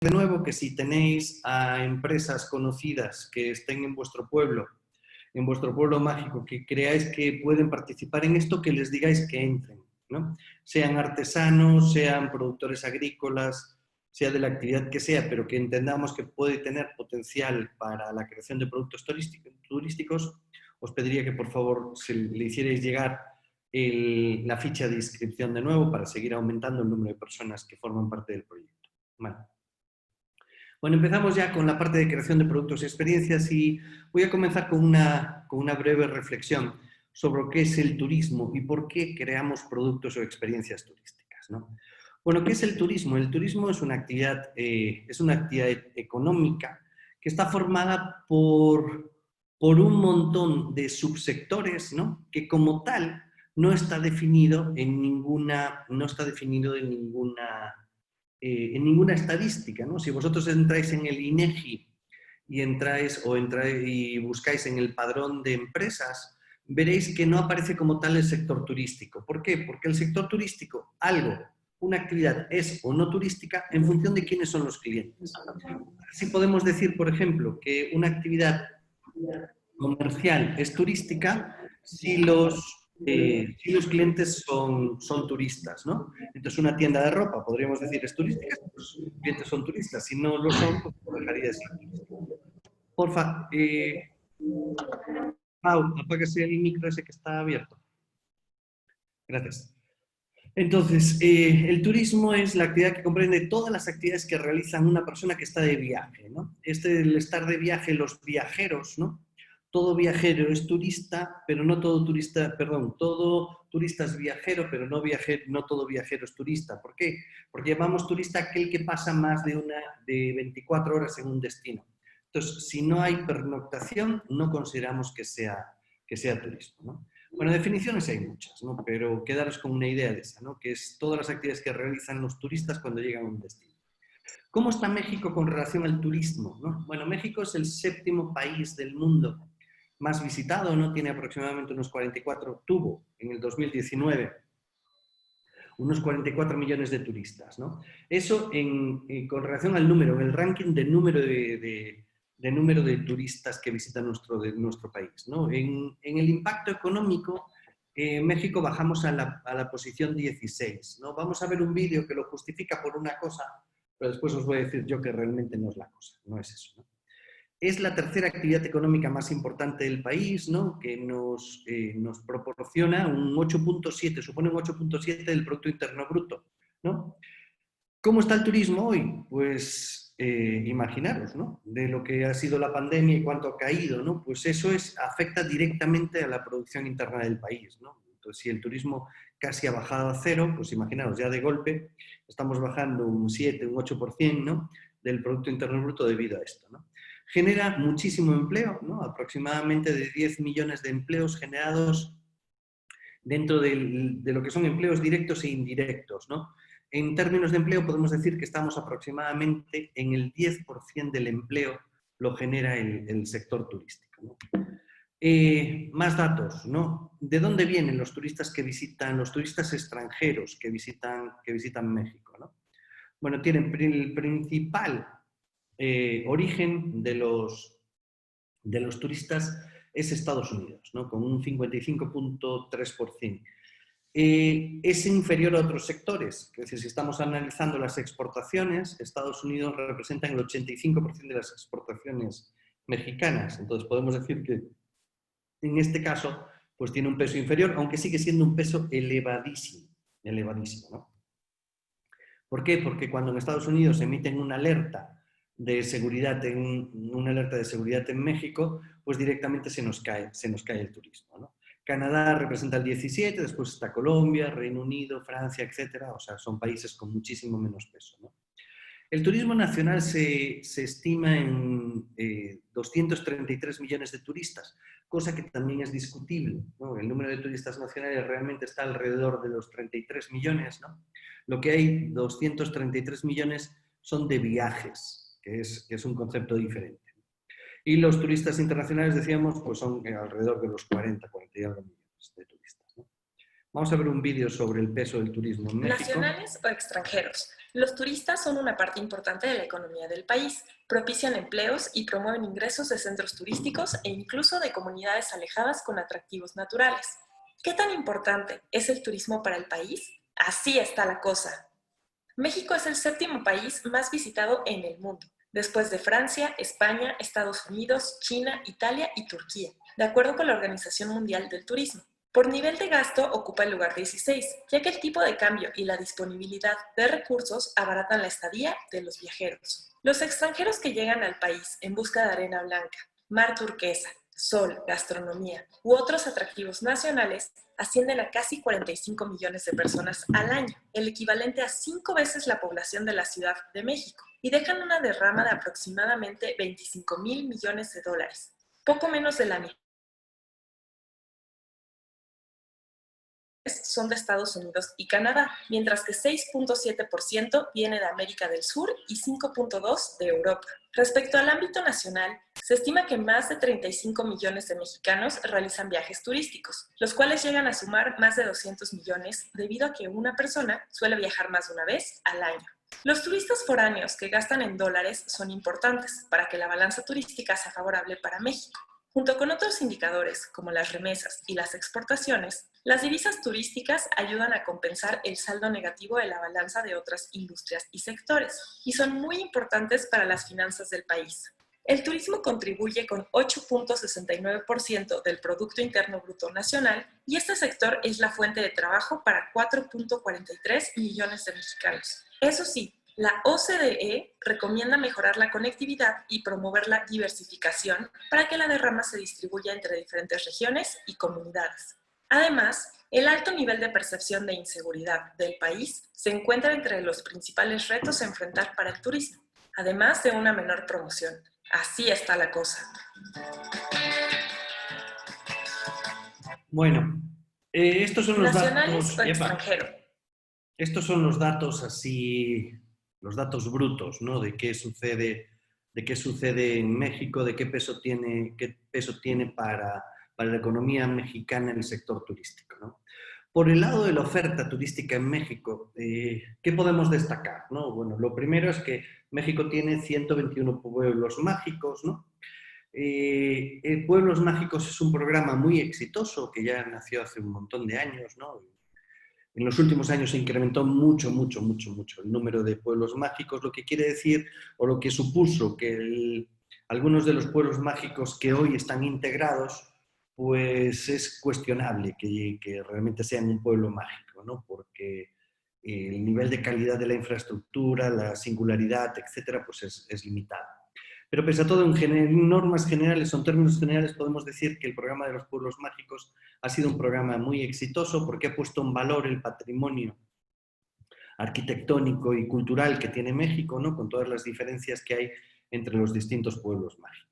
de nuevo que si tenéis a empresas conocidas que estén en vuestro pueblo mágico, que creáis que pueden participar en esto, que les digáis que entren, ¿no? Sean artesanos, sean productores agrícolas, sea de la actividad que sea, pero que entendamos que puede tener potencial para la creación de productos turísticos, os pediría que por favor le hicierais llegar la ficha de inscripción de nuevo para seguir aumentando el número de personas que forman parte del proyecto. Vale. Bueno, empezamos ya con la parte de creación de productos y experiencias y voy a comenzar con una breve reflexión sobre qué es el turismo y por qué creamos productos o experiencias turísticas, ¿no? Bueno, ¿qué es el turismo? El turismo es una actividad económica que está formada por un montón de subsectores, ¿no? Que como tal no está definido en ninguna estadística, ¿no? Si vosotros entráis en el INEGI y buscáis en el padrón de empresas, veréis que no aparece como tal el sector turístico. ¿Por qué? Porque el sector turístico, una actividad es o no turística en función de quiénes son los clientes. Así podemos decir, por ejemplo, que una actividad comercial es turística si los clientes son turistas, ¿no? Entonces, una tienda de ropa, podríamos decir, es turística, los clientes son turistas. Si no lo son, pues lo dejaría de ser turística. Porfa, Pau, apágase el micro ese que está abierto. Gracias. Entonces, el turismo es la actividad que comprende todas las actividades que realiza una persona que está de viaje, ¿no? El estar de viaje, los viajeros, ¿no? Todo viajero es turista, pero no todo turista, perdón, todo turista es viajero, pero no todo viajero es turista. ¿Por qué? Porque llamamos turista aquel que pasa más de 24 horas en un destino. Entonces, si no hay pernoctación, no consideramos que sea turismo, ¿no? Bueno, definiciones hay muchas, ¿no? Pero quedaros con una idea de esa, ¿no? Que es todas las actividades que realizan los turistas cuando llegan a un destino. ¿Cómo está México con relación al turismo, ¿no? Bueno, México es el 7º país del mundo más visitado, ¿no? Tiene aproximadamente tuvo en el 2019 unos 44 millones de turistas, ¿no? Eso con relación al número, en el ranking de número de turistas que visitan nuestro país, ¿no? En el impacto económico, México bajamos a la posición 16, ¿no? Vamos a ver un vídeo que lo justifica por una cosa, pero después os voy a decir yo que realmente no es la cosa, no es eso, ¿no? Es la tercera actividad económica más importante del país, ¿no? Que nos proporciona un 8.7, supone un 8.7 del Producto Interno Bruto, ¿no? ¿Cómo está el turismo hoy? Pues imaginaros, ¿no? De lo que ha sido la pandemia y cuánto ha caído, ¿no? Pues eso afecta directamente a la producción interna del país, ¿no? Entonces, si el turismo casi ha bajado a cero, pues imaginaros, ya de golpe estamos bajando un 7, un 8%, ¿no? Del Producto Interno Bruto debido a esto, ¿no? Genera muchísimo empleo, ¿no? Aproximadamente de 10 millones de empleos generados dentro de lo que son empleos directos e indirectos, ¿no? En términos de empleo podemos decir que estamos aproximadamente en el 10% del empleo lo genera el sector turístico, ¿no? Más datos, ¿no? ¿De dónde vienen los turistas los turistas extranjeros que visitan México, ¿no? Bueno, tienen el principal origen de los turistas es Estados Unidos, ¿no? Con un 55.3%. Es inferior a otros sectores. Es decir, si estamos analizando las exportaciones, Estados Unidos representa el 85% de las exportaciones mexicanas. Entonces podemos decir que en este caso pues tiene un peso inferior, aunque sigue siendo un peso elevadísimo, ¿no? ¿Por qué? Porque cuando en Estados Unidos emiten una alerta de seguridad en México, pues directamente se nos cae el turismo, ¿no? Canadá representa el 17%, después está Colombia, Reino Unido, Francia, etcétera. O sea, son países con muchísimo menos peso, ¿no? El turismo nacional se estima en 233 millones de turistas, cosa que también es discutible, ¿no? El número de turistas nacionales realmente está alrededor de los 33 millones, ¿no? Lo que hay, 233 millones, son de viajes, que es un concepto diferente. Y los turistas internacionales, decíamos, pues son alrededor de los 40 y algo millones de turistas, ¿no? Vamos a ver un vídeo sobre el peso del turismo en México. ¿Nacionales o extranjeros? Los turistas son una parte importante de la economía del país, propician empleos y promueven ingresos de centros turísticos e incluso de comunidades alejadas con atractivos naturales. ¿Qué tan importante es el turismo para el país? Así está la cosa. México es el séptimo país más visitado en el mundo, después de Francia, España, Estados Unidos, China, Italia y Turquía, de acuerdo con la Organización Mundial del Turismo. Por nivel de gasto ocupa el lugar 16, ya que el tipo de cambio y la disponibilidad de recursos abaratan la estadía de los viajeros. Los extranjeros que llegan al país en busca de arena blanca, mar turquesa, sol, gastronomía u otros atractivos nacionales ascienden a casi 45 millones de personas al año, el equivalente a 5 veces la población de la Ciudad de México, y dejan una derrama de aproximadamente 25,000 millones de dólares, poco menos de la mitad son de Estados Unidos y Canadá, mientras que 6,7% viene de América del Sur y 5,2% de Europa. Respecto al ámbito nacional, se estima que más de 35 millones de mexicanos realizan viajes turísticos, los cuales llegan a sumar más de 200 millones debido a que una persona suele viajar más de una vez al año. Los turistas foráneos que gastan en dólares son importantes para que la balanza turística sea favorable para México. Junto con otros indicadores, como las remesas y las exportaciones, las divisas turísticas ayudan a compensar el saldo negativo de la balanza de otras industrias y sectores, y son muy importantes para las finanzas del país. El turismo contribuye con 8,69% del Producto Interno Bruto Nacional y este sector es la fuente de trabajo para 4,43 millones de mexicanos. Eso sí, la OCDE recomienda mejorar la conectividad y promover la diversificación para que la derrama se distribuya entre diferentes regiones y comunidades. Además, el alto nivel de percepción de inseguridad del país se encuentra entre los principales retos a enfrentar para el turismo, además de una menor promoción. Así está la cosa. Bueno, estos son los ¿Nacionales datos, o epa, extranjero? estos son los datos así, los datos brutos, ¿no? De qué sucede en México, de qué peso tiene para la economía mexicana en el sector turístico, ¿no? Por el lado de la oferta turística en México, ¿qué podemos destacar? ¿No? Bueno, lo primero es que México tiene 121 pueblos mágicos, ¿no? Pueblos Mágicos es un programa muy exitoso que ya nació hace un montón de años, ¿no? En los últimos años se incrementó mucho el número de pueblos mágicos, lo que quiere decir o lo que supuso que algunos de los pueblos mágicos que hoy están integrados, pues es cuestionable que realmente sean un pueblo mágico, ¿no? Porque el nivel de calidad de la infraestructura, la singularidad, etcétera, pues es limitado. Pero pese a todo, en normas generales o en términos generales, podemos decir que el programa de los pueblos mágicos ha sido un programa muy exitoso porque ha puesto en valor el patrimonio arquitectónico y cultural que tiene México, ¿no? Con todas las diferencias que hay entre los distintos pueblos mágicos.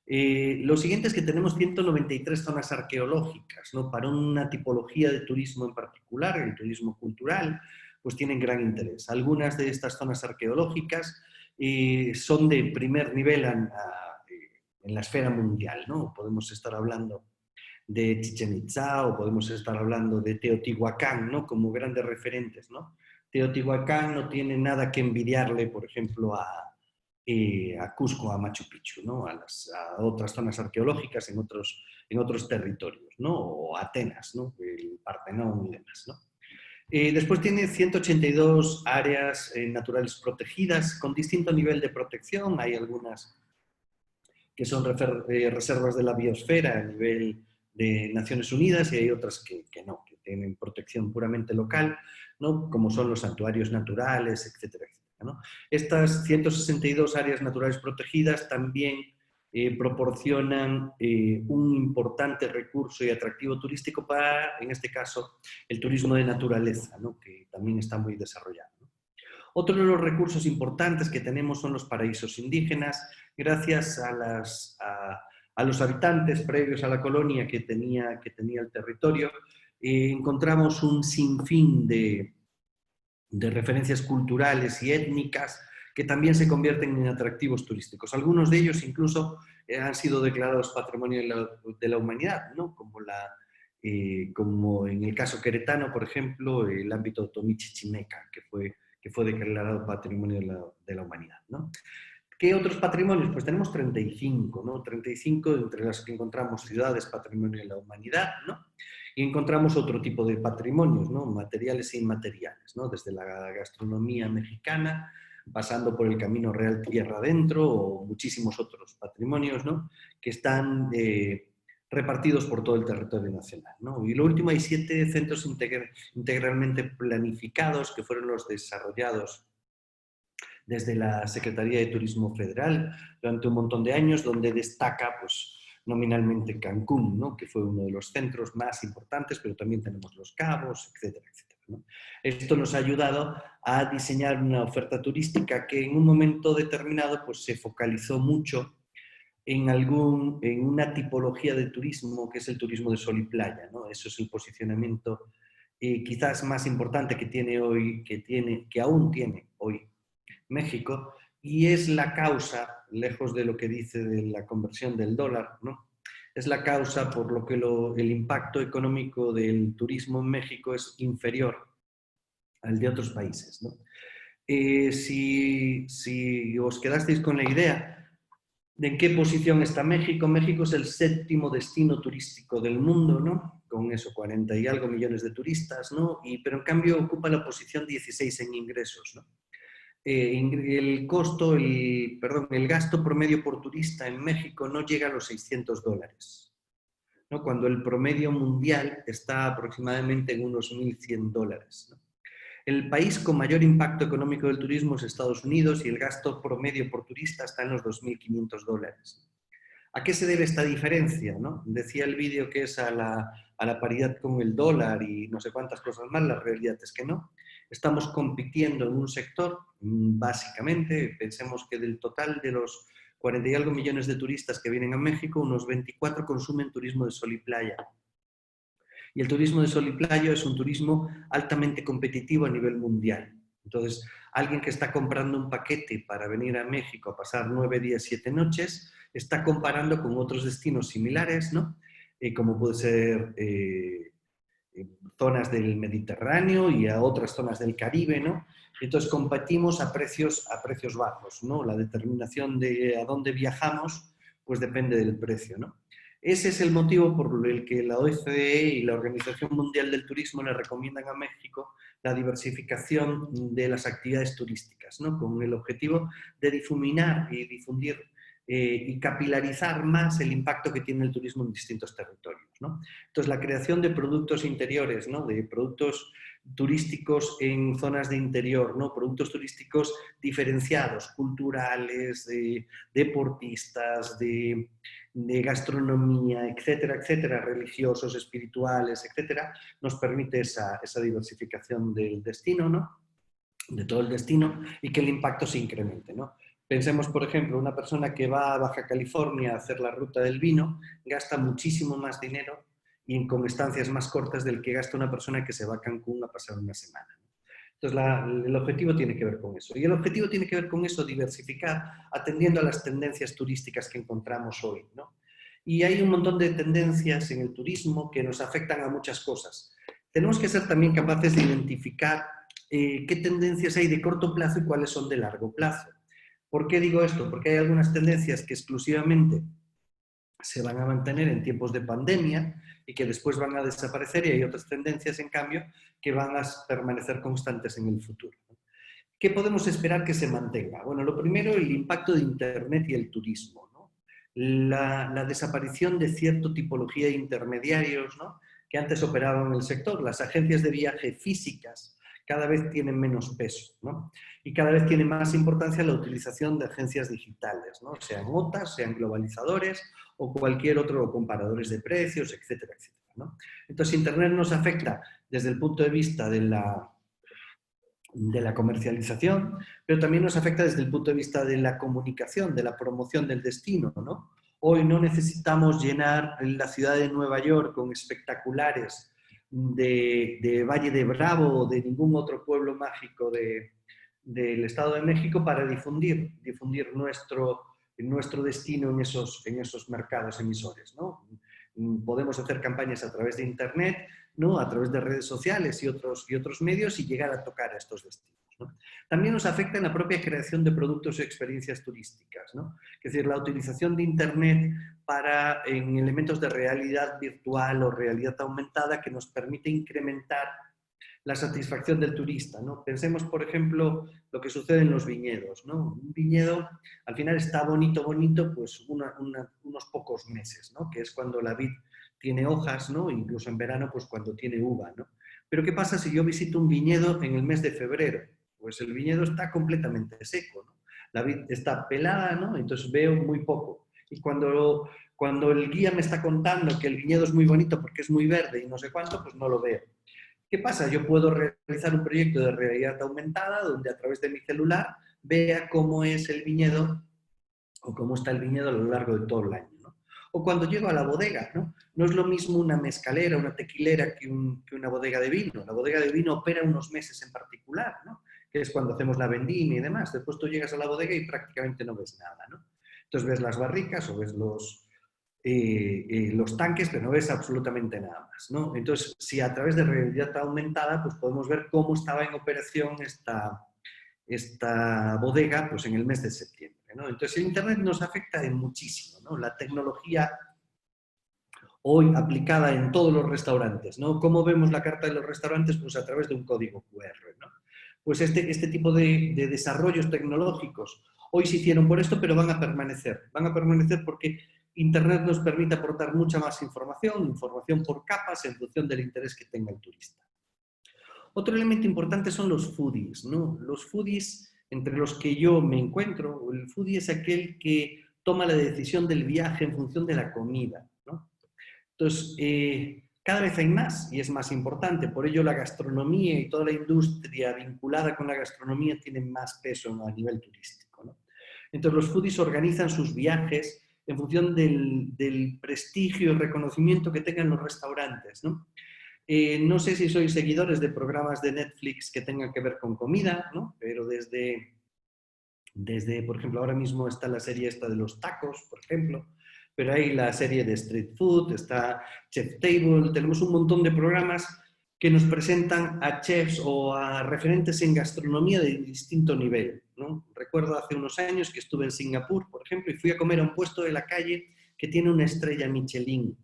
Lo siguiente es que tenemos 193 zonas arqueológicas, ¿no? Para una tipología de turismo en particular, el turismo cultural, pues tienen gran interés. Algunas de estas zonas arqueológicas son de primer nivel en la esfera mundial, ¿no? Podemos estar hablando de Chichen Itza o podemos estar hablando de Teotihuacán, ¿no? Como grandes referentes, ¿no? Teotihuacán no tiene nada que envidiarle, por ejemplo, a Cusco, a Machu Picchu, ¿no? A otras zonas arqueológicas en otros territorios, ¿no? O Atenas, ¿no? El Partenón y demás, ¿no? Después tiene 182 áreas naturales protegidas con distinto nivel de protección. Hay algunas que son reservas de la biosfera a nivel de Naciones Unidas y hay otras que no, que tienen protección puramente local, ¿no? Como son los santuarios naturales, etcétera, etcétera, ¿no? Estas 162 áreas naturales protegidas también proporcionan un importante recurso y atractivo turístico para, en este caso, el turismo de naturaleza, ¿no? Que también está muy desarrollado, ¿no? Otro de los recursos importantes que tenemos son los paraísos indígenas, gracias a los habitantes previos a la colonia que tenía el territorio. Encontramos un sinfín de referencias culturales y étnicas que también se convierten en atractivos turísticos. Algunos de ellos incluso han sido declarados Patrimonio de la Humanidad, ¿no? Como en el caso queretano, por ejemplo, el ámbito Otomi Chichimeca, que fue que fue declarado Patrimonio de la Humanidad, ¿no? ¿Qué otros patrimonios? Pues tenemos 35, ¿no? 35 entre las que encontramos ciudades, patrimonio de la humanidad, ¿no? Y encontramos otro tipo de patrimonios, ¿no? Materiales e inmateriales, ¿no? Desde la gastronomía mexicana, pasando por el Camino Real Tierra Adentro o muchísimos otros patrimonios, ¿no? Que están repartidos por todo el territorio nacional, ¿no? Y lo último, hay 7 centros integralmente planificados que fueron los desarrollados desde la Secretaría de Turismo Federal durante un montón de años, donde destaca, pues, nominalmente Cancún, ¿no? Que fue uno de los centros más importantes, pero también tenemos Los Cabos, etcétera, etcétera, ¿no? Esto nos ha ayudado a diseñar una oferta turística que en un momento determinado pues, se focalizó mucho en una tipología de turismo que es el turismo de sol y playa, ¿no? Eso es el posicionamiento quizás más importante que tiene hoy, que aún tiene hoy México, y es la causa, lejos de lo que dice de la conversión del dólar, ¿no? Es la causa por lo que el impacto económico del turismo en México es inferior al de otros países, ¿no? Si os quedasteis con la idea de en qué posición está México, México es el 7º destino turístico del mundo, ¿no? Con eso 40 y algo millones de turistas, ¿no? Pero en cambio ocupa la posición 16 en ingresos, ¿no? El gasto promedio por turista en México no llega a los $600, ¿no? Cuando el promedio mundial está aproximadamente en unos $1.100, ¿no? El país con mayor impacto económico del turismo es Estados Unidos y el gasto promedio por turista está en los $2.500. ¿A qué se debe esta diferencia, ¿no? Decía el vídeo que es a la paridad con el dólar y no sé cuántas cosas más, la realidad es que no. Estamos compitiendo en un sector, básicamente, pensemos que del total de los 40 y algo millones de turistas que vienen a México, unos 24 consumen turismo de sol y playa. Y el turismo de sol y playa es un turismo altamente competitivo a nivel mundial. Entonces, alguien que está comprando un paquete para venir a México a pasar 9 días, 7 noches, está comparando con otros destinos similares, ¿no? Como puede ser zonas del Mediterráneo y a otras zonas del Caribe, ¿no? Entonces competimos a precios bajos, ¿no? La determinación de a dónde viajamos, pues depende del precio, ¿no? Ese es el motivo por el que la OCDE y la Organización Mundial del Turismo le recomiendan a México la diversificación de las actividades turísticas, ¿no? Con el objetivo de difuminar y difundir y capilarizar más el impacto que tiene el turismo en distintos territorios, ¿no? Entonces, la creación de productos interiores, ¿no? De productos turísticos en zonas de interior, ¿no? Productos turísticos diferenciados, culturales, deportistas, de gastronomía, etcétera, etcétera, religiosos, espirituales, etcétera, nos permite esa diversificación del destino, ¿no? De todo el destino y que el impacto se incremente, ¿no? Pensemos, por ejemplo, una persona que va a Baja California a hacer la ruta del vino, gasta muchísimo más dinero y con estancias más cortas del que gasta una persona que se va a Cancún a pasar una semana. Entonces, el objetivo tiene que ver con eso. Y el objetivo tiene que ver con eso, diversificar, atendiendo a las tendencias turísticas que encontramos hoy, ¿no? Y hay un montón de tendencias en el turismo que nos afectan a muchas cosas. Tenemos que ser también capaces de identificar qué tendencias hay de corto plazo y cuáles son de largo plazo. ¿Por qué digo esto? Porque hay algunas tendencias que exclusivamente se van a mantener en tiempos de pandemia y que después van a desaparecer, y hay otras tendencias, en cambio, que van a permanecer constantes en el futuro. ¿Qué podemos esperar que se mantenga? Bueno, lo primero, el impacto de Internet y el turismo, ¿no? La desaparición de cierta tipología de intermediarios, ¿no? Que antes operaban en el sector. Las agencias de viaje físicas cada vez tienen menos peso, ¿no? Y cada vez tiene más importancia la utilización de agencias digitales, ¿no? Sean OTAs, sean globalizadores o cualquier otro, comparadores de precios, etcétera, etcétera, ¿no? Entonces, Internet nos afecta desde el punto de vista de la comercialización, pero también nos afecta desde el punto de vista de la comunicación, de la promoción del destino, ¿no? Hoy no necesitamos llenar la ciudad de Nueva York con espectaculares de Valle de Bravo o de ningún otro pueblo mágico del Estado de México para difundir nuestro destino en esos mercados emisores, ¿no? Podemos hacer campañas a través de Internet, ¿no? A través de redes sociales y otros medios y llegar a tocar a estos destinos. ¿no? También nos afecta en la propia creación de productos y experiencias turísticas, ¿no? Es decir, la utilización de Internet en elementos de realidad virtual o realidad aumentada que nos permite incrementar la satisfacción del turista, ¿no? Pensemos, por ejemplo, lo que sucede en los viñedos, ¿no? Un viñedo al final está bonito, bonito, pues unos pocos meses, ¿no? Que es cuando la vid tiene hojas, ¿no? Incluso en verano, pues cuando tiene uva, ¿no? Pero ¿qué pasa si yo visito un viñedo en el mes de febrero? Pues el viñedo está completamente seco, ¿no? La vid está pelada, ¿no? Entonces veo muy poco. Y cuando el guía me está contando que el viñedo es muy bonito porque es muy verde y no sé cuánto, pues no lo veo. ¿Qué pasa? Yo puedo realizar un proyecto de realidad aumentada donde a través de mi celular vea cómo es el viñedo o cómo está el viñedo a lo largo de todo el año, ¿no? O cuando llego a la bodega, ¿no? No es lo mismo una mezcalera, una tequilera que una bodega de vino. La bodega de vino opera unos meses en particular, ¿no? Que es cuando hacemos la vendimia y demás. Después tú llegas a la bodega y prácticamente no ves nada, ¿no? Entonces ves las barricas o ves los tanques, pero no ves absolutamente nada más, ¿no? Entonces, si a través de realidad aumentada, pues podemos ver cómo estaba en operación esta bodega pues en el mes de septiembre, ¿no? Entonces, el Internet nos afecta en muchísimo, ¿no? La tecnología hoy aplicada en todos los restaurantes, ¿no? ¿Cómo vemos la carta de los restaurantes? Pues a través de un código QR, ¿no? Pues este tipo de desarrollos tecnológicos hoy se hicieron por esto, pero van a permanecer. Van a permanecer porque Internet nos permite aportar mucha más información por capas en función del interés que tenga el turista. Otro elemento importante son los foodies, ¿no? Los foodies, entre los que yo me encuentro, el foodie es aquel que toma la decisión del viaje en función de la comida, ¿no? Entonces, cada vez hay más y es más importante. Por ello, la gastronomía y toda la industria vinculada con la gastronomía tienen más peso a nivel turístico, ¿no? Entonces, los foodies organizan sus viajes en función del prestigio y reconocimiento que tengan los restaurantes, ¿no? No sé si sois seguidores de programas de Netflix que tengan que ver con comida, ¿no? Pero desde, por ejemplo, ahora mismo está la serie esta de los tacos, por ejemplo, pero hay la serie de Street Food, está Chef Table, tenemos un montón de programas que nos presentan a chefs o a referentes en gastronomía de distinto nivel, ¿no? Recuerdo hace unos años que estuve en Singapur, por ejemplo, y fui a comer a un puesto de la calle que tiene una estrella Michelin.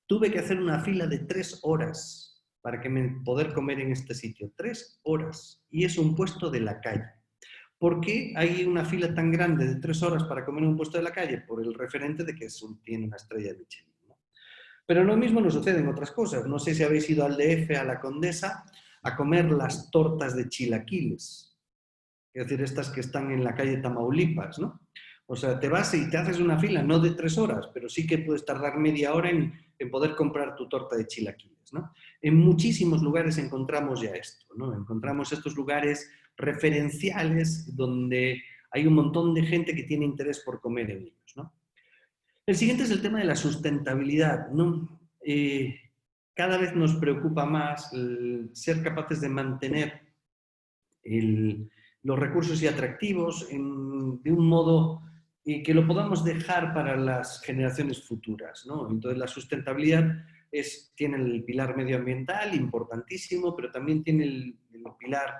Tuve que hacer una fila de 3 horas para poder comer en este sitio. 3 horas. Y es un puesto de la calle. ¿Por qué hay una fila tan grande de 3 horas para comer en un puesto de la calle? Por el referente de que tiene una estrella de Michelin, ¿no? Pero lo mismo nos sucede en otras cosas. No sé si habéis ido al DF, a la Condesa, a comer las tortas de chilaquiles. Es decir, estas que están en la calle Tamaulipas, ¿no? O sea, te vas y te haces una fila, no de 3 horas, pero sí que puedes tardar media hora en poder comprar tu torta de chilaquiles, ¿no? En muchísimos lugares encontramos ya esto, ¿no? Encontramos estos lugares referenciales donde hay un montón de gente que tiene interés por comer en ellos, ¿no? El siguiente es el tema de la sustentabilidad, ¿no? Cada vez nos preocupa más ser capaces de mantener los recursos y atractivos de un modo que lo podamos dejar para las generaciones futuras, ¿no? Entonces la sustentabilidad tiene el pilar medioambiental, importantísimo, pero también tiene el pilar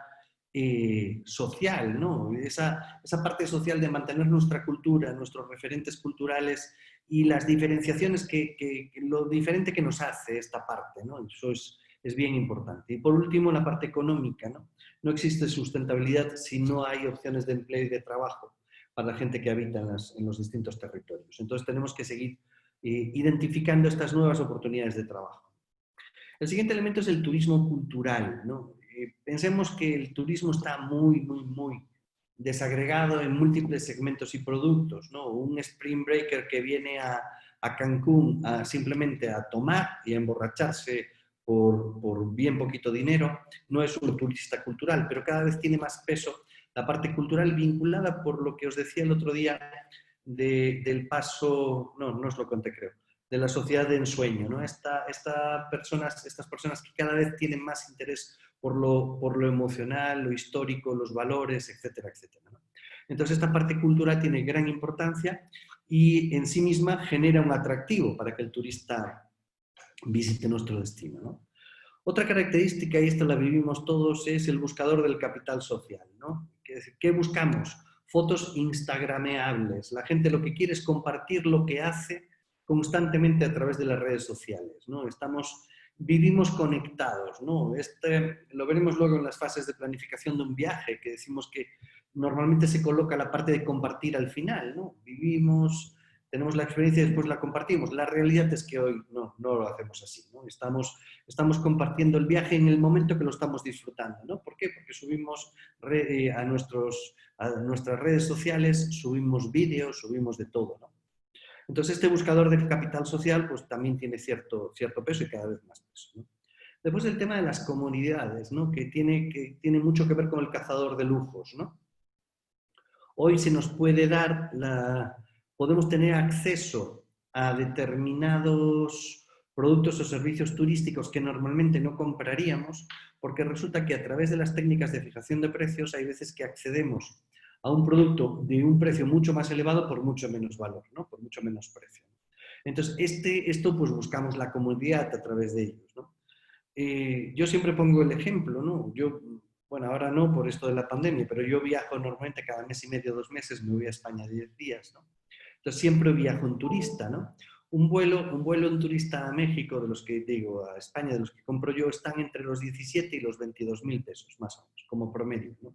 social, ¿no? Esa parte social de mantener nuestra cultura, nuestros referentes culturales y las diferenciaciones lo diferente que nos hace esta parte, ¿no? Eso es bien importante. Y por último, la parte económica, ¿no? No existe sustentabilidad si no hay opciones de empleo y de trabajo para la gente que habita en los distintos territorios. Entonces tenemos que seguir identificando estas nuevas oportunidades de trabajo. El siguiente elemento es el turismo cultural, ¿no? Pensemos que el turismo está muy, muy, muy desagregado en múltiples segmentos y productos, ¿no? Un spring breaker que viene a Cancún simplemente a tomar y a emborracharse por bien poquito dinero, no es un turista cultural, pero cada vez tiene más peso la parte cultural vinculada por lo que os decía el otro día del paso, no os lo conté creo, de la sociedad de ensueño, ¿no? Estas personas que cada vez tienen más interés por lo emocional, lo histórico, los valores, etcétera, etcétera, ¿no? Entonces esta parte cultural tiene gran importancia y en sí misma genera un atractivo para que el turista visite nuestro destino, ¿no? Otra característica, y esta la vivimos todos, es el buscador del capital social, ¿no? ¿Qué buscamos? Fotos instagrameables. La gente lo que quiere es compartir lo que hace constantemente a través de las redes sociales, ¿no? Vivimos conectados, ¿no? Lo veremos luego en las fases de planificación de un viaje, que decimos que normalmente se coloca la parte de compartir al final, ¿no? Vivimos, tenemos la experiencia y después la compartimos. La realidad es que hoy no lo hacemos así, ¿no? Estamos compartiendo el viaje en el momento que lo estamos disfrutando, ¿no? ¿Por qué? Porque subimos a nuestras redes sociales, subimos vídeos, subimos de todo, ¿no? Entonces, este buscador del capital social pues, también tiene cierto peso y cada vez más peso, ¿no? Después el tema de las comunidades, ¿no? que tiene mucho que ver con el cazador de lujos, ¿no? Hoy se nos puede dar podemos tener acceso a determinados productos o servicios turísticos que normalmente no compraríamos, porque resulta que a través de las técnicas de fijación de precios hay veces que accedemos a un producto de un precio mucho más elevado por mucho menos valor, ¿no? Por mucho menos precio. Entonces, esto pues buscamos la comodidad a través de ellos, ¿no? Yo siempre pongo el ejemplo, ¿no? Bueno, ahora no por esto de la pandemia, pero yo viajo normalmente cada mes y medio, 2 meses, me voy a España 10 días, ¿no? Entonces siempre viajo en turista, ¿no? Un vuelo en turista a México, de los que digo, a España, de los que compro yo, están entre los 17 y los 22.000 pesos, más o menos, como promedio, ¿no?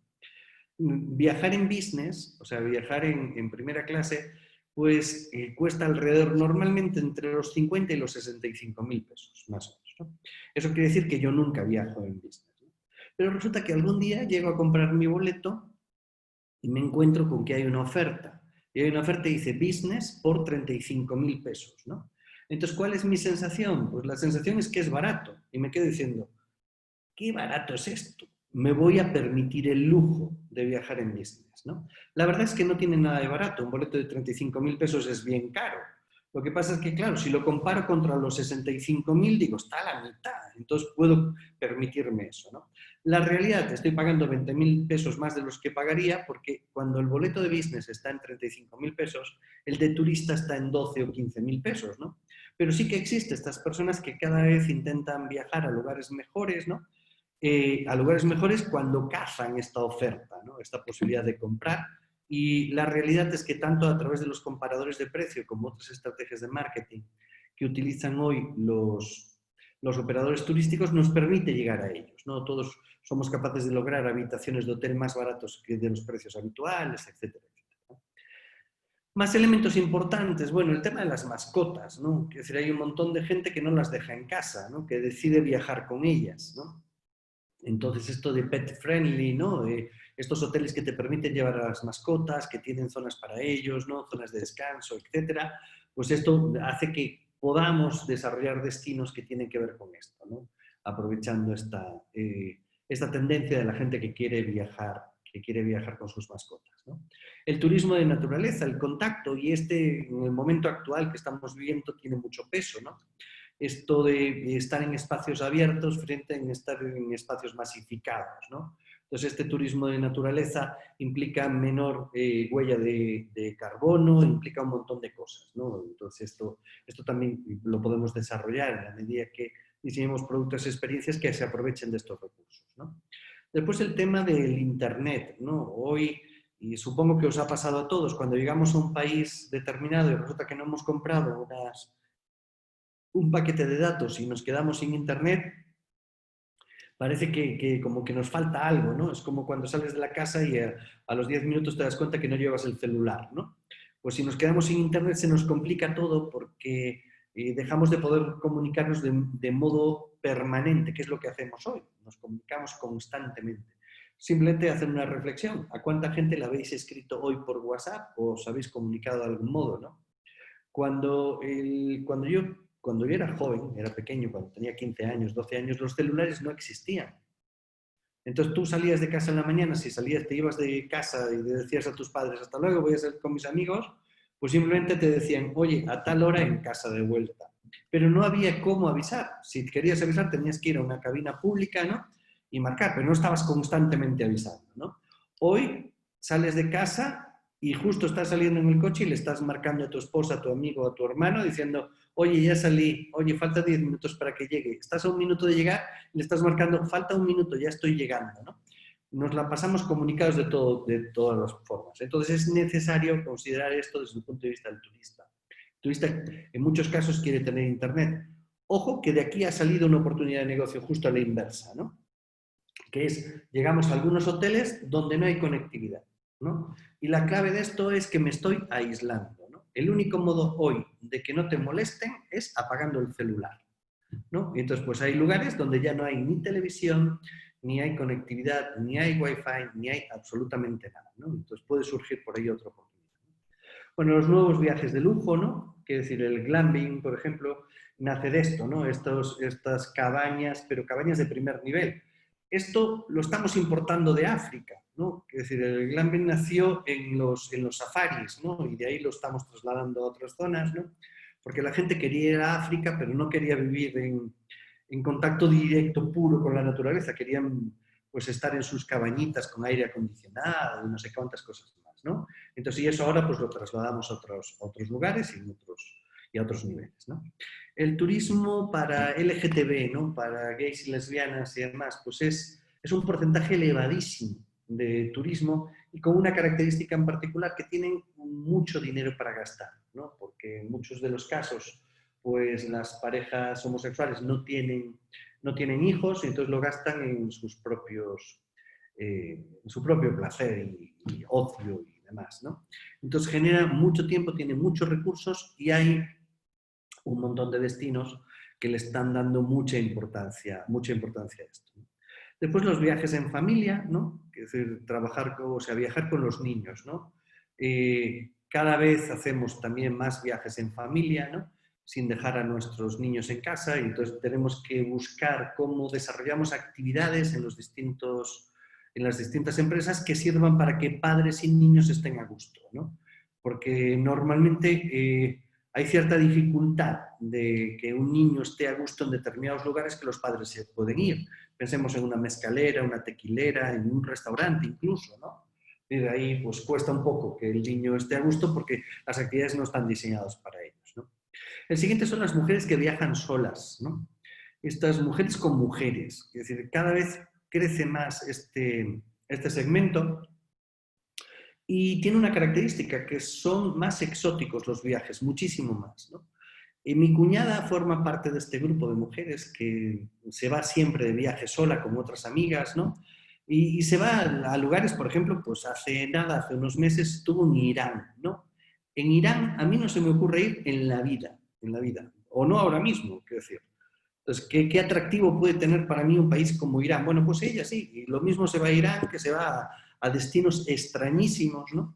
Viajar en business, o sea, viajar en primera clase, pues cuesta alrededor normalmente entre los 50 y los 65.000 pesos, más o menos, ¿no? Eso quiere decir que yo nunca viajo en business, ¿no? Pero resulta que algún día llego a comprar mi boleto y me encuentro con que hay una oferta. Y hay una oferta que dice business por 35.000 pesos, ¿no? Entonces, ¿cuál es mi sensación? Pues la sensación es que es barato. Y me quedo diciendo, ¿qué barato es esto? Me voy a permitir el lujo de viajar en business, ¿no? La verdad es que no tiene nada de barato. Un boleto de 35.000 pesos es bien caro. Lo que pasa es que, claro, si lo comparo contra los 65.000, digo, está a la mitad. Entonces puedo permitirme eso, ¿no? La realidad, estoy pagando 20.000 pesos más de los que pagaría porque cuando el boleto de business está en 35.000 pesos, el de turista está en 12 o 15.000 pesos, ¿no? Pero sí que existen estas personas que cada vez intentan viajar a lugares mejores, ¿no? A lugares mejores cuando cazan esta oferta, ¿no? Esta posibilidad de comprar. Y la realidad es que tanto a través de los comparadores de precio como otras estrategias de marketing que utilizan hoy los operadores turísticos nos permite llegar a ellos, ¿no? Todos somos capaces de lograr habitaciones de hotel más baratos que de los precios habituales, etcétera, etcétera. Más elementos importantes, bueno, el tema de las mascotas, ¿no? Es decir, hay un montón de gente que no las deja en casa, ¿no? Que decide viajar con ellas, ¿no? Entonces, esto de pet friendly, ¿no? Estos hoteles que te permiten llevar a las mascotas, que tienen zonas para ellos, ¿no? Zonas de descanso, etcétera, pues esto hace que podamos desarrollar destinos que tienen que ver con esto, ¿no? Aprovechando esta tendencia de la gente que quiere viajar con sus mascotas, ¿no? El turismo de naturaleza, el contacto, y en el momento actual que estamos viviendo, tiene mucho peso, ¿no? Esto de estar en espacios abiertos frente a estar en espacios masificados, ¿no? Entonces, este turismo de naturaleza implica menor huella de carbono, implica un montón de cosas, ¿no? Entonces, esto también lo podemos desarrollar en la medida que diseñemos productos y experiencias que se aprovechen de estos recursos, ¿no? Después, el tema del Internet, ¿no? Hoy, y supongo que os ha pasado a todos, cuando llegamos a un país determinado y resulta que no hemos comprado un paquete de datos y nos quedamos sin internet, parece que como que nos falta algo, ¿no? Es como cuando sales de la casa y a los 10 minutos te das cuenta que no llevas el celular, ¿no? Pues si nos quedamos sin internet se nos complica todo porque dejamos de poder comunicarnos de modo permanente, que es lo que hacemos hoy. Nos comunicamos constantemente. Simplemente hacer una reflexión. ¿A cuánta gente le habéis escrito hoy por WhatsApp o os habéis comunicado de algún modo, ¿no? Cuando yo era joven, era pequeño, cuando tenía 15 años, 12 años, los celulares no existían. Entonces tú salías de casa en la mañana, si salías, te ibas de casa y le decías a tus padres, hasta luego, voy a salir con mis amigos, pues simplemente te decían, oye, a tal hora en casa de vuelta. Pero no había cómo avisar. Si querías avisar tenías que ir a una cabina pública, ¿no? Y marcar, pero no estabas constantemente avisando, ¿no? Hoy sales de casa y justo estás saliendo en el coche y le estás marcando a tu esposa, a tu amigo, a tu hermano, diciendo, oye, ya salí, oye, falta 10 minutos para que llegue. Estás a un minuto de llegar y le estás marcando, falta un minuto, ya estoy llegando, ¿no? Nos la pasamos comunicados de todas las formas. Entonces es necesario considerar esto desde el punto de vista del turista. El turista en muchos casos quiere tener internet. Ojo que de aquí ha salido una oportunidad de negocio justo a la inversa, ¿no? Que es, llegamos a algunos hoteles donde no hay conectividad, ¿no? Y la clave de esto es que me estoy aislando, ¿no? El único modo hoy de que no te molesten es apagando el celular, ¿no? Y entonces, pues hay lugares donde ya no hay ni televisión, ni hay conectividad, ni hay wifi, ni hay absolutamente nada, ¿no? Entonces puede surgir por ahí otra oportunidad. Bueno, los nuevos viajes de lujo, ¿no? Quiero decir, el glamping, por ejemplo, nace de esto, ¿no? Estas cabañas, pero cabañas de primer nivel. Esto lo estamos importando de África, ¿no? Es decir, el glamping nació en los safaris, ¿no? Y de ahí lo estamos trasladando a otras zonas, ¿no? Porque la gente quería ir a África, pero no quería vivir en contacto directo, puro con la naturaleza. Querían, pues, estar en sus cabañitas con aire acondicionado y no sé cuántas cosas más, ¿no? Entonces, y eso ahora pues lo trasladamos a otros lugares y a otros niveles, ¿no? El turismo para LGTB, ¿no? Para gays y lesbianas y demás, pues es un porcentaje elevadísimo de turismo y con una característica en particular que tienen mucho dinero para gastar, ¿no? Porque en muchos de los casos, pues las parejas homosexuales no tienen hijos y entonces lo gastan en en su propio placer y ocio y demás, ¿no? Entonces genera mucho tiempo, tiene muchos recursos y hay un montón de destinos que le están dando mucha importancia a esto. Después los viajes en familia, ¿no? Es decir, viajar con los niños, ¿no? Cada vez hacemos también más viajes en familia, ¿no? Sin dejar a nuestros niños en casa y entonces tenemos que buscar cómo desarrollamos actividades en las distintas empresas que sirvan para que padres y niños estén a gusto, ¿no? Porque normalmente hay cierta dificultad de que un niño esté a gusto en determinados lugares que los padres se pueden ir. Pensemos en una mezcalera, una tequilera, en un restaurante incluso, ¿no? Y de ahí pues cuesta un poco que el niño esté a gusto porque las actividades no están diseñadas para ellos, ¿no? El siguiente son las mujeres que viajan solas, ¿no? Estas mujeres con mujeres, es decir, cada vez crece más este segmento y tiene una característica que son más exóticos los viajes, muchísimo más, ¿no? Y mi cuñada forma parte de este grupo de mujeres que se va siempre de viaje sola con otras amigas, ¿no? Y se va a lugares, por ejemplo, pues hace unos meses estuvo en Irán, ¿no? En Irán a mí no se me ocurre ir en la vida, o no ahora mismo, quiero decir. Entonces, ¿qué atractivo puede tener para mí un país como Irán? Bueno, pues ella sí, y lo mismo se va a Irán, que se va a destinos extrañísimos, ¿no?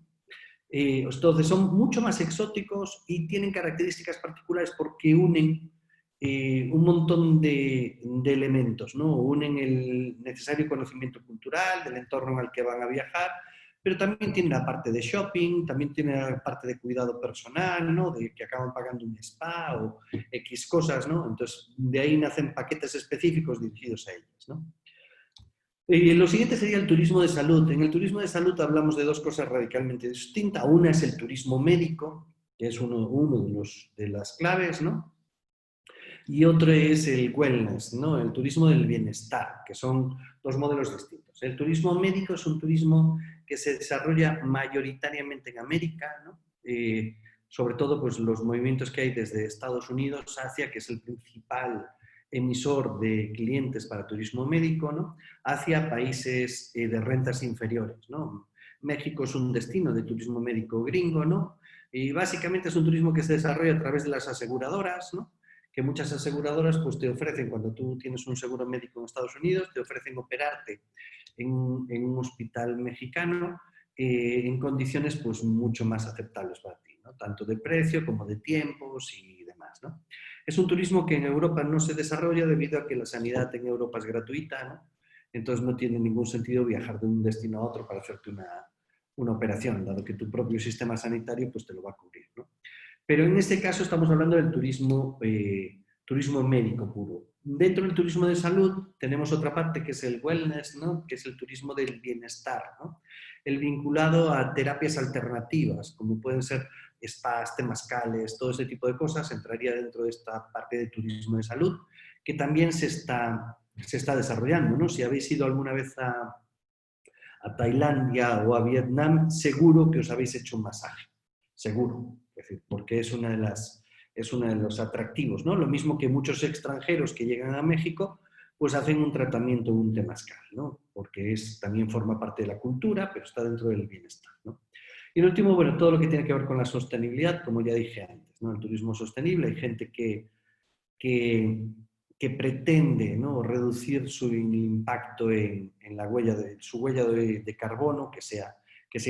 Entonces son mucho más exóticos y tienen características particulares porque unen un montón de elementos, ¿no? Unen el necesario conocimiento cultural del entorno al que van a viajar, pero también tiene la parte de shopping, también tiene la parte de cuidado personal, ¿no? De que acaban pagando un spa o X cosas, ¿no? Entonces, de ahí nacen paquetes específicos dirigidos a ellas, ¿no? Lo siguiente sería el turismo de salud. En el turismo de salud hablamos de dos cosas radicalmente distintas. Una es el turismo médico, que es uno de las claves, ¿no? Y otro es el wellness, ¿no? El turismo del bienestar, que son dos modelos distintos. El turismo médico es un turismo que se desarrolla mayoritariamente en América, ¿no? Sobre todo pues, los movimientos que hay desde Estados Unidos hacia, que es el principal emisor de clientes para turismo médico, ¿no? Hacia países de rentas inferiores, ¿no? México es un destino de turismo médico gringo, ¿no? Y básicamente es un turismo que se desarrolla a través de las aseguradoras, ¿no? Que muchas aseguradoras pues, te ofrecen, cuando tú tienes un seguro médico en Estados Unidos, te ofrecen operarte en un hospital mexicano en condiciones pues, mucho más aceptables para ti, ¿no? Tanto de precio como de tiempos y demás, ¿no? Es un turismo que en Europa no se desarrolla debido a que la sanidad en Europa es gratuita, ¿no? Entonces no tiene ningún sentido viajar de un destino a otro para hacerte una operación, dado que tu propio sistema sanitario pues, te lo va a cubrir, ¿no? Pero en este caso estamos hablando del turismo médico puro. Dentro del turismo de salud tenemos otra parte que es el wellness, ¿no? Que es el turismo del bienestar, ¿no? el vinculado a terapias alternativas, como pueden ser spas, temazcales, todo ese tipo de cosas, entraría dentro de esta parte de turismo de salud, que también se está desarrollando, ¿no? Si habéis ido alguna vez a Tailandia o a Vietnam, seguro que os habéis hecho un masaje, seguro, es decir, porque es uno de los atractivos, ¿no? Lo mismo que muchos extranjeros que llegan a México, pues hacen un tratamiento, un temazcal, ¿no? Porque también forma parte de la cultura, pero está dentro del bienestar, ¿no? Y el último, bueno, todo lo que tiene que ver con la sostenibilidad, como ya dije antes, ¿no? El turismo sostenible, hay gente que, que pretende, ¿no?, reducir su impacto en la huella su huella de carbono que sea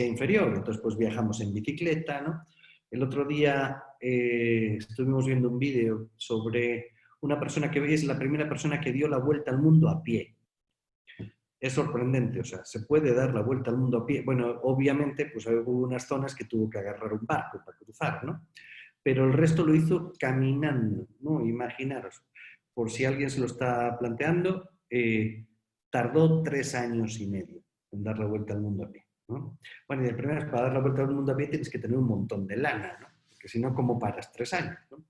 inferior. Entonces, pues viajamos en bicicleta, ¿no? El otro día estuvimos viendo un vídeo sobre una persona que es la primera persona que dio la vuelta al mundo a pie. Es sorprendente, o sea, se puede dar la vuelta al mundo a pie. Bueno, obviamente, pues hubo unas zonas que tuvo que agarrar un barco para cruzar, ¿no? Pero el resto lo hizo caminando, ¿no? Imaginaros, por si alguien se lo está planteando, tardó 3 años y medio en dar la vuelta al mundo a pie, ¿no? Bueno, y de primeras, para dar la vuelta al mundo a pie tienes que tener un montón de lana, ¿no? Porque si no, ¿cómo paras 3 años, ¿no?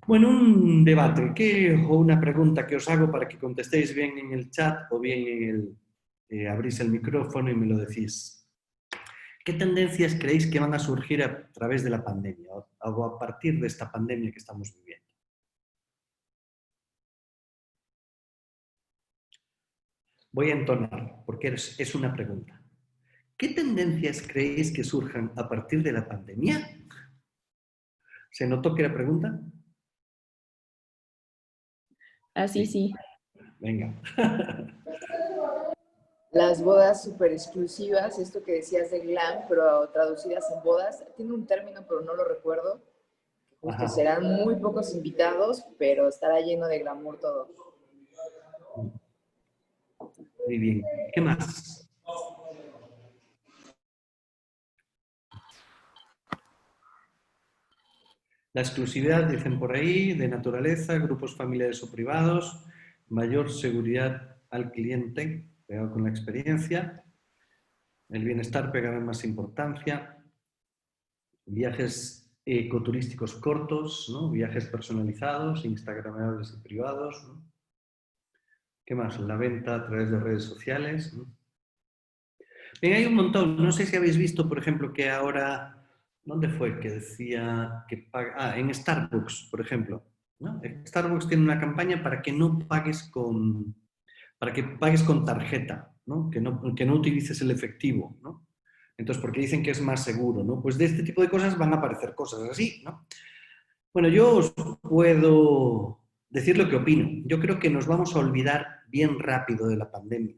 Bueno, un debate o una pregunta que os hago para que contestéis bien en el chat o bien abrís el micrófono y me lo decís. ¿Qué tendencias creéis que van a surgir a través de la pandemia o a partir de esta pandemia que estamos viviendo? Voy a entonar, porque es una pregunta. ¿Qué tendencias creéis que surjan a partir de la pandemia? ¿Se notó que era pregunta? Así Sí. sí. Venga. Las bodas súper exclusivas, esto que decías de glam, pero traducidas en bodas, tiene un término, pero no lo recuerdo. Justo Ajá. serán muy pocos invitados, pero estará lleno de glamour todo. Muy bien. ¿Qué más? La exclusividad, dicen por ahí, de naturaleza, grupos familiares o privados, mayor seguridad al cliente, pegado con la experiencia, el bienestar pegará más importancia, viajes ecoturísticos cortos, ¿no? Viajes personalizados, instagramables y privados, ¿no? ¿Qué más? La venta a través de redes sociales, ¿no? Bien, hay un montón. No sé si habéis visto, por ejemplo, que ahora, ¿dónde fue? Que decía que paga... en Starbucks, por ejemplo, ¿no? Starbucks tiene una campaña para que no pagues para que pagues con tarjeta, ¿no? Que no utilices el efectivo, ¿no? Entonces, porque dicen que es más seguro, ¿no? Pues de este tipo de cosas van a aparecer cosas así, ¿no? Bueno, yo os puedo decir lo que opino. Yo creo que nos vamos a olvidar bien rápido de la pandemia,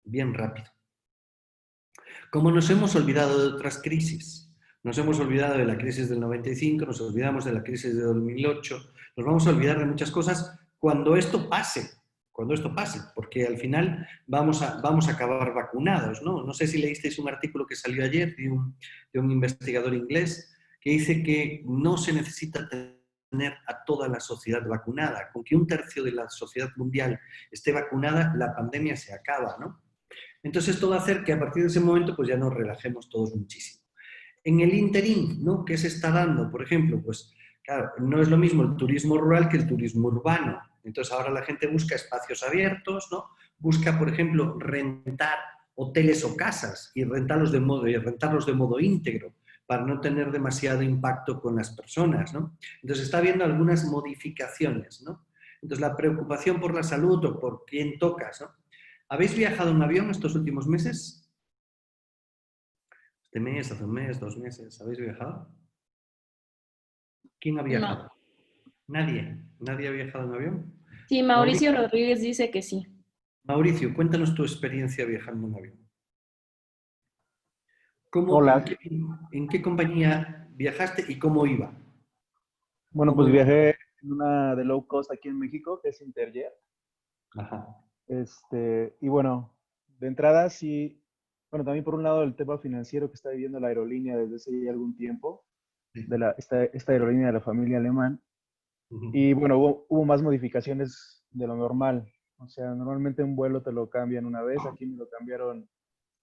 bien rápido. Como nos hemos olvidado de otras crisis. Nos hemos olvidado de la crisis del 95, nos olvidamos de la crisis de 2008, nos vamos a olvidar de muchas cosas cuando esto pase, porque al final vamos a acabar vacunados, ¿no? No sé si leísteis un artículo que salió ayer de un investigador inglés que dice que no se necesita tener a toda la sociedad vacunada. Con que 1/3 de la sociedad mundial esté vacunada, la pandemia se acaba, ¿no? Entonces esto va a hacer que a partir de ese momento pues ya nos relajemos todos muchísimo. En el interín, ¿no? ¿Qué se está dando? Por ejemplo, pues claro, no es lo mismo el turismo rural que el turismo urbano. Entonces ahora la gente busca espacios abiertos, ¿no? Busca, por ejemplo, rentar hoteles o casas y rentarlos de modo íntegro para no tener demasiado impacto con las personas, ¿no? Entonces está habiendo algunas modificaciones, ¿no? Entonces la preocupación por la salud o por quién tocas, ¿no? ¿Habéis viajado en avión estos últimos meses? Este mes, hace un mes, 2 meses, ¿habéis viajado? ¿Quién ha viajado? No. Nadie. ¿Nadie ha viajado en avión? Sí, Mauricio Rodríguez dice que sí. Mauricio, cuéntanos tu experiencia viajando en avión. Hola. ¿En qué compañía viajaste y cómo iba? Bueno, pues viajé en una de low cost aquí en México, que es Interjet. Ajá. Y bueno, de entrada sí, bueno, también por un lado el tema financiero que está viviendo la aerolínea desde hace ya algún tiempo, Sí. esta aerolínea de la familia alemán. Y bueno, hubo más modificaciones de lo normal. O sea, normalmente un vuelo te lo cambian una vez, aquí me lo cambiaron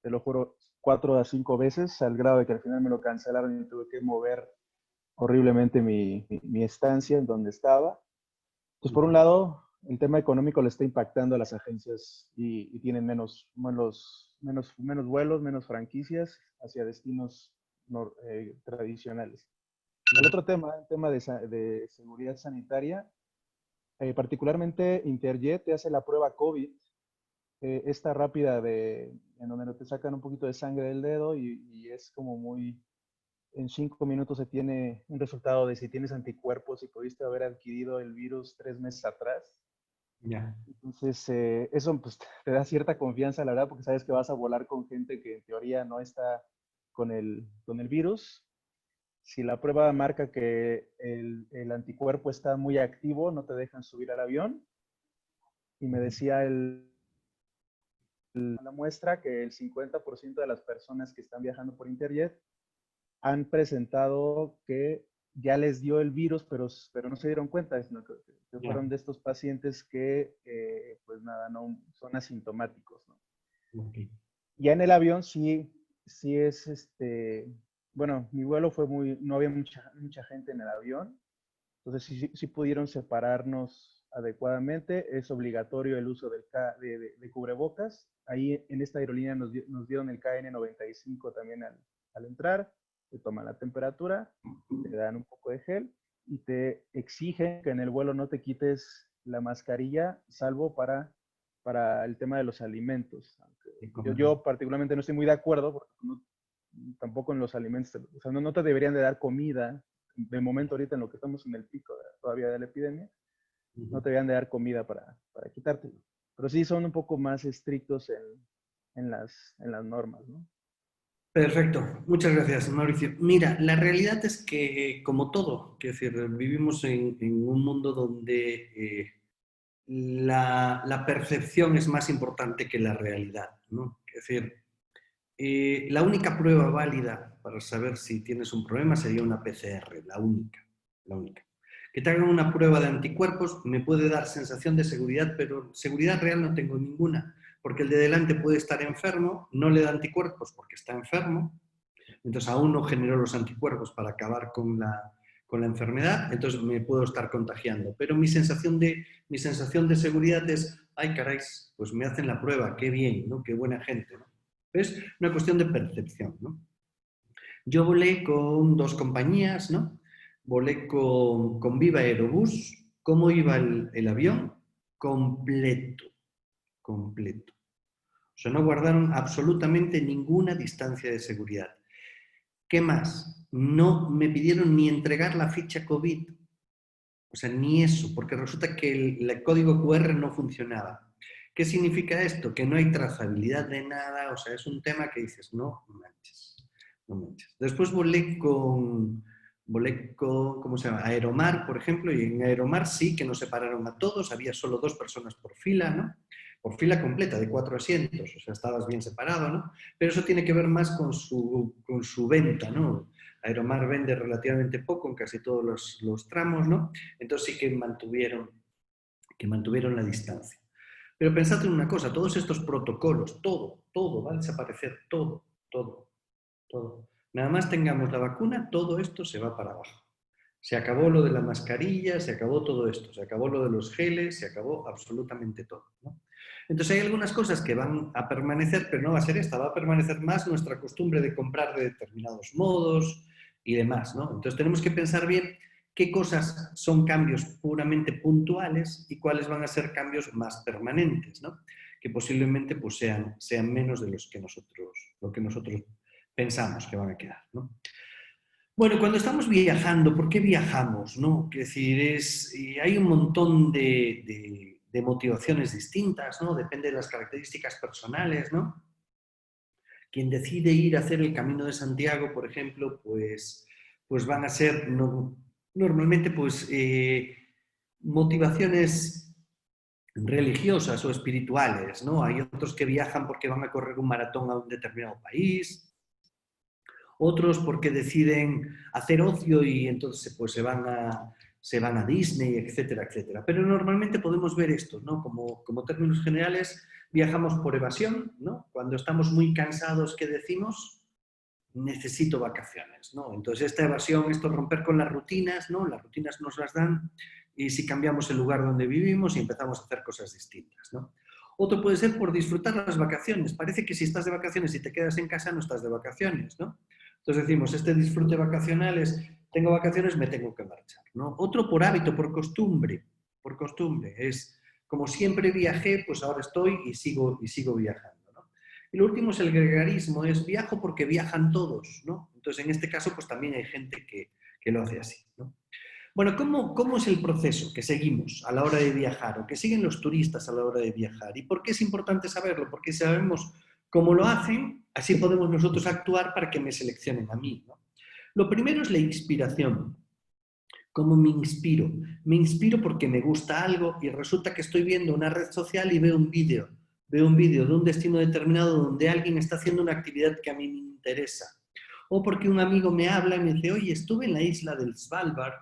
te lo juro, 4 a 5 veces, al grado de que al final me lo cancelaron y tuve que mover horriblemente mi estancia en donde estaba. Pues por un lado, el tema económico le está impactando a las agencias y tienen menos vuelos, menos franquicias hacia destinos tradicionales. El otro tema, el tema de seguridad sanitaria, particularmente Interjet te hace la prueba COVID, esta rápida en donde te sacan un poquito de sangre del dedo y es como muy, en 5 minutos se tiene un resultado de si tienes anticuerpos y pudiste haber adquirido el virus 3 meses atrás. Ya. Entonces, eso pues, te da cierta confianza, la verdad, porque sabes que vas a volar con gente que en teoría no está con el virus. Si la prueba marca que el anticuerpo está muy activo, no te dejan subir al avión. Y me decía la muestra que el 50% de las personas que están viajando por Interjet han presentado que ya les dio el virus, pero no se dieron cuenta, sino que fueron de estos pacientes que, pues nada, no son asintomáticos, ¿no? Okay. Ya en el avión sí es, bueno, mi vuelo fue no había mucha gente en el avión, entonces sí pudieron separarnos adecuadamente. Es obligatorio el uso de cubrebocas. Ahí en esta aerolínea nos dieron el KN95 también al entrar. Te toman la temperatura, te dan un poco de gel y te exigen que en el vuelo no te quites la mascarilla, salvo para el tema de los alimentos. Yo particularmente no estoy muy de acuerdo, porque tampoco en los alimentos, o sea, no te deberían de dar comida. De momento ahorita en lo que estamos en el pico todavía de la epidemia, no te deberían de dar comida para quitártelo. Pero sí son un poco más estrictos en las normas, ¿no? Perfecto, muchas gracias, Mauricio. Mira, la realidad es que, como todo, quiero decir, vivimos en un mundo donde la percepción es más importante que la realidad, ¿no? Es decir, la única prueba válida para saber si tienes un problema sería una PCR, la única. Que te hagan una prueba de anticuerpos me puede dar sensación de seguridad, pero seguridad real no tengo ninguna, porque el de delante puede estar enfermo, no le da anticuerpos porque está enfermo, entonces aún no generó los anticuerpos para acabar con la enfermedad, entonces me puedo estar contagiando. Pero mi sensación de seguridad es, ay caray, pues me hacen la prueba, qué bien, ¿no? Qué buena gente, ¿no? Es una cuestión de percepción, ¿no? Yo volé con 2 compañías, ¿no? Volé con Viva Aerobús. ¿Cómo iba el avión? Completo. O sea, no guardaron absolutamente ninguna distancia de seguridad. ¿Qué más? No me pidieron ni entregar la ficha COVID. O sea, ni eso, porque resulta que el código QR no funcionaba. ¿Qué significa esto? Que no hay trazabilidad de nada, o sea, es un tema que dices, no manches. Después volé con, ¿cómo se llama? Aeromar, por ejemplo, y en Aeromar sí que nos separaron a todos, había solo 2 personas por fila, ¿no? Por fila completa, de 4 asientos, o sea, estabas bien separado, ¿no? Pero eso tiene que ver más con su venta, ¿no? Aeromar vende relativamente poco en casi todos los tramos, ¿no? Entonces sí que mantuvieron la distancia. Pero pensad en una cosa, todos estos protocolos, todo va a desaparecer, todo. Nada más tengamos la vacuna, todo esto se va para abajo. Se acabó lo de la mascarilla, se acabó todo esto, se acabó lo de los geles, se acabó absolutamente todo, ¿no? Entonces hay algunas cosas que van a permanecer, pero no va a ser esta, va a permanecer más nuestra costumbre de comprar de determinados modos y demás, ¿no? Entonces tenemos que pensar bien qué cosas son cambios puramente puntuales y cuáles van a ser cambios más permanentes, ¿no? Que posiblemente pues, sean menos de lo que nosotros pensamos que van a quedar, ¿no? Bueno, cuando estamos viajando, ¿por qué viajamos? ¿No? Es decir, hay un montón de motivaciones distintas, ¿no? Depende de las características personales, ¿no? Quien decide ir a hacer el Camino de Santiago, por ejemplo, pues van a ser normalmente pues, motivaciones religiosas o espirituales, ¿no? Hay otros que viajan porque van a correr un maratón a un determinado país, otros porque deciden hacer ocio y entonces pues se van se van a Disney, etcétera, etcétera. Pero normalmente podemos ver esto, ¿no? Como términos generales, viajamos por evasión, ¿no? Cuando estamos muy cansados, ¿qué decimos? Necesito vacaciones, ¿no? Entonces esta evasión, esto romper con las rutinas, ¿no? Las rutinas nos las dan y si cambiamos el lugar donde vivimos y empezamos a hacer cosas distintas, ¿no? Otro puede ser por disfrutar las vacaciones. Parece que si estás de vacaciones y te quedas en casa no estás de vacaciones, ¿no? Entonces decimos, este disfrute vacacional es, tengo vacaciones, me tengo que marchar, ¿no? Otro por hábito, por costumbre, es como siempre viajé, pues ahora estoy y sigo viajando, ¿no? Y lo último es el gregarismo, es viajo porque viajan todos, ¿no? Entonces en este caso pues también hay gente que lo hace así, ¿no? Bueno, ¿cómo es el proceso que seguimos a la hora de viajar o que siguen los turistas a la hora de viajar? ¿Y por qué es importante saberlo? Porque si sabemos cómo lo hacen, así podemos nosotros actuar para que me seleccionen a mí, ¿no? Lo primero es la inspiración. ¿Cómo me inspiro? Me inspiro porque me gusta algo y resulta que estoy viendo una red social y veo un vídeo. Veo un vídeo de un destino determinado donde alguien está haciendo una actividad que a mí me interesa. O porque un amigo me habla y me dice, oye, estuve en la isla del Svalbard,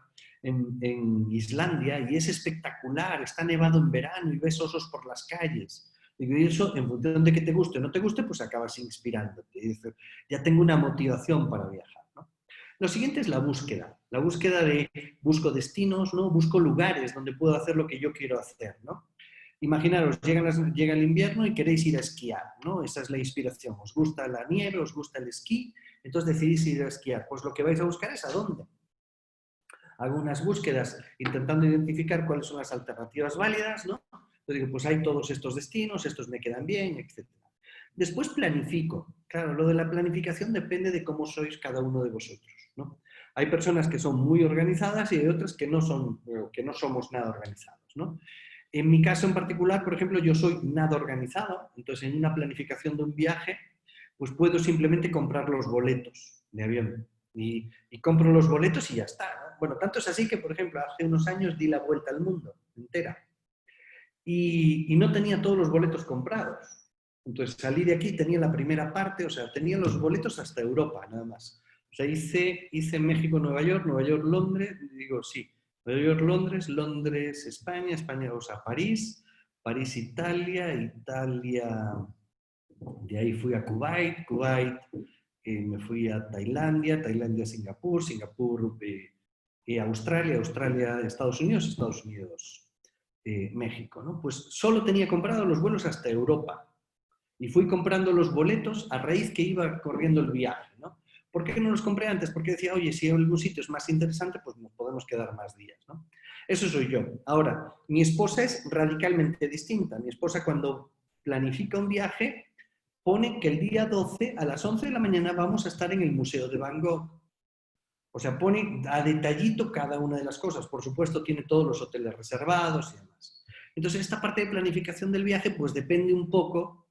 en Islandia, y es espectacular, está nevado en verano y ves osos por las calles. Digo, y eso, en función de que te guste o no te guste, pues acabas inspirándote. Y dices, ya tengo una motivación para viajar, ¿no? Lo siguiente es la búsqueda de busco destinos, ¿no? Busco lugares donde puedo hacer lo que yo quiero hacer, ¿no? Imaginaros, llega el invierno y queréis ir a esquiar, ¿no? Esa es la inspiración. Os gusta la nieve, os gusta el esquí, entonces decidís ir a esquiar. Pues lo que vais a buscar es a dónde. Hago unas búsquedas intentando identificar cuáles son las alternativas válidas, ¿no? Entonces digo, pues hay todos estos destinos, estos me quedan bien, etc. Después planifico. Claro, lo de la planificación depende de cómo sois cada uno de vosotros, ¿no? Hay personas que son muy organizadas y hay otras que no somos nada organizados, ¿no? En mi caso en particular, por ejemplo, yo soy nada organizado, entonces en una planificación de un viaje, pues puedo simplemente comprar los boletos de avión y compro los boletos y ya está, ¿no? Bueno, tanto es así que, por ejemplo, hace unos años di la vuelta al mundo entera y no tenía todos los boletos comprados. Entonces salí de aquí, tenía la primera parte, o sea, tenía los boletos hasta Europa, nada más. O sea, hice México, Nueva York, Londres, digo, sí, Nueva York, Londres, España, o sea, París, Italia, de ahí fui a Kuwait, me fui a Tailandia, Singapur, Australia, Estados Unidos, México, ¿no? Pues solo tenía comprado los vuelos hasta Europa y fui comprando los boletos a raíz que iba corriendo el viaje, ¿no? ¿Por qué no los compré antes? Porque decía, oye, si algún sitio es más interesante, pues nos podemos quedar más días, ¿no? Eso soy yo. Ahora, mi esposa es radicalmente distinta. Mi esposa cuando planifica un viaje pone que el día 12 a las 11 de la mañana vamos a estar en el Museo de Van Gogh. O sea, pone a detallito cada una de las cosas. Por supuesto, tiene todos los hoteles reservados y demás. Entonces, esta parte de planificación del viaje, pues depende un poco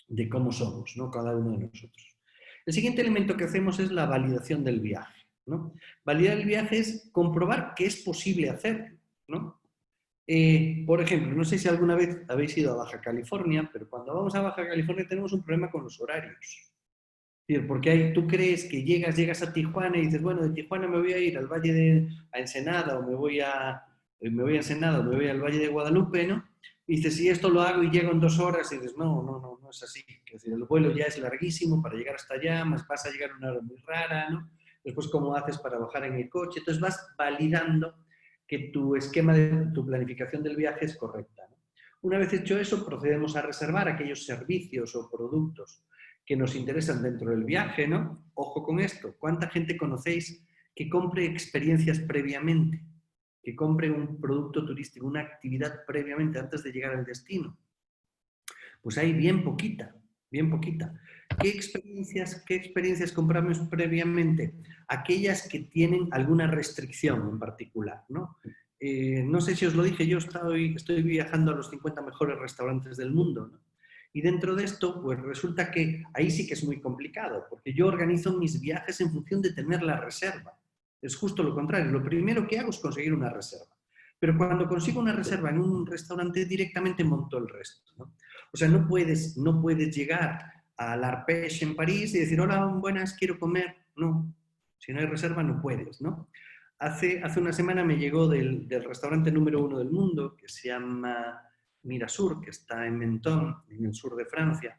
de cómo somos, ¿no? Cada uno de nosotros. El siguiente elemento que hacemos es la validación del viaje, ¿no? Validar el viaje es comprobar que es posible hacerlo, ¿no? Por ejemplo, no sé si alguna vez habéis ido a Baja California, pero cuando vamos a Baja California tenemos un problema con los horarios. Porque tú crees que llegas a Tijuana y dices, bueno, de Tijuana me voy a ir al a Ensenada, o me voy a Ensenada, o me voy al Valle de Guadalupe, ¿no? Y dices, si esto lo hago y llego en 2 horas, y dices, no es así. Es decir, el vuelo ya es larguísimo para llegar hasta allá, más vas a llegar a una hora muy rara, ¿no? Después, ¿cómo haces para bajar en el coche? Entonces vas validando que tu esquema de tu planificación del viaje es correcta, ¿no? Una vez hecho eso, procedemos a reservar aquellos servicios o productos que nos interesan dentro del viaje, ¿no? Ojo con esto, ¿cuánta gente conocéis que compre experiencias previamente? Que compre un producto turístico, una actividad previamente antes de llegar al destino. Pues hay bien poquita, bien poquita. ¿Qué experiencias compramos previamente? Aquellas que tienen alguna restricción en particular, ¿no? No sé si os lo dije, yo estoy viajando a los 50 mejores restaurantes del mundo, ¿no? Y dentro de esto, pues resulta que ahí sí que es muy complicado, porque yo organizo mis viajes en función de tener la reserva. Es justo lo contrario. Lo primero que hago es conseguir una reserva. Pero cuando consigo una reserva en un restaurante, directamente monto el resto, ¿no? O sea, no puedes llegar a l'Arpège en París y decir, hola, buenas, quiero comer. No, si no hay reserva no puedes, ¿no? Hace una semana me llegó del restaurante número 1 del mundo, que se llama Mirasur, que está en Menton, en el sur de Francia.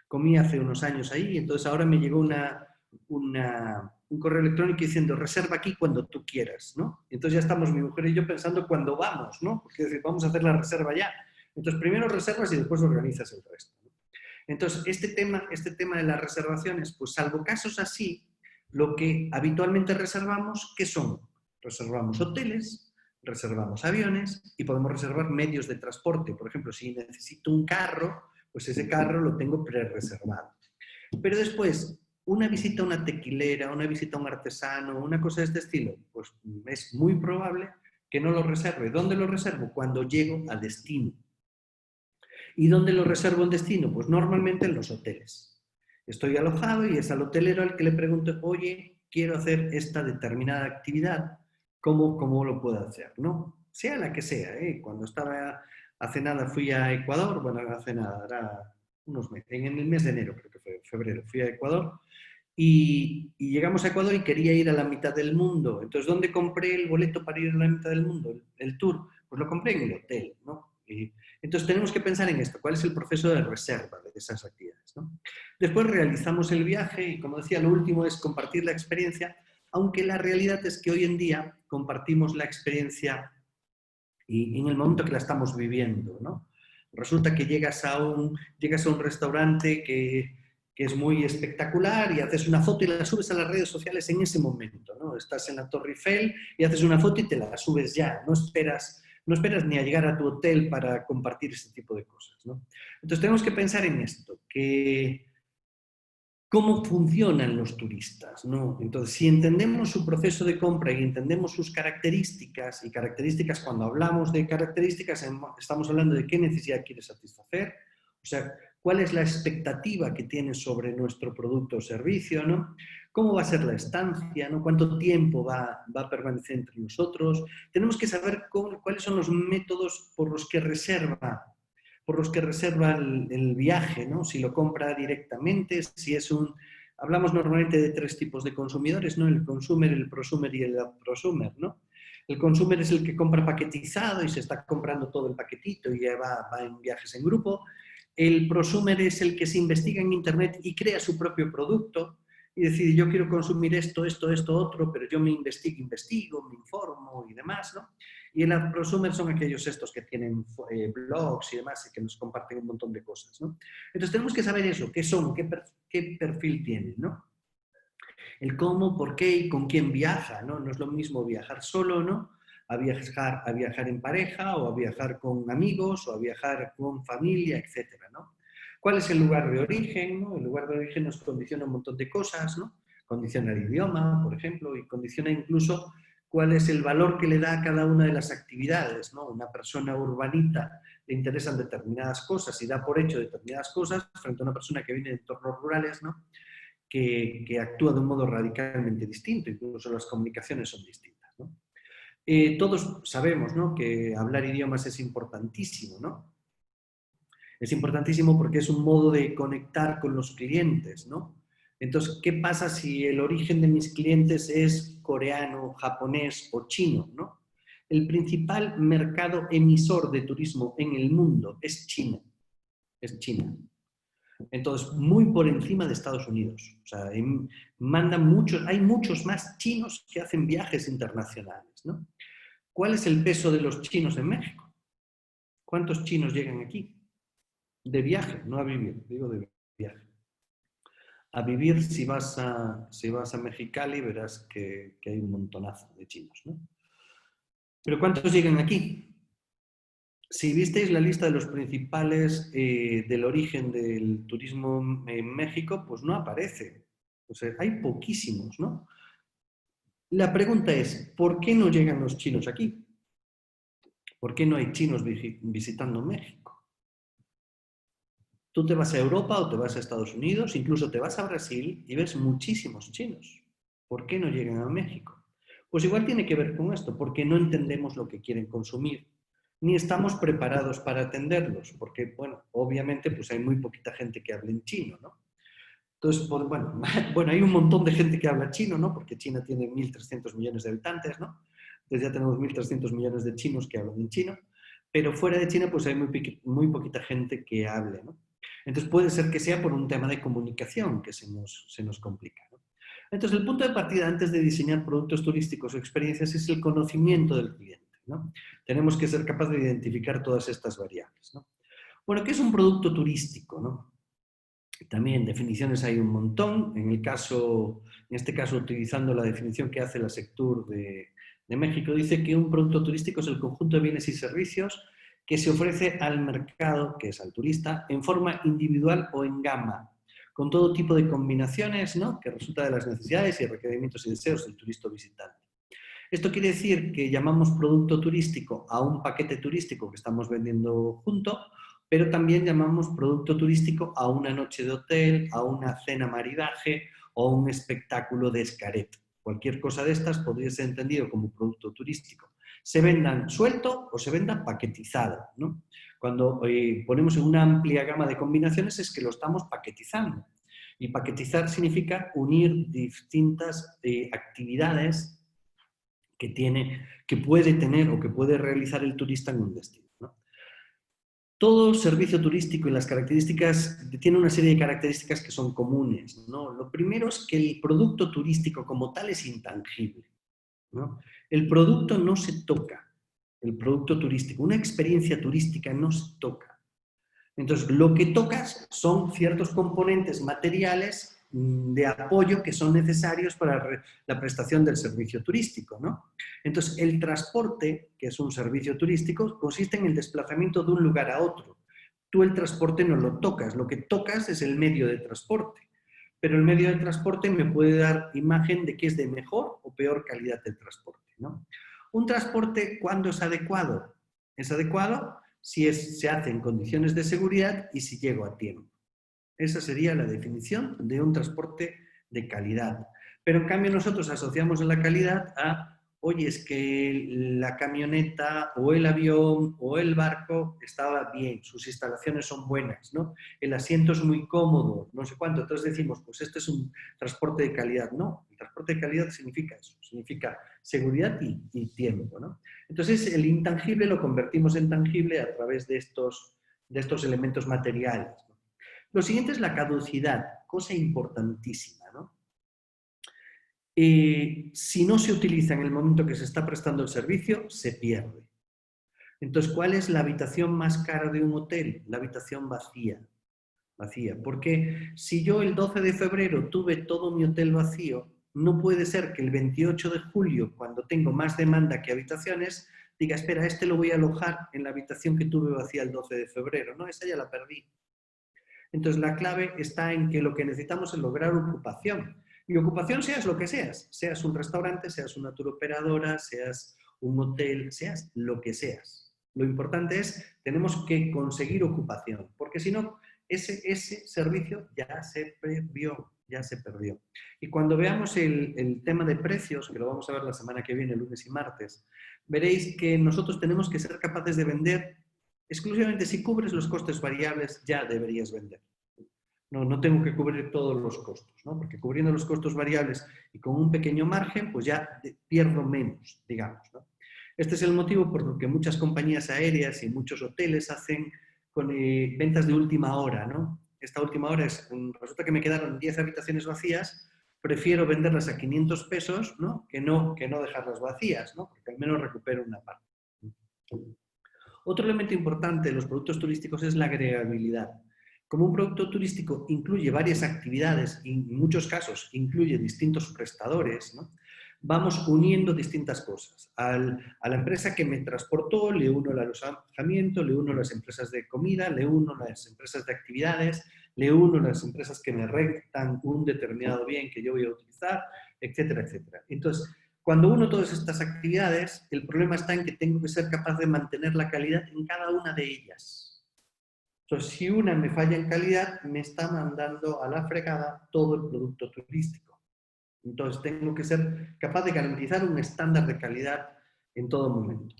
Comí hace unos años ahí, entonces ahora me llegó un correo electrónico diciendo reserva aquí cuando tú quieras, ¿no? Entonces ya estamos mi mujer y yo pensando cuándo vamos, ¿no? Porque es decir, vamos a hacer la reserva ya. Entonces primero reservas y después organizas el resto, ¿no? Entonces este tema de las reservaciones, pues salvo casos así, lo que habitualmente reservamos, ¿qué son? Reservamos hoteles, reservamos aviones y podemos reservar medios de transporte. Por ejemplo, si necesito un carro, pues ese carro lo tengo pre-reservado. Pero después, una visita a una tequilera, una visita a un artesano, una cosa de este estilo, pues es muy probable que no lo reserve. ¿Dónde lo reservo? Cuando llego a destino. ¿Y dónde lo reservo en destino? Pues normalmente en los hoteles. Estoy alojado y es al hotelero al que le pregunto, oye, quiero hacer esta determinada actividad, ¿cómo lo puedo hacer? ¿No? Sea la que sea, ¿eh? Cuando estaba hace nada fui a Ecuador, bueno, hace nada, era unos meses, en el mes de enero, creo que fue febrero, fui a Ecuador y llegamos a Ecuador y quería ir a la mitad del mundo. Entonces, ¿dónde compré el boleto para ir a la mitad del mundo? El tour. Pues lo compré en el hotel, ¿no? Entonces, tenemos que pensar en esto. ¿Cuál es el proceso de reserva de esas actividades, ¿no? Después realizamos el viaje y, como decía, lo último es compartir la experiencia, aunque la realidad es que hoy en día compartimos la experiencia y en el momento que la estamos viviendo, ¿no? Resulta que llegas a un restaurante que es muy espectacular y haces una foto y la subes a las redes sociales en ese momento, ¿no? Estás en la Torre Eiffel y haces una foto y te la subes ya, no esperas ni a llegar a tu hotel para compartir ese tipo de cosas, ¿no? Entonces tenemos que pensar en esto, que cómo funcionan los turistas, ¿no? Entonces, si entendemos su proceso de compra y entendemos sus características, y características, cuando hablamos de características, estamos hablando de qué necesidad quiere satisfacer, o sea, cuál es la expectativa que tiene sobre nuestro producto o servicio, ¿no? ¿Cómo va a ser la estancia, ¿no? ¿Cuánto tiempo va a permanecer entre nosotros? Tenemos que saber cuáles son los métodos por los que reserva el viaje, ¿no? Si lo compra directamente, si es un... Hablamos normalmente de tres tipos de consumidores, ¿no? El consumer, el prosumer y el prosumer, ¿no? El consumer es el que compra paquetizado y se está comprando todo el paquetito y ya va en viajes en grupo. El prosumer es el que se investiga en internet y crea su propio producto y decide, yo quiero consumir esto, otro, pero yo me investigo, me informo y demás, ¿no? Y el prosumer son aquellos estos que tienen blogs y demás y que nos comparten un montón de cosas, ¿no? Entonces tenemos que saber eso, qué son, qué perfil tienen, ¿no? El cómo, por qué y con quién viaja, ¿no? No es lo mismo viajar solo, ¿no? A viajar en pareja o a viajar con amigos o a viajar con familia, etcétera, ¿no? ¿Cuál es el lugar de origen, ¿no? El lugar de origen nos condiciona un montón de cosas, ¿no? Condiciona el idioma, por ejemplo, y condiciona incluso cuál es el valor que le da a cada una de las actividades, ¿no? Una persona urbanita le interesan determinadas cosas y da por hecho determinadas cosas frente a una persona que viene de entornos rurales, ¿no? Que actúa de un modo radicalmente distinto, incluso las comunicaciones son distintas, ¿no? Todos sabemos, ¿no?, que hablar idiomas es importantísimo, ¿no? Es importantísimo porque es un modo de conectar con los clientes, ¿no? Entonces, ¿qué pasa si el origen de mis clientes es coreano, japonés o chino, ¿no? El principal mercado emisor de turismo en el mundo es China. Es China. Entonces, muy por encima de Estados Unidos. O sea, hay muchos más chinos que hacen viajes internacionales, ¿no? ¿Cuál es el peso de los chinos en México? ¿Cuántos chinos llegan aquí? De viaje, no a vivir, digo de viaje. A vivir, si vas a Mexicali, verás que hay un montonazo de chinos, ¿no? Pero ¿cuántos llegan aquí? Si visteis la lista de los principales del origen del turismo en México, pues no aparece. O sea, hay poquísimos, ¿no? La pregunta es, ¿por qué no llegan los chinos aquí? ¿Por qué no hay chinos visitando México? Tú te vas a Europa o te vas a Estados Unidos, incluso te vas a Brasil y ves muchísimos chinos. ¿Por qué no llegan a México? Pues igual tiene que ver con esto, porque no entendemos lo que quieren consumir, ni estamos preparados para atenderlos, porque, bueno, obviamente pues hay muy poquita gente que hable en chino, ¿no? Entonces, bueno, bueno, hay un montón de gente que habla chino, ¿no? Porque China tiene 1.300 millones de habitantes, ¿no? Entonces ya tenemos 1.300 millones de chinos que hablan en chino, pero fuera de China pues hay muy poquita gente que hable, ¿no? Entonces puede ser que sea por un tema de comunicación que se nos complica, ¿no? Entonces el punto de partida antes de diseñar productos turísticos o experiencias es el conocimiento del cliente, ¿no? Tenemos que ser capaces de identificar todas estas variables, ¿no? Bueno, ¿qué es un producto turístico, no? También definiciones hay un montón. En este caso, utilizando la definición que hace la Sectur de México, dice que un producto turístico es el conjunto de bienes y servicios que se ofrece al mercado, que es al turista, en forma individual o en gama, con todo tipo de combinaciones, ¿no? Que resulta de las necesidades y requerimientos y deseos del turista o visitante. Esto quiere decir que llamamos producto turístico a un paquete turístico que estamos vendiendo junto, pero también llamamos producto turístico a una noche de hotel, a una cena maridaje o un espectáculo de escaret. Cualquier cosa de estas podría ser entendido como producto turístico. Se vendan suelto o se vendan paquetizado, ¿no? Cuando ponemos en una amplia gama de combinaciones es que lo estamos paquetizando. Y paquetizar significa unir distintas actividades que puede tener o que puede realizar el turista en un destino, ¿no? Todo servicio turístico y las características, tiene una serie de características que son comunes, ¿no? Lo primero es que el producto turístico como tal es intangible, ¿no? El producto no se toca, el producto turístico, una experiencia turística no se toca. Entonces, lo que tocas son ciertos componentes materiales de apoyo que son necesarios para la prestación del servicio turístico, ¿no? Entonces, el transporte, que es un servicio turístico, consiste en el desplazamiento de un lugar a otro. Tú el transporte no lo tocas, lo que tocas es el medio de transporte. Pero el medio de transporte me puede dar imagen de que es de mejor o peor calidad el transporte, ¿no? Un transporte, ¿cuándo es adecuado? Es adecuado si se hace en condiciones de seguridad y si llego a tiempo. Esa sería la definición de un transporte de calidad. Pero en cambio nosotros asociamos la calidad a, oye, es que la camioneta o el avión o el barco estaba bien, sus instalaciones son buenas, ¿no? El asiento es muy cómodo, no sé cuánto. Entonces decimos, pues este es un transporte de calidad. No, el transporte de calidad significa eso, significa seguridad y tiempo, ¿no? Entonces el intangible lo convertimos en tangible a través de estos elementos materiales, ¿no? Lo siguiente es la caducidad, cosa importantísima, ¿no? Si no se utiliza en el momento que se está prestando el servicio, se pierde. Entonces, ¿cuál es la habitación más cara de un hotel? La habitación vacía. Vacía. Porque si yo el 12 de febrero tuve todo mi hotel vacío, no puede ser que el 28 de julio, cuando tengo más demanda que habitaciones, diga, espera, este lo voy a alojar en la habitación que tuve vacía el 12 de febrero. No, esa ya la perdí. Entonces, la clave está en que lo que necesitamos es lograr ocupación. Y ocupación seas lo que seas un restaurante, seas una turoperadora, seas un hotel, seas lo que seas. Lo importante es, tenemos que conseguir ocupación, porque si no, ese servicio ya se perdió. Y cuando veamos el tema de precios, que lo vamos a ver la semana que viene, lunes y martes, veréis que nosotros tenemos que ser capaces de vender exclusivamente si cubres los costes variables, ya deberías vender. No tengo que cubrir todos los costos, ¿no? Porque cubriendo los costos variables y con un pequeño margen, pues ya pierdo menos, digamos, ¿no? Este es el motivo por el que muchas compañías aéreas y muchos hoteles hacen con ventas de última hora, ¿no? Esta última hora es, resulta que me quedaron 10 habitaciones vacías, prefiero venderlas a 500 pesos, ¿no? Que no dejarlas vacías, ¿no? Porque al menos recupero una parte. Otro elemento importante de los productos turísticos es la agregabilidad. Como un producto turístico incluye varias actividades y en muchos casos incluye distintos prestadores, ¿no? Vamos uniendo distintas cosas. A la empresa que me transportó, le uno el alojamiento, le uno las empresas de comida, le uno las empresas de actividades, le uno las empresas que me rentan un determinado bien que yo voy a utilizar, etcétera, etcétera. Entonces, cuando uno todas estas actividades, el problema está en que tengo que ser capaz de mantener la calidad en cada una de ellas. Entonces, si una me falla en calidad, me está mandando a la fregada todo el producto turístico. Entonces, tengo que ser capaz de garantizar un estándar de calidad en todo momento.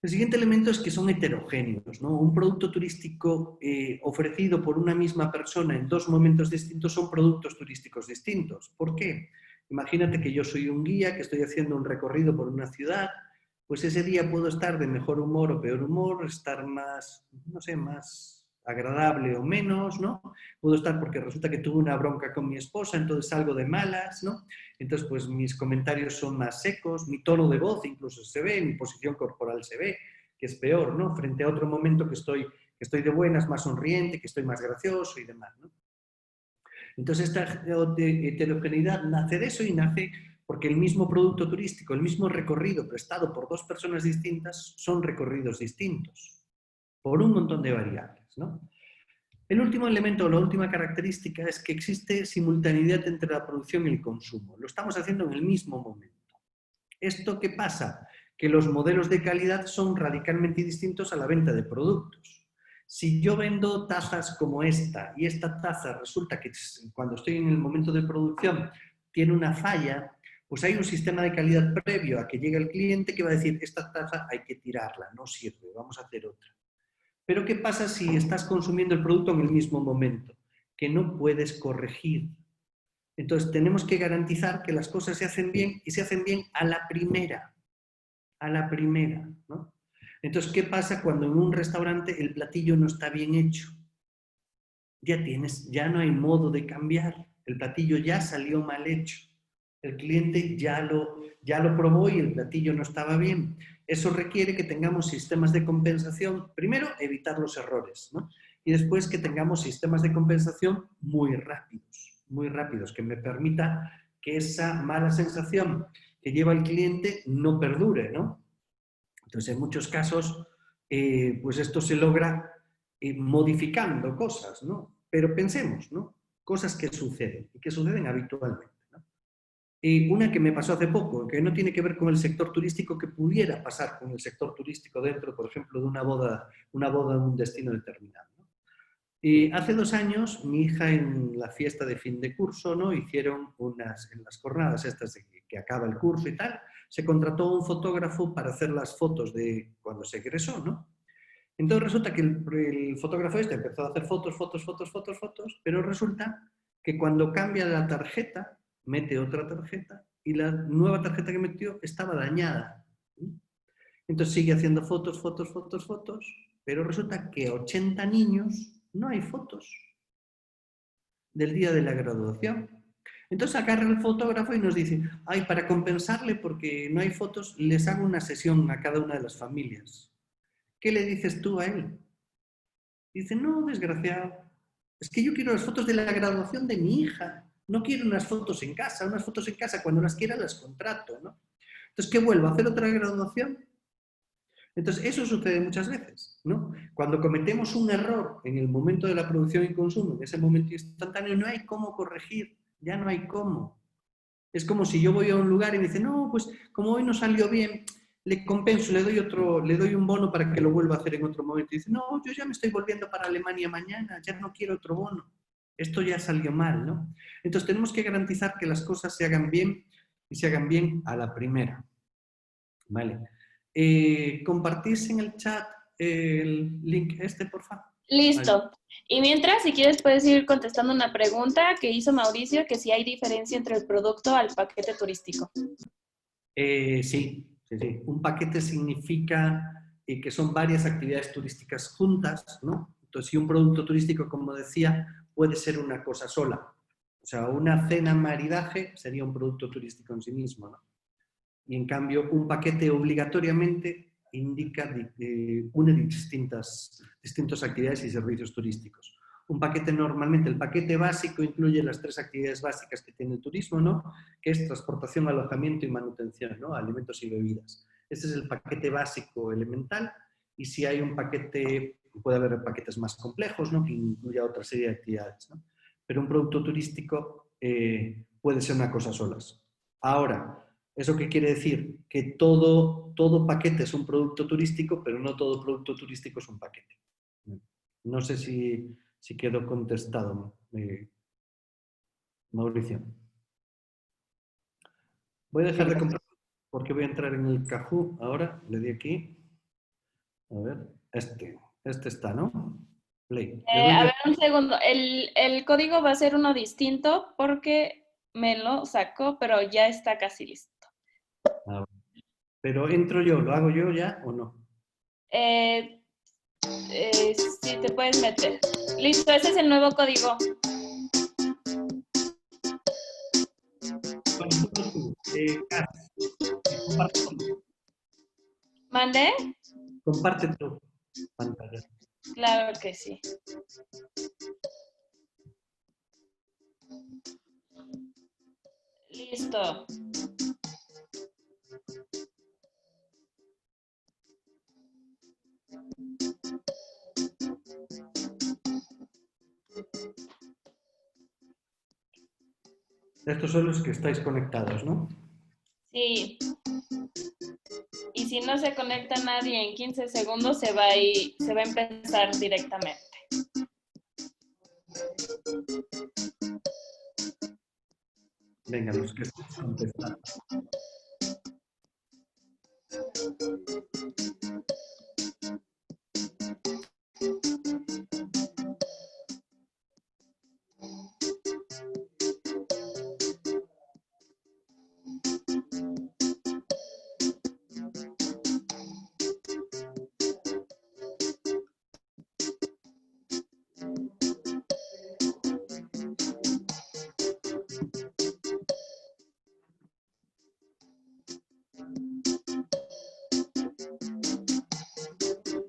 El siguiente elemento es que son heterogéneos, ¿no? Un producto turístico ofrecido por una misma persona en dos momentos distintos son productos turísticos distintos. ¿Por qué? Imagínate que yo soy un guía, que estoy haciendo un recorrido por una ciudad, pues ese día puedo estar de mejor humor o peor humor, estar más, no sé, más agradable o menos, ¿no? Puedo estar porque resulta que tuve una bronca con mi esposa, entonces salgo de malas, ¿no? Entonces, pues mis comentarios son más secos, mi tono de voz incluso se ve, mi posición corporal se ve, que es peor, ¿no? Frente a otro momento que estoy de buenas, más sonriente, que estoy más gracioso y demás, ¿no? Entonces, esta heterogeneidad nace de eso y nace porque el mismo producto turístico, el mismo recorrido prestado por dos personas distintas, son recorridos distintos, por un montón de variables, ¿no? El último elemento, la última característica es que existe simultaneidad entre la producción y el consumo. Lo estamos haciendo en el mismo momento. ¿Esto qué pasa? Que los modelos de calidad son radicalmente distintos a la venta de productos. Si yo vendo tazas como esta y esta taza resulta que cuando estoy en el momento de producción tiene una falla, pues hay un sistema de calidad previo a que llegue el cliente que va a decir esta taza hay que tirarla, no sirve, vamos a hacer otra. Pero ¿qué pasa si estás consumiendo el producto en el mismo momento? Que no puedes corregir. Entonces tenemos que garantizar que las cosas se hacen bien y se hacen bien a la primera, ¿no? Entonces, ¿qué pasa cuando en un restaurante el platillo no está bien hecho? Ya no hay modo de cambiar, el platillo ya salió mal hecho, el cliente ya lo probó y el platillo no estaba bien. Eso requiere que tengamos sistemas de compensación, primero evitar los errores, ¿no? Y después que tengamos sistemas de compensación muy rápidos, que me permita que esa mala sensación que lleva el cliente no perdure, ¿no? Entonces, en muchos casos, pues esto se logra modificando cosas, ¿no? Pero pensemos, ¿no? Cosas que suceden y que suceden habitualmente, ¿no? Una que me pasó hace poco, que no tiene que ver con el sector turístico, que pudiera pasar con el sector turístico dentro, por ejemplo, de una boda en un destino determinado, ¿no? Hace 2 años, mi hija en la fiesta de fin de curso, ¿no? Hicieron en las jornadas estas de que acaba el curso y tal, se contrató un fotógrafo para hacer las fotos de cuando se egresó, ¿no? Entonces resulta que el fotógrafo este empezó a hacer fotos, pero resulta que cuando cambia la tarjeta, mete otra tarjeta y la nueva tarjeta que metió estaba dañada. Entonces sigue haciendo fotos, pero resulta que 80 niños no hay fotos del día de la graduación. Entonces agarra el fotógrafo y nos dice, ay, para compensarle porque no hay fotos, les hago una sesión a cada una de las familias. ¿Qué le dices tú a él? Dice, no, desgraciado, es que yo quiero las fotos de la graduación de mi hija, no quiero unas fotos en casa cuando las quiera las contrato, ¿no? Entonces, ¿qué vuelvo a hacer otra graduación? Entonces, eso sucede muchas veces, ¿no? Cuando cometemos un error en el momento de la producción y consumo, en ese momento instantáneo, no hay cómo corregir, ya no hay cómo. Es como si yo voy a un lugar y me dicen, no, pues como hoy no salió bien, le compenso, le doy un bono para que lo vuelva a hacer en otro momento. Y dice, no, yo ya me estoy volviendo para Alemania mañana, ya no quiero otro bono. Esto ya salió mal, ¿no? Entonces tenemos que garantizar que las cosas se hagan bien y se hagan bien a la primera. ¿Vale? ¿Compartís en el chat el link este, por favor? Listo. Vale. Y mientras, si quieres, puedes ir contestando una pregunta que hizo Mauricio, que si hay diferencia entre el producto al paquete turístico. Sí. Un paquete significa que son varias actividades turísticas juntas, ¿no? Entonces, si un producto turístico, como decía, puede ser una cosa sola. O sea, una cena maridaje sería un producto turístico en sí mismo, ¿no? Y en cambio, un paquete obligatoriamente indica une distintas actividades y servicios turísticos. Un paquete normalmente, el paquete básico incluye las 3 actividades básicas que tiene el turismo, ¿no? Que es transportación, alojamiento y manutención, ¿no? Alimentos y bebidas. Este es el paquete básico elemental y si hay un paquete, puede haber paquetes más complejos, ¿no? Que incluya otra serie de actividades, ¿no? Pero un producto turístico puede ser una cosa solas. Ahora, ¿eso qué quiere decir? Que todo paquete es un producto turístico, pero no todo producto turístico es un paquete. No sé si quedó contestado, Mauricio. Voy a dejar de compartir porque voy a entrar en el Kahoot ahora. Le di aquí. A ver, este está, ¿no? Play. A ver, un segundo. El código va a ser uno distinto porque me lo sacó, pero ya está casi listo. A ver. Pero entro yo, ¿lo hago yo ya o no? Sí, te puedes meter. Listo, ese es el nuevo código. Comparte tú. ¿Mande? Comparte tu pantalla. Claro que sí. Listo. Estos son los que estáis conectados, ¿no? Sí. Y si no se conecta nadie en 15 segundos, se va a empezar directamente. Venga, los que estáis contestando.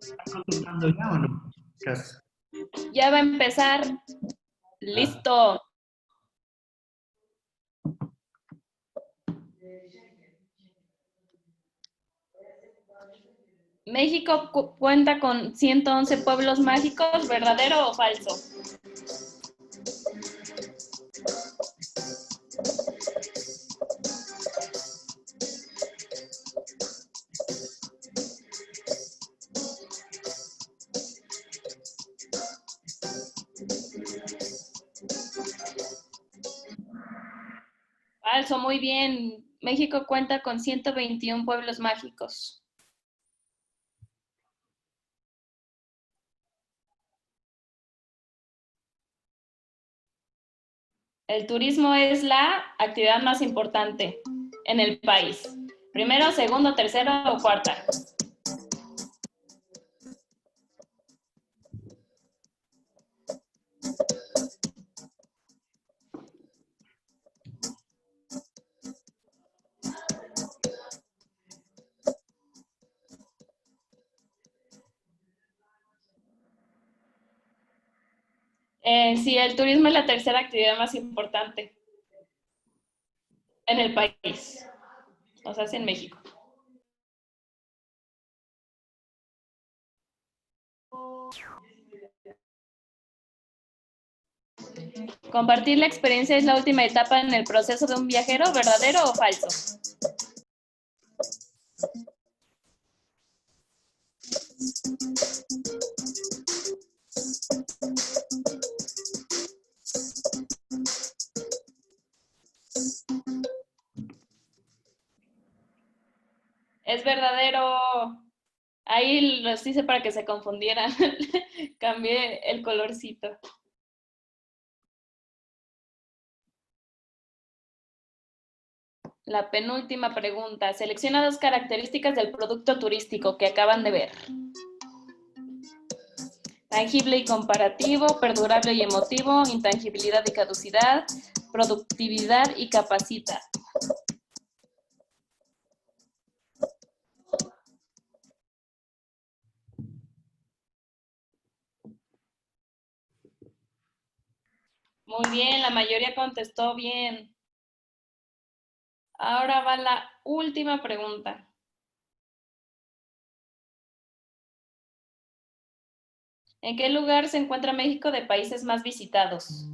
¿Están contestando ya o no? Casi. Ya va a empezar. Listo. México cuenta con 111 pueblos mágicos, ¿verdadero o falso? Falso, muy bien. México cuenta con 121 pueblos mágicos. El turismo es la actividad más importante en el país. Primero, segundo, tercero o cuarta. Sí, el turismo es la tercera actividad más importante en el país. O sea, es en México. Compartir la experiencia es la última etapa en el proceso de un viajero, ¿verdadero o falso? Es verdadero. Ahí los hice para que se confundieran. Cambié el colorcito. La penúltima pregunta. Selecciona dos características del producto turístico que acaban de ver. Tangible y comparativo, perdurable y emotivo, intangibilidad y caducidad, productividad y capacita. Muy bien, la mayoría contestó bien. Ahora va la última pregunta. ¿En qué lugar se encuentra México de países más visitados?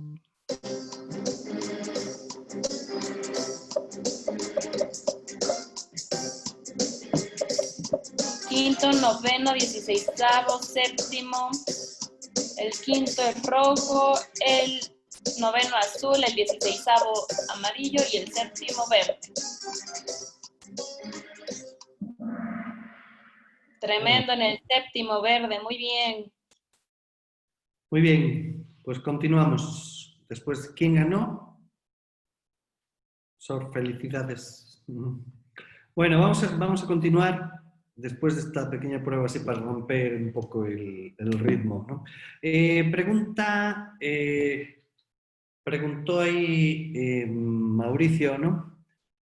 Quinto, noveno, 16avo, séptimo. El quinto es rojo, el noveno azul, el 16avo amarillo y el séptimo verde. Tremendo en el séptimo, verde, muy bien. Muy bien, pues continuamos. Después, ¿quién ganó? Sor, felicidades. Bueno, vamos a continuar después de esta pequeña prueba así para romper un poco el ritmo, ¿no? Preguntó ahí Mauricio, ¿no?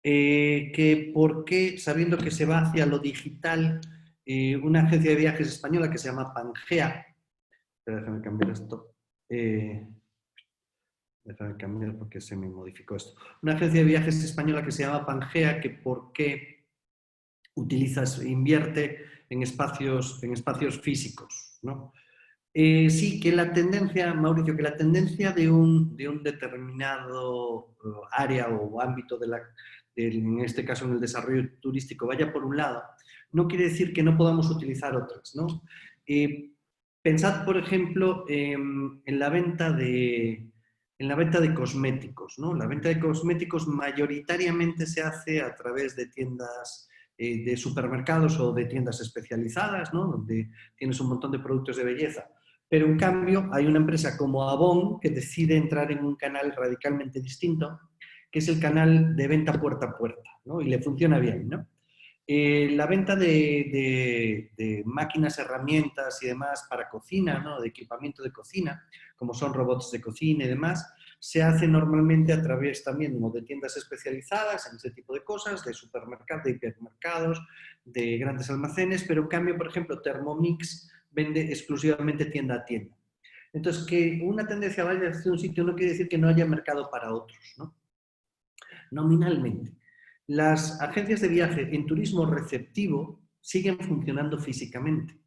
Que por qué, sabiendo que se va hacia lo digital, una agencia de viajes española que se llama Pangea, pero déjame cambiar esto, déjame cambiar porque se me modificó esto, una agencia de viajes española que se llama Pangea, que por qué invierte en espacios físicos, ¿no? Sí, que la tendencia, Mauricio, que la tendencia de un determinado área o ámbito en este caso en el desarrollo turístico, vaya por un lado, no quiere decir que no podamos utilizar otras, ¿no? Pensad, por ejemplo, en la venta de cosméticos, ¿no? La venta de cosméticos mayoritariamente se hace a través de tiendas de supermercados o de tiendas especializadas, ¿no? Donde tienes un montón de productos de belleza. Pero en cambio hay una empresa como Avon que decide entrar en un canal radicalmente distinto, que es el canal de venta puerta a puerta, ¿no? Y le funciona bien, ¿no? La venta de máquinas, herramientas y demás para cocina, ¿no? De equipamiento de cocina, como son robots de cocina y demás, se hace normalmente a través también de tiendas especializadas en ese tipo de cosas, de supermercados, de hipermercados, de grandes almacenes, pero en cambio, por ejemplo, Thermomix vende exclusivamente tienda a tienda. Entonces, que una tendencia vaya hacia un sitio no quiere decir que no haya mercado para otros, ¿no? Nominalmente. Las agencias de viaje en turismo receptivo siguen funcionando físicamente.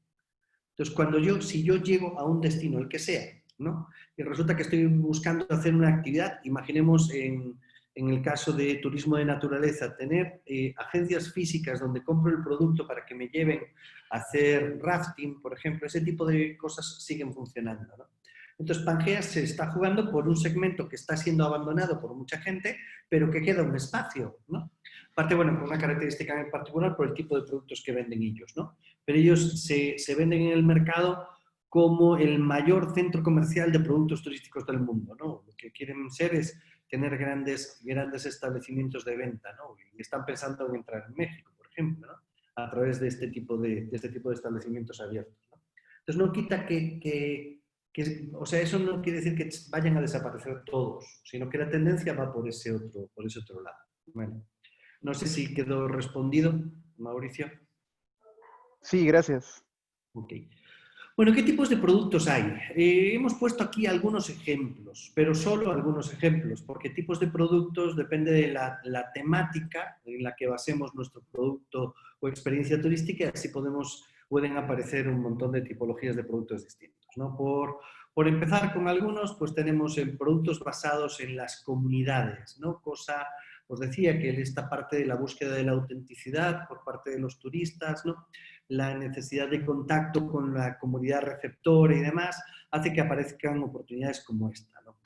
Entonces, si yo llego a un destino, el que sea, ¿no? Y resulta que estoy buscando hacer una actividad, imaginemos en el caso de turismo de naturaleza, tener agencias físicas donde compro el producto para que me lleven a hacer rafting, por ejemplo, ese tipo de cosas siguen funcionando, ¿no? Entonces, Pangea se está jugando por un segmento que está siendo abandonado por mucha gente, pero que queda un espacio, ¿no? Aparte, bueno, con una característica en particular por el tipo de productos que venden ellos, ¿no? Pero ellos se venden en el mercado como el mayor centro comercial de productos turísticos del mundo, ¿no? Lo que quieren ser es tener grandes establecimientos de venta, ¿no? Y están pensando en entrar en México, por ejemplo, ¿no? A través de este tipo de establecimientos abiertos, ¿no? Entonces, no quita o sea, eso no quiere decir que vayan a desaparecer todos, sino que la tendencia va por ese otro lado. Bueno, no sé si quedó respondido, Mauricio. Sí, gracias. Ok. Bueno, ¿qué tipos de productos hay? Hemos puesto aquí algunos ejemplos, pero solo algunos ejemplos, porque tipos de productos depende de la temática en la que basemos nuestro producto o experiencia turística, y así pueden aparecer un montón de tipologías de productos distintos, ¿no? Por empezar con algunos, pues tenemos productos basados en las comunidades, ¿no? Os decía que esta parte de la búsqueda de la autenticidad por parte de los turistas, ¿no? La necesidad de contacto con la comunidad receptora y demás, hace que aparezcan oportunidades como esta, ¿no?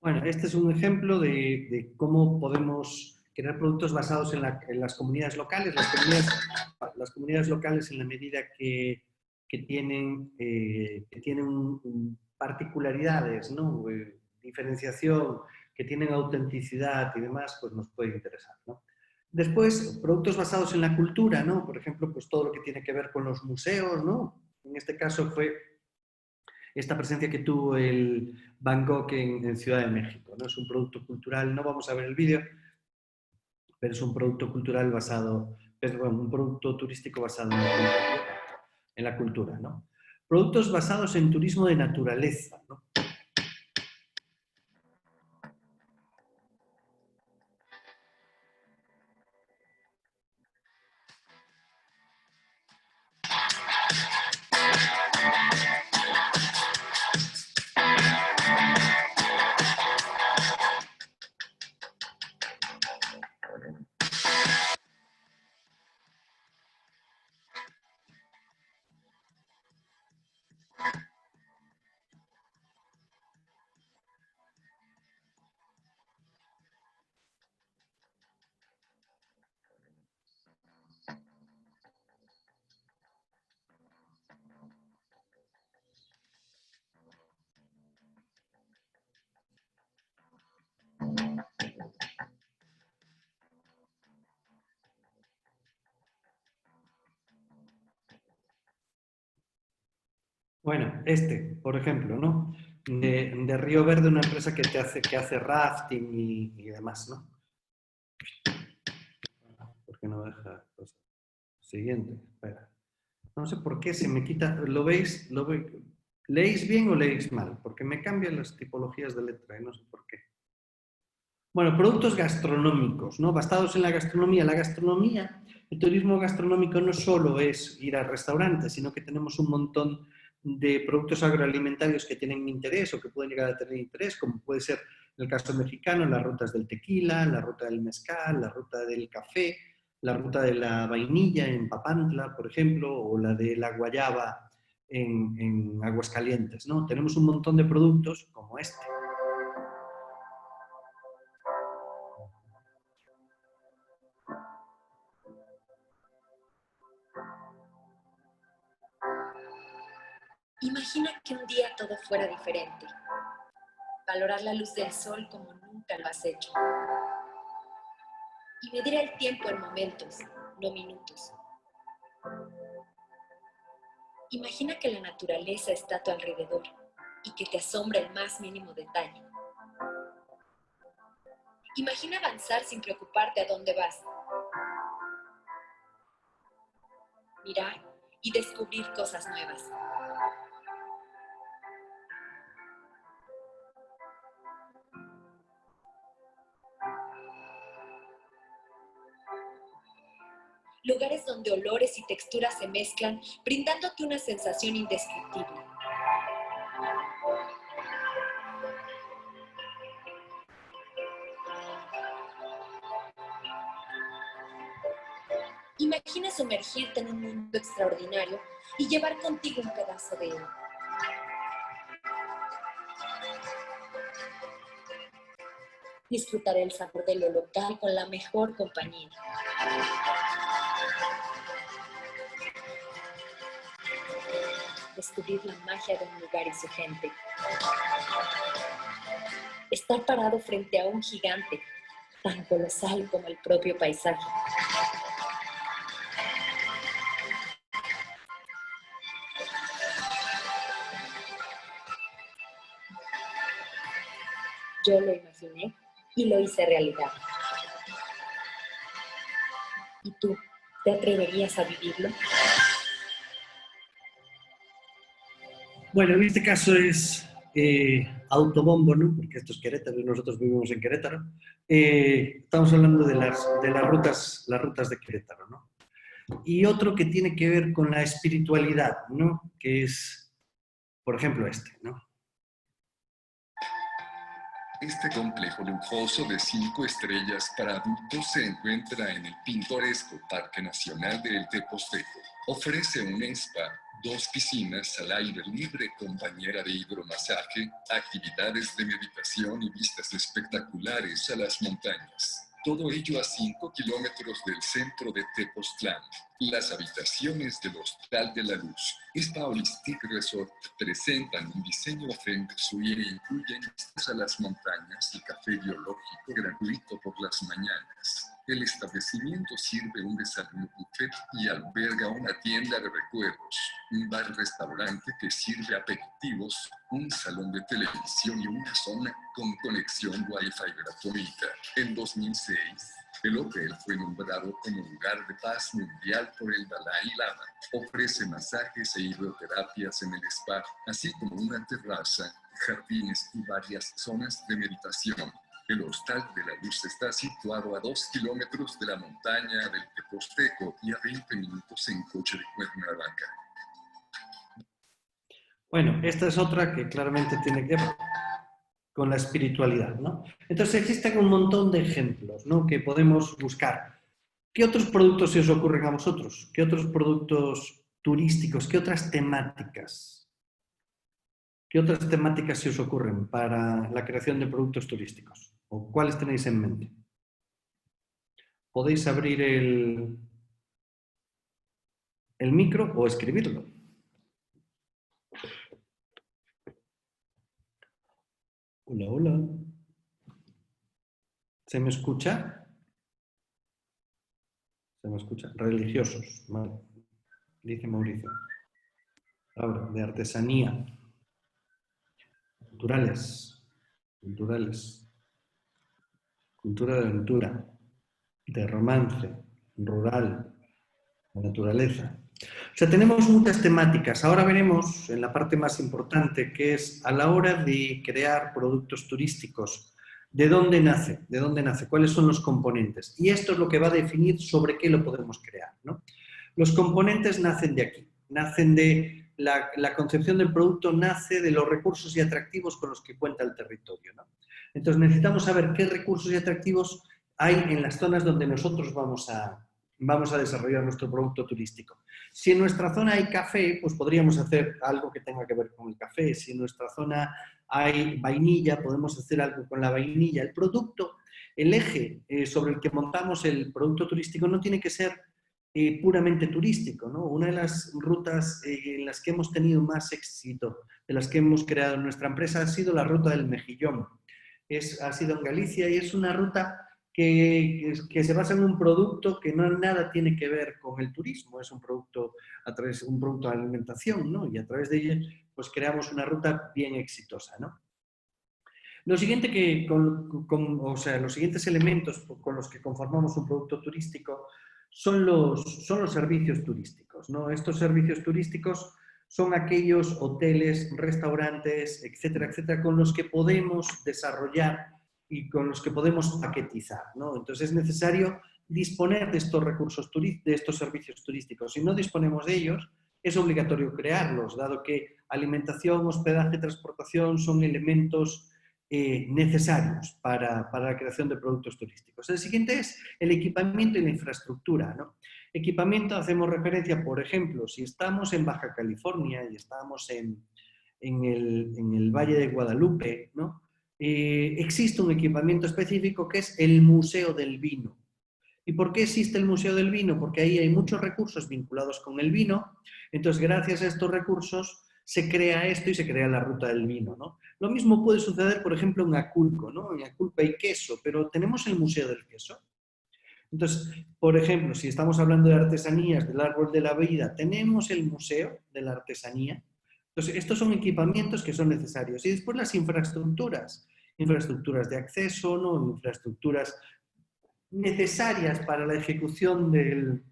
Bueno, este es un ejemplo de cómo podemos crear productos basados en las comunidades locales. Las comunidades locales, en la medida que tienen particularidades, ¿no? Diferenciación, que tienen autenticidad y demás, pues nos puede interesar, ¿no? Después, productos basados en la cultura, ¿no? Por ejemplo, pues todo lo que tiene que ver con los museos, ¿no? En este caso fue esta presencia que tuvo el Van Gogh en Ciudad de México, ¿no? Es un producto cultural, no vamos a ver el vídeo, pero es un producto cultural basado Perdón, un producto turístico basado en la cultura, ¿no? Productos basados en turismo de naturaleza, ¿no? Bueno, por ejemplo, ¿no? De Río Verde, una empresa que hace rafting y demás, ¿no? ¿Por qué no deja? Pues, siguiente, espera. No sé por qué se me quita, ¿lo veis? ¿Leéis bien o leéis mal? Porque me cambian las tipologías de letra y no sé por qué. Bueno, productos gastronómicos, ¿no? Basados en la gastronomía. La gastronomía, el turismo gastronómico no solo es ir a restaurantes, sino que tenemos un montón de productos agroalimentarios que tienen interés o que pueden llegar a tener interés, como puede ser en el caso mexicano, las rutas del tequila, la ruta del mezcal, la ruta del café, la ruta de la vainilla en Papantla, por ejemplo, o la de la guayaba en Aguascalientes, ¿no? Tenemos un montón de productos como este. Imagina que un día todo fuera diferente. Valorar la luz del sol como nunca lo has hecho. Y medir el tiempo en momentos, no minutos. Imagina que la naturaleza está a tu alrededor y que te asombra el más mínimo detalle. Imagina avanzar sin preocuparte a dónde vas. Mirar y descubrir cosas nuevas. Lugares donde olores y texturas se mezclan, brindándote una sensación indescriptible. Imagina sumergirte en un mundo extraordinario y llevar contigo un pedazo de él. Disfrutar el sabor de lo local con la mejor compañía. Descubrir la magia de un lugar y su gente. Estar parado frente a un gigante, tan colosal como el propio paisaje. Yo lo imaginé y lo hice realidad. ¿Y tú, te atreverías a vivirlo? Bueno, en este caso es autobombo, ¿no? Porque esto es Querétaro y nosotros vivimos en Querétaro. Estamos hablando de las rutas de Querétaro, ¿no? Y otro que tiene que ver con la espiritualidad, ¿no? Que es, por ejemplo, ¿no? Este complejo lujoso de 5 estrellas para adultos se encuentra en el pintoresco Parque Nacional de El Teposteco. Ofrece un spa, 2 piscinas al aire libre con bañera de hidromasaje, actividades de meditación y vistas espectaculares a las montañas. Todo ello a 5 kilómetros del centro de Tepoztlán. Las habitaciones del Hostal de la Luz, Spa Holistic Resort, presentan un diseño Feng Shui e incluyen vistas a las montañas y café biológico gratuito por las mañanas. El establecimiento sirve un desayuno buffet y alberga una tienda de recuerdos, un bar-restaurante que sirve aperitivos, un salón de televisión y una zona con conexión Wi-Fi gratuita. En 2006, El hotel fue nombrado como lugar de paz mundial por el Dalai Lama. Ofrece masajes e hidroterapias en el spa, así como una terraza, jardines y varias zonas de meditación. El Hostal de la Luz está situado a 2 kilómetros de la montaña del Teposteco y a 20 minutos en coche de Cuernavaca. Bueno, esta es otra que claramente tiene que ver con la espiritualidad, ¿no? Entonces existen un montón de ejemplos, ¿no?, que podemos buscar. ¿Qué otros productos se os ocurren a vosotros? ¿Qué otros productos turísticos? ¿Qué otras temáticas? ¿Qué otras temáticas se os ocurren para la creación de productos turísticos? ¿O cuáles tenéis en mente? Podéis abrir el micro o escribirlo. Hola, hola. ¿Se me escucha? ¿Se me escucha? Religiosos, vale. Dice Mauricio. Ahora, de artesanía. Culturales. Culturales. Cultura de aventura. De romance. Rural. De naturaleza. O sea, tenemos muchas temáticas. Ahora veremos en la parte más importante, que es a la hora de crear productos turísticos, ¿de dónde nace? ¿De dónde nace? ¿Cuáles son los componentes? Y esto es lo que va a definir sobre qué lo podemos crear, ¿no? Los componentes nacen de aquí, nacen de la concepción del producto, nace de los recursos y atractivos con los que cuenta el territorio, ¿no? Entonces necesitamos saber qué recursos y atractivos hay en las zonas donde nosotros vamos a desarrollar nuestro producto turístico. Si en nuestra zona hay café, pues podríamos hacer algo que tenga que ver con el café. Si en nuestra zona hay vainilla, podemos hacer algo con la vainilla. El producto, el eje sobre el que montamos el producto turístico no tiene que ser puramente turístico, ¿no? Una de las rutas en las que hemos tenido más éxito, de las que hemos creado en nuestra empresa, ha sido la ruta del Mejillón. Ha sido en Galicia y es una ruta que se basa en un producto que no nada tiene que ver con el turismo, es un producto de alimentación, ¿no? Y a través de ella pues creamos una ruta bien exitosa, ¿no? Lo siguiente los siguientes elementos con los que conformamos un producto turístico son los servicios turísticos, ¿no? Estos servicios turísticos son aquellos hoteles, restaurantes, etcétera, etcétera, con los que podemos desarrollar y con los que podemos paquetizar, ¿no? Entonces es necesario disponer de estos recursos, de estos servicios turísticos. Si no disponemos de ellos, es obligatorio crearlos, dado que alimentación, hospedaje, transportación son elementos necesarios para la creación de productos turísticos. El siguiente es el equipamiento y la infraestructura, ¿no? Equipamiento, hacemos referencia, por ejemplo, si estamos en Baja California y estamos en el Valle de Guadalupe, ¿no? Existe un equipamiento específico que es el Museo del Vino. ¿Y por qué existe el Museo del Vino? Porque ahí hay muchos recursos vinculados con el vino, entonces gracias a estos recursos se crea esto y se crea la ruta del vino, ¿no? Lo mismo puede suceder, por ejemplo, en Aculco, ¿no? En Aculco hay queso, pero tenemos el Museo del Queso. Entonces, por ejemplo, si estamos hablando de artesanías del árbol de la vida, tenemos el Museo de la Artesanía. Entonces, estos son equipamientos que son necesarios. Y después las infraestructuras de acceso, ¿no? Infraestructuras necesarias para la ejecución del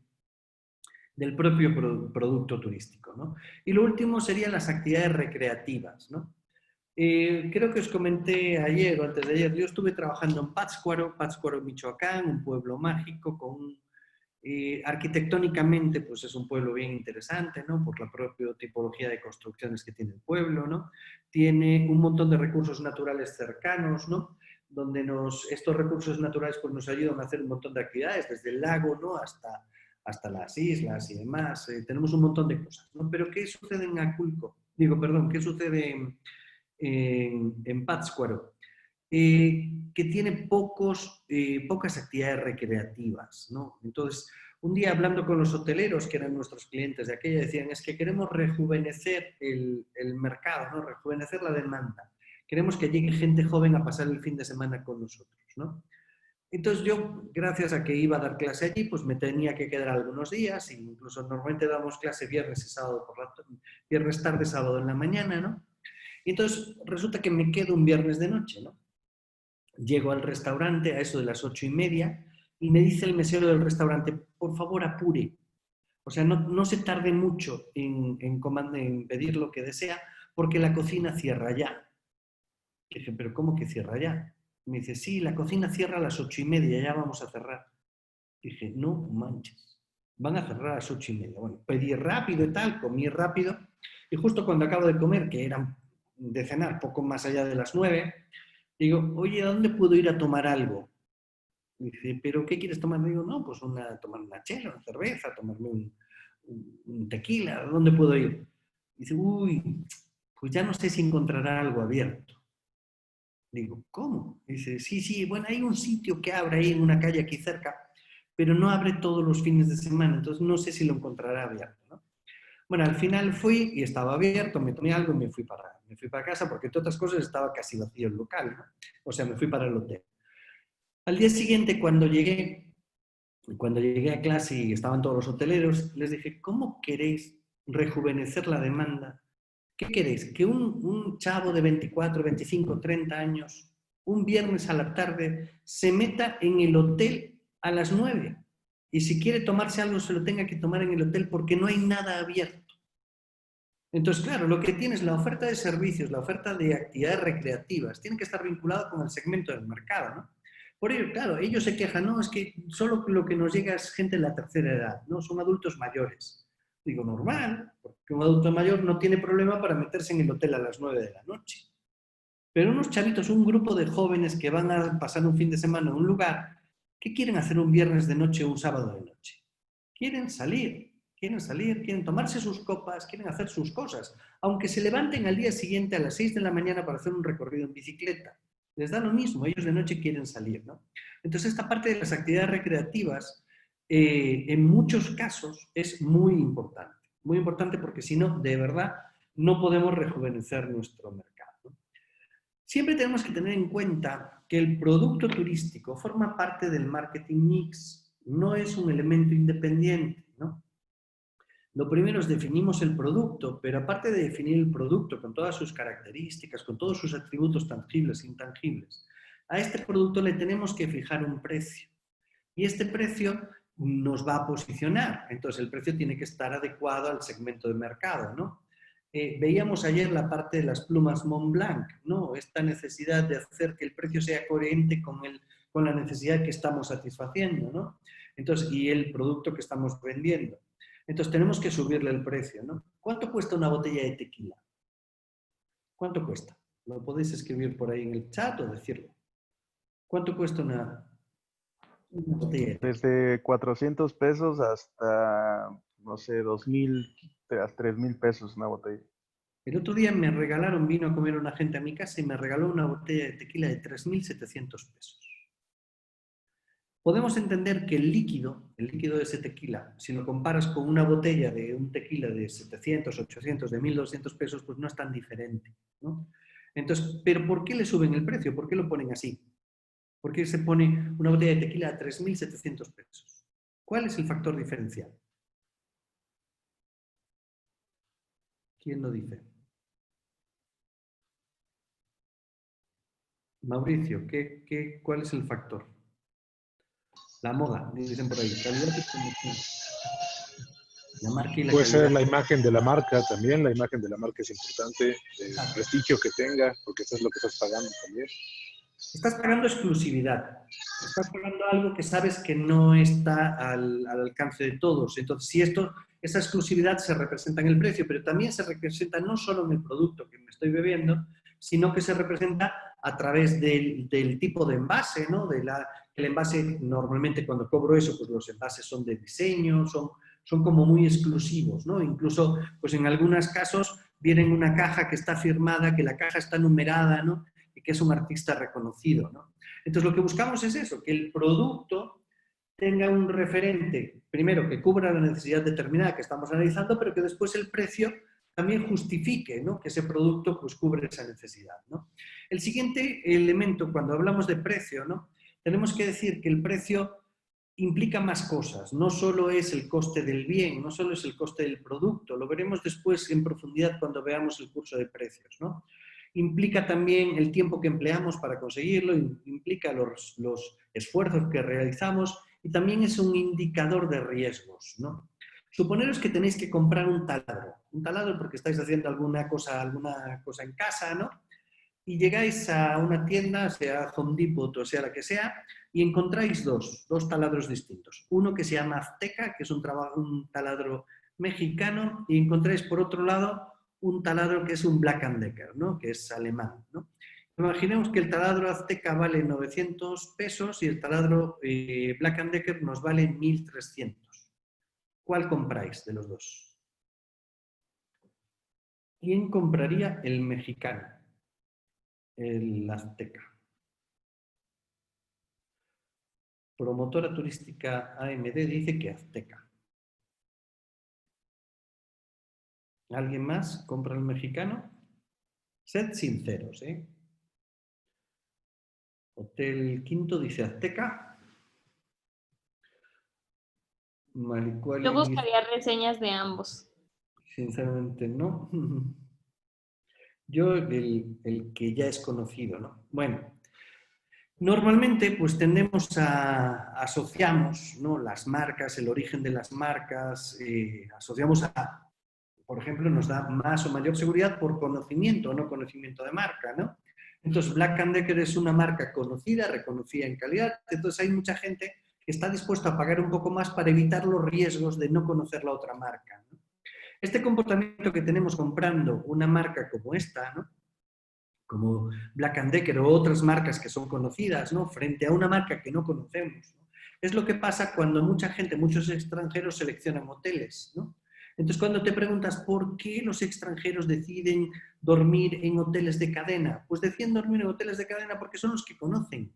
propio producto turístico, ¿no? Y lo último serían las actividades recreativas, ¿no? Creo que os comenté ayer o antes de ayer, yo estuve trabajando en Pátzcuaro, Michoacán, un pueblo mágico con arquitectónicamente pues es un pueblo bien interesante, ¿no? Por la propia tipología de construcciones que tiene el pueblo, ¿no? Tiene un montón de recursos naturales cercanos, ¿no? Donde estos recursos naturales pues nos ayudan a hacer un montón de actividades, desde el lago, ¿no? hasta las islas y demás. Tenemos un montón de cosas, ¿no? Pero ¿qué sucede en Aculco? ¿Qué sucede en Pátzcuaro? Que tiene pocas actividades recreativas, ¿no? Entonces, un día hablando con los hoteleros, que eran nuestros clientes de aquella, decían, es que queremos rejuvenecer el mercado, ¿no? Rejuvenecer la demanda. Queremos que llegue gente joven a pasar el fin de semana con nosotros, ¿no? Entonces yo, gracias a que iba a dar clase allí, pues me tenía que quedar algunos días, e incluso normalmente damos clase viernes y sábado viernes tarde, sábado en la mañana, ¿no? Y entonces resulta que me quedo un viernes de noche, ¿no? Llego al restaurante a eso de las 8:30 y me dice el mesero del restaurante, por favor apure. O sea, no se tarde mucho en pedir lo que desea, porque la cocina cierra ya. Y dije, ¿pero cómo que cierra ya? Me dice, sí, la cocina cierra a las 8:30, ya vamos a cerrar. Dije, no manches, van a cerrar a las 8:30. Bueno, pedí rápido y tal, comí rápido, y justo cuando acabo de comer, que eran de cenar poco más allá de las 9, digo, oye, ¿a dónde puedo ir a tomar algo? Y dice, ¿pero qué quieres tomar? Digo, no, pues tomar una chela, una cerveza, tomarme un tequila, ¿a dónde puedo ir? Dice, uy, pues ya no sé si encontrará algo abierto. Digo, ¿cómo? Dice, sí, bueno, hay un sitio que abre ahí en una calle aquí cerca, pero no abre todos los fines de semana, entonces no sé si lo encontrará abierto, ¿no? Bueno, al final fui y estaba abierto, me tomé algo y me fui para casa, porque entre otras cosas estaba casi vacío el local, ¿no? O sea, me fui para el hotel. Al día siguiente, cuando llegué a clase y estaban todos los hoteleros, les dije, ¿cómo queréis rejuvenecer la demanda? ¿Qué queréis? ¿Que un chavo de 24, 25, 30 años, un viernes a la tarde, se meta en el hotel a las 9? Y si quiere tomarse algo, se lo tenga que tomar en el hotel porque no hay nada abierto. Entonces, claro, lo que tienes, la oferta de servicios, la oferta de actividades recreativas, tiene que estar vinculada con el segmento del mercado, ¿no? Por ello, claro, ellos se quejan, no, es que solo lo que nos llega es gente de la tercera edad, ¿no? Son adultos mayores. Digo, normal, porque un adulto mayor no tiene problema para meterse en el hotel a las 9 de la noche. Pero unos chavitos, un grupo de jóvenes que van a pasar un fin de semana en un lugar, ¿qué quieren hacer un viernes de noche o un sábado de noche? Quieren salir, quieren tomarse sus copas, quieren hacer sus cosas, aunque se levanten al día siguiente a las 6 de la mañana para hacer un recorrido en bicicleta. Les da lo mismo, ellos de noche quieren salir, ¿no? Entonces, esta parte de las actividades recreativas, en muchos casos, es muy importante porque si no, de verdad, no podemos rejuvenecer nuestro mercado, ¿no? Siempre tenemos que tener en cuenta que el producto turístico forma parte del marketing mix, no es un elemento independiente, ¿no? Lo primero es definimos el producto, pero aparte de definir el producto con todas sus características, con todos sus atributos tangibles e intangibles, a este producto le tenemos que fijar un precio. Y este precio nos va a posicionar. Entonces, el precio tiene que estar adecuado al segmento de mercado, ¿no? Veíamos ayer la parte de las plumas Montblanc, ¿no? Esta necesidad de hacer que el precio sea coherente con la necesidad que estamos satisfaciendo, ¿no? Entonces, y el producto que estamos vendiendo. Entonces, tenemos que subirle el precio, ¿no? ¿Cuánto cuesta una botella de tequila? ¿Cuánto cuesta? Lo podéis escribir por ahí en el chat o decirlo. ¿Cuánto cuesta una botella de tequila? Desde 400 pesos hasta, no sé, 2,000 a 3,000 pesos una botella. El otro día vino a comer una gente a mi casa y me regaló una botella de tequila de 3.700 pesos. Podemos entender que el líquido de ese tequila, si lo comparas con una botella de un tequila de 700, 800, de 1.200 pesos, pues no es tan diferente, ¿no? Entonces, ¿pero por qué le suben el precio? ¿Por qué lo ponen así? ¿Por qué se pone una botella de tequila a 3.700 pesos? ¿Cuál es el factor diferencial? ¿Quién lo dice? Mauricio, ¿cuál es el factor? La moda, dicen por ahí. Calidad y promoción. La marca y la Puede calidad. ser la imagen de la marca también, la imagen de la marca es importante, el prestigio que tenga, porque eso es lo que estás pagando también. Estás pagando exclusividad. Estás pagando algo que sabes que no está al alcance de todos. Entonces, si esa exclusividad se representa en el precio, pero también se representa no solo en el producto que me estoy bebiendo, sino que se representa a través del tipo de envase, ¿no? El envase, normalmente cuando cobro eso, pues los envases son de diseño, son como muy exclusivos, ¿no? Incluso, pues en algunos casos viene en una caja que está firmada, que la caja está numerada, ¿no? Y que es un artista reconocido, ¿no? Entonces, lo que buscamos es eso, que el producto tenga un referente, primero, que cubra la necesidad determinada que estamos analizando, pero que después el precio también justifique, ¿no? Que ese producto pues cubre esa necesidad, ¿no? El siguiente elemento, cuando hablamos de precio, ¿no? Tenemos que decir que el precio implica más cosas, no solo es el coste del bien, no solo es el coste del producto, lo veremos después en profundidad cuando veamos el curso de precios, ¿no? Implica también el tiempo que empleamos para conseguirlo, implica los esfuerzos que realizamos y también es un indicador de riesgos, ¿no? Suponeros que tenéis que comprar un taladro porque estáis haciendo alguna cosa en casa, ¿no? Y llegáis a una tienda, sea Home Depot o sea la que sea, y encontráis dos taladros distintos. Uno que se llama Azteca, que es un taladro mexicano, y encontráis por otro lado un taladro que es un Black & Decker, ¿no? Que es alemán, ¿no? Imaginemos que el taladro Azteca vale 900 pesos y el taladro Black & Decker nos vale 1.300. ¿Cuál compráis de los dos? ¿Quién compraría el mexicano? El Azteca. Promotora turística AMD dice que Azteca. ¿Alguien más compra el mexicano? Sed sinceros, ¿eh? Hotel Quinto dice Azteca. Yo buscaría reseñas de ambos. Sinceramente no. Yo el que ya es conocido, ¿no? Bueno, normalmente pues asociamos, ¿no? Las marcas, el origen de las marcas, asociamos a, por ejemplo, nos da más o mayor seguridad por conocimiento o no conocimiento de marca, ¿no? Entonces Black & Decker es una marca conocida, reconocida en calidad, entonces hay mucha gente que está dispuesta a pagar un poco más para evitar los riesgos de no conocer la otra marca, ¿no? Este comportamiento que tenemos comprando una marca como esta, ¿no? Como Black & Decker o otras marcas que son conocidas, ¿no? Frente a una marca que no conocemos, ¿no? Es lo que pasa cuando mucha gente, muchos extranjeros seleccionan hoteles, ¿no? Entonces, cuando te preguntas por qué los extranjeros deciden dormir en hoteles de cadena, pues deciden dormir en hoteles de cadena porque son los que conocen,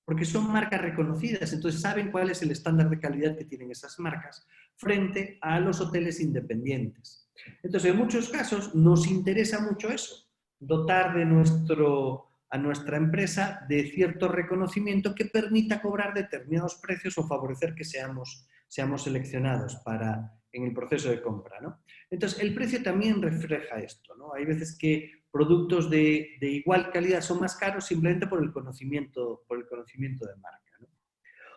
porque son marcas reconocidas, entonces saben cuál es el estándar de calidad que tienen esas marcas frente a los hoteles independientes. Entonces, en muchos casos nos interesa mucho eso, dotar de a nuestra empresa de cierto reconocimiento que permita cobrar determinados precios o favorecer que seamos seleccionados en el proceso de compra, ¿no? Entonces, el precio también refleja esto, ¿no? Hay veces que productos de igual calidad son más caros simplemente por el conocimiento de marca, ¿no?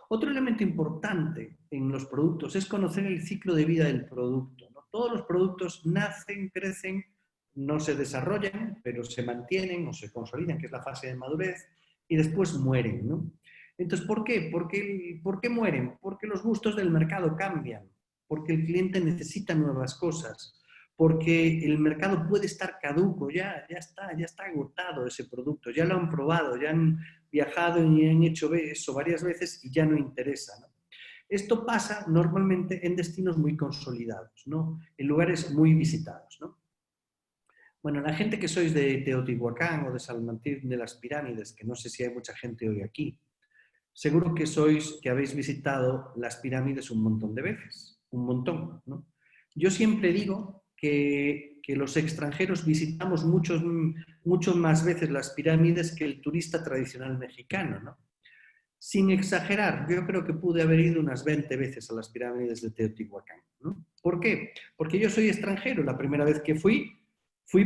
Otro elemento importante en los productos es conocer el ciclo de vida del producto, ¿no? Todos los productos nacen, crecen, no se desarrollan, pero se mantienen o se consolidan, que es la fase de madurez, y después mueren, ¿no? Entonces, ¿por qué? ¿Por qué mueren? Porque los gustos del mercado cambian, porque el cliente necesita nuevas cosas, porque el mercado puede estar caduco, ya está agotado ese producto, ya lo han probado, ya han viajado y han hecho eso varias veces y ya no interesa, ¿no? Esto pasa normalmente en destinos muy consolidados, ¿no? En lugares muy visitados, ¿no? Bueno, la gente que sois de Teotihuacán o de San Martín de las Pirámides, que no sé si hay mucha gente hoy aquí, seguro que habéis visitado las pirámides un montón de veces, un montón, ¿no? Yo siempre digo que los extranjeros visitamos mucho más veces las pirámides que el turista tradicional mexicano, ¿no? Sin exagerar, yo creo que pude haber ido unas 20 veces a las pirámides de Teotihuacán, ¿no? ¿Por qué? Porque yo soy extranjero, la primera vez que fui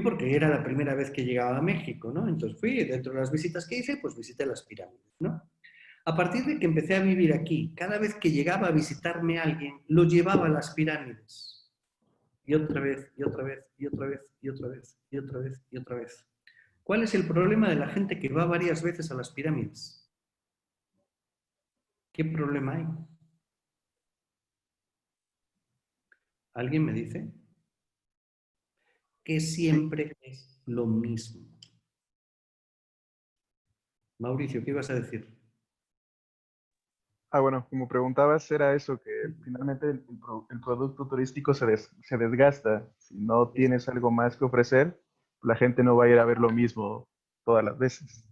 porque era la primera vez que llegaba a México, ¿no? Entonces fui, dentro de las visitas que hice, pues visité las pirámides, ¿no? A partir de que empecé a vivir aquí, cada vez que llegaba a visitarme alguien, lo llevaba a las pirámides. Y otra vez, y otra vez, y otra vez, y otra vez, y otra vez, y otra vez. ¿Cuál es el problema de la gente que va varias veces a las pirámides? ¿Qué problema hay? ¿Alguien me dice? Que siempre es lo mismo. Mauricio, ¿qué ibas a decir? Bueno, como preguntabas, era eso, que finalmente el producto turístico se desgasta. Si no tienes algo más que ofrecer, la gente no va a ir a ver lo mismo todas las veces.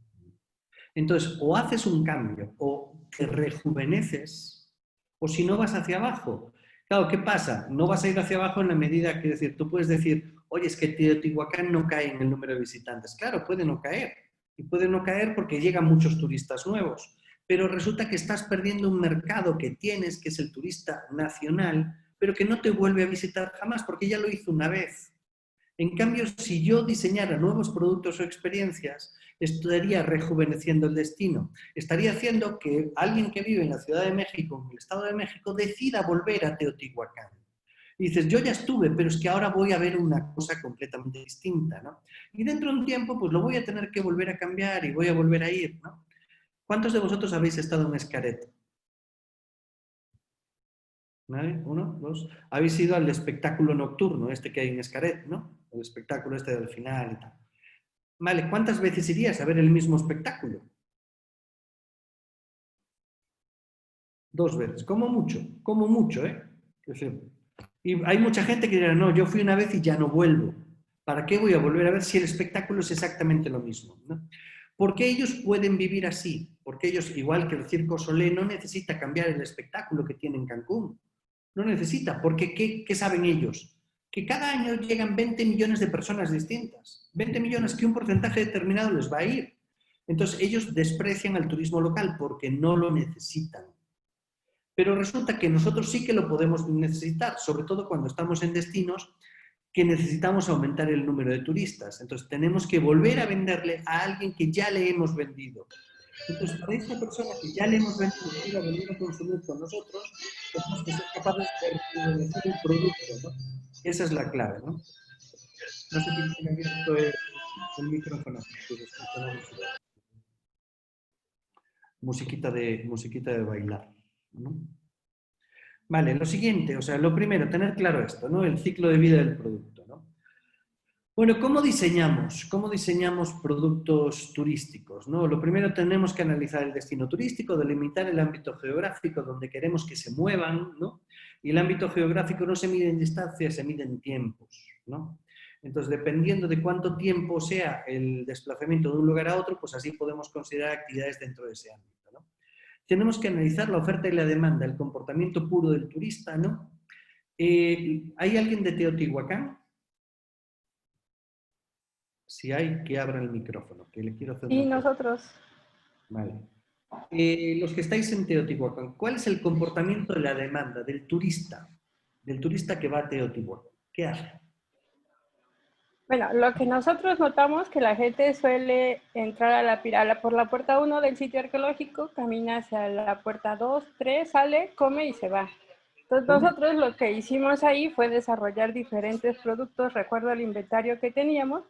Entonces, o haces un cambio, o te rejuveneces, o si no vas hacia abajo. Claro, ¿qué pasa? No vas a ir hacia abajo en la medida que decir, tú puedes decir, oye, es que Teotihuacán no cae en el número de visitantes. Claro, puede no caer. Y puede no caer porque llegan muchos turistas nuevos. Pero resulta que estás perdiendo un mercado que tienes, que es el turista nacional, pero que no te vuelve a visitar jamás porque ya lo hizo una vez. En cambio, si yo diseñara nuevos productos o experiencias, estaría rejuveneciendo el destino, estaría haciendo que alguien que vive en la Ciudad de México, en el Estado de México, decida volver a Teotihuacán. Y dices, yo ya estuve, pero es que ahora voy a ver una cosa completamente distinta, ¿no? Y dentro de un tiempo, pues lo voy a tener que volver a cambiar y voy a volver a ir, ¿no? ¿Cuántos de vosotros habéis estado en Xcaret? ¿Vale? Uno, dos. Habéis ido al espectáculo nocturno, este que hay en Xcaret, ¿no? El espectáculo este del final y tal. Vale, ¿cuántas veces irías a ver el mismo espectáculo? 2 veces, como mucho, ¿eh? Es decir, y hay mucha gente que dirá, no, yo fui una vez y ya no vuelvo. ¿Para qué voy a volver a ver si el espectáculo es exactamente lo mismo? ¿No? ¿Por qué ellos pueden vivir así? Porque ellos, igual que el Circo Solé, no necesita cambiar el espectáculo que tiene en Cancún. No necesita, porque ¿qué saben ellos? Que cada año llegan 20 millones de personas distintas. 20 millones que un porcentaje determinado les va a ir. Entonces ellos desprecian al turismo local porque no lo necesitan. Pero resulta que nosotros sí que lo podemos necesitar, sobre todo cuando estamos en destinos que necesitamos aumentar el número de turistas. Entonces tenemos que volver a venderle a alguien que ya le hemos vendido. Entonces, para esta persona que ya le hemos vendido y quiera venir a consumir con nosotros, tenemos que ser capaces de rejuvenecer el producto, ¿no? Esa es la clave, ¿no? No sé si tiene abierto el micrófono. Musiquita de bailar, ¿no? Vale, lo siguiente, o sea, lo primero, tener claro esto, ¿no? El ciclo de vida del producto, ¿no? Bueno, ¿cómo diseñamos? ¿Cómo diseñamos productos turísticos? ¿No? Lo primero tenemos que analizar el destino turístico, delimitar el ámbito geográfico donde queremos que se muevan, ¿no? Y el ámbito geográfico no se mide en distancia, se mide en tiempos, ¿no? Entonces, dependiendo de cuánto tiempo sea el desplazamiento de un lugar a otro, pues así podemos considerar actividades dentro de ese ámbito, ¿no? Tenemos que analizar la oferta y la demanda, el comportamiento puro del turista, ¿no? ¿Hay alguien de Teotihuacán? Si hay, que abra el micrófono, que le quiero hacer Y una nosotros. Vale. Los que estáis en Teotihuacán, ¿cuál es el comportamiento de la demanda del turista que va a Teotihuacán? ¿Qué hace? Bueno, lo que nosotros notamos que la gente suele entrar por la puerta 1 del sitio arqueológico, camina hacia la puerta 2, 3, sale, come y se va. Entonces nosotros lo que hicimos ahí fue desarrollar diferentes productos, recuerdo el inventario que teníamos,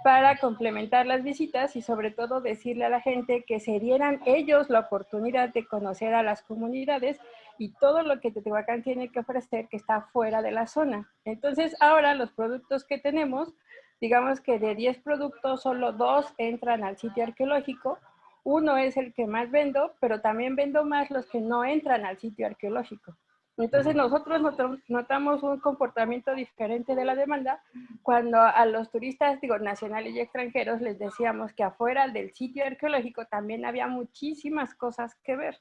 para complementar las visitas y sobre todo decirle a la gente que se dieran ellos la oportunidad de conocer a las comunidades y todo lo que Teotihuacán tiene que ofrecer que está fuera de la zona. Entonces ahora los productos que tenemos, digamos que de 10 productos solo 2 entran al sitio arqueológico, 1 es el que más vendo, pero también vendo más los que no entran al sitio arqueológico. Entonces nosotros notamos un comportamiento diferente de la demanda cuando a los turistas, nacionales y extranjeros, les decíamos que afuera del sitio arqueológico también había muchísimas cosas que ver.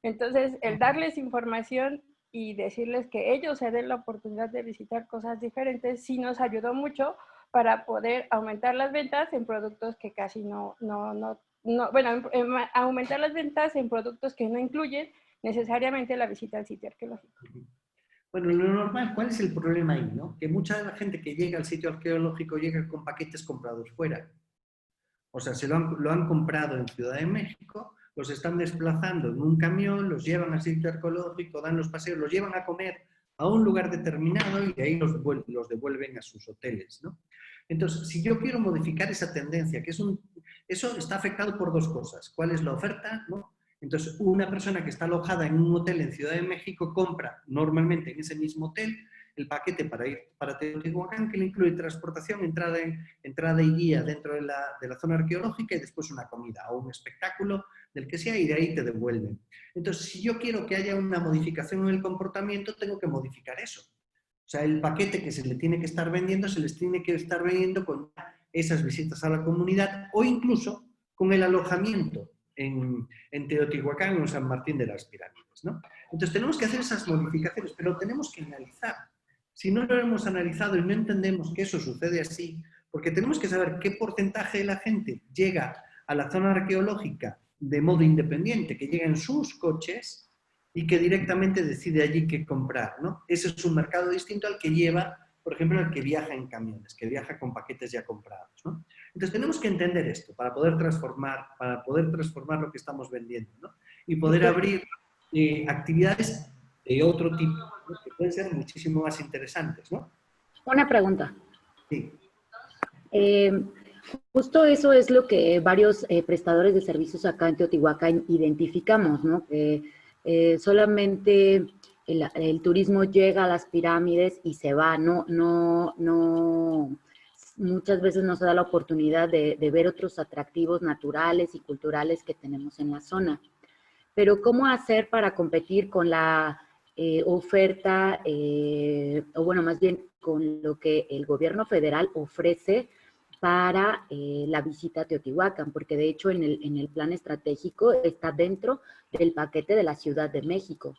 Entonces, el darles información y decirles que ellos se den la oportunidad de visitar cosas diferentes sí nos ayudó mucho para poder aumentar las ventas en productos que casi aumentar las ventas en productos que no incluyen necesariamente la visita al sitio arqueológico. Bueno, lo normal, ¿cuál es el problema ahí, no? Que mucha de la gente que llega al sitio arqueológico llega con paquetes comprados fuera. O sea, lo han comprado en Ciudad de México, los están desplazando en un camión, los llevan al sitio arqueológico, dan los paseos, los llevan a comer a un lugar determinado y de ahí los devuelven a sus hoteles, ¿no? Entonces, si yo quiero modificar esa tendencia, eso está afectado por 2 cosas. ¿Cuál es la oferta, no? Entonces, una persona que está alojada en un hotel en Ciudad de México compra normalmente en ese mismo hotel el paquete para ir para Teotihuacán, que le incluye transportación, entrada y guía dentro de la zona arqueológica y después una comida o un espectáculo del que sea y de ahí te devuelven. Entonces, si yo quiero que haya una modificación en el comportamiento, tengo que modificar eso. O sea, el paquete que se le tiene que estar vendiendo, se les tiene que estar vendiendo con esas visitas a la comunidad o incluso con el alojamiento en Teotihuacán o en San Martín de las Pirámides, ¿no? Entonces tenemos que hacer esas modificaciones, pero tenemos que analizar. Si no lo hemos analizado y no entendemos que eso sucede así, porque tenemos que saber qué porcentaje de la gente llega a la zona arqueológica de modo independiente, que llega en sus coches y que directamente decide allí qué comprar, ¿no? Ese es un mercado distinto al que lleva, por ejemplo, el que viaja en camiones, que viaja con paquetes ya comprados, ¿no? Entonces tenemos que entender esto para poder transformar lo que estamos vendiendo, ¿no? Y poder abrir actividades de otro tipo, ¿no? Que pueden ser muchísimo más interesantes, ¿no? Una pregunta. Sí. Justo eso es lo que varios prestadores de servicios acá en Teotihuacán identificamos, ¿no? Que solamente el turismo llega a las pirámides y se va, muchas veces no se da la oportunidad de ver otros atractivos naturales y culturales que tenemos en la zona. Pero ¿cómo hacer para competir con la oferta, o bueno, más bien con lo que el gobierno federal ofrece para la visita a Teotihuacán? Porque de hecho en el plan estratégico está dentro del paquete de la Ciudad de México.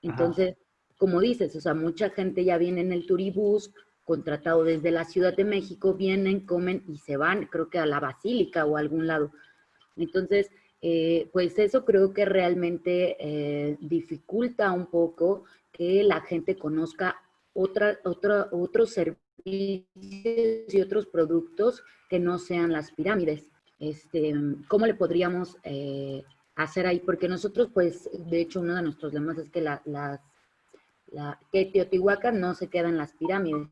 Entonces, como dices, o sea, mucha gente ya viene en el turibús, contratado desde la Ciudad de México, vienen, comen y se van, creo que a la Basílica o a algún lado. Entonces, pues eso creo que realmente dificulta un poco que la gente conozca otros servicios y otros productos que no sean las pirámides. ¿Cómo le podríamos hacer ahí? Porque nosotros, pues, de hecho, uno de nuestros lemas es que que Teotihuacán no se queda en las pirámides.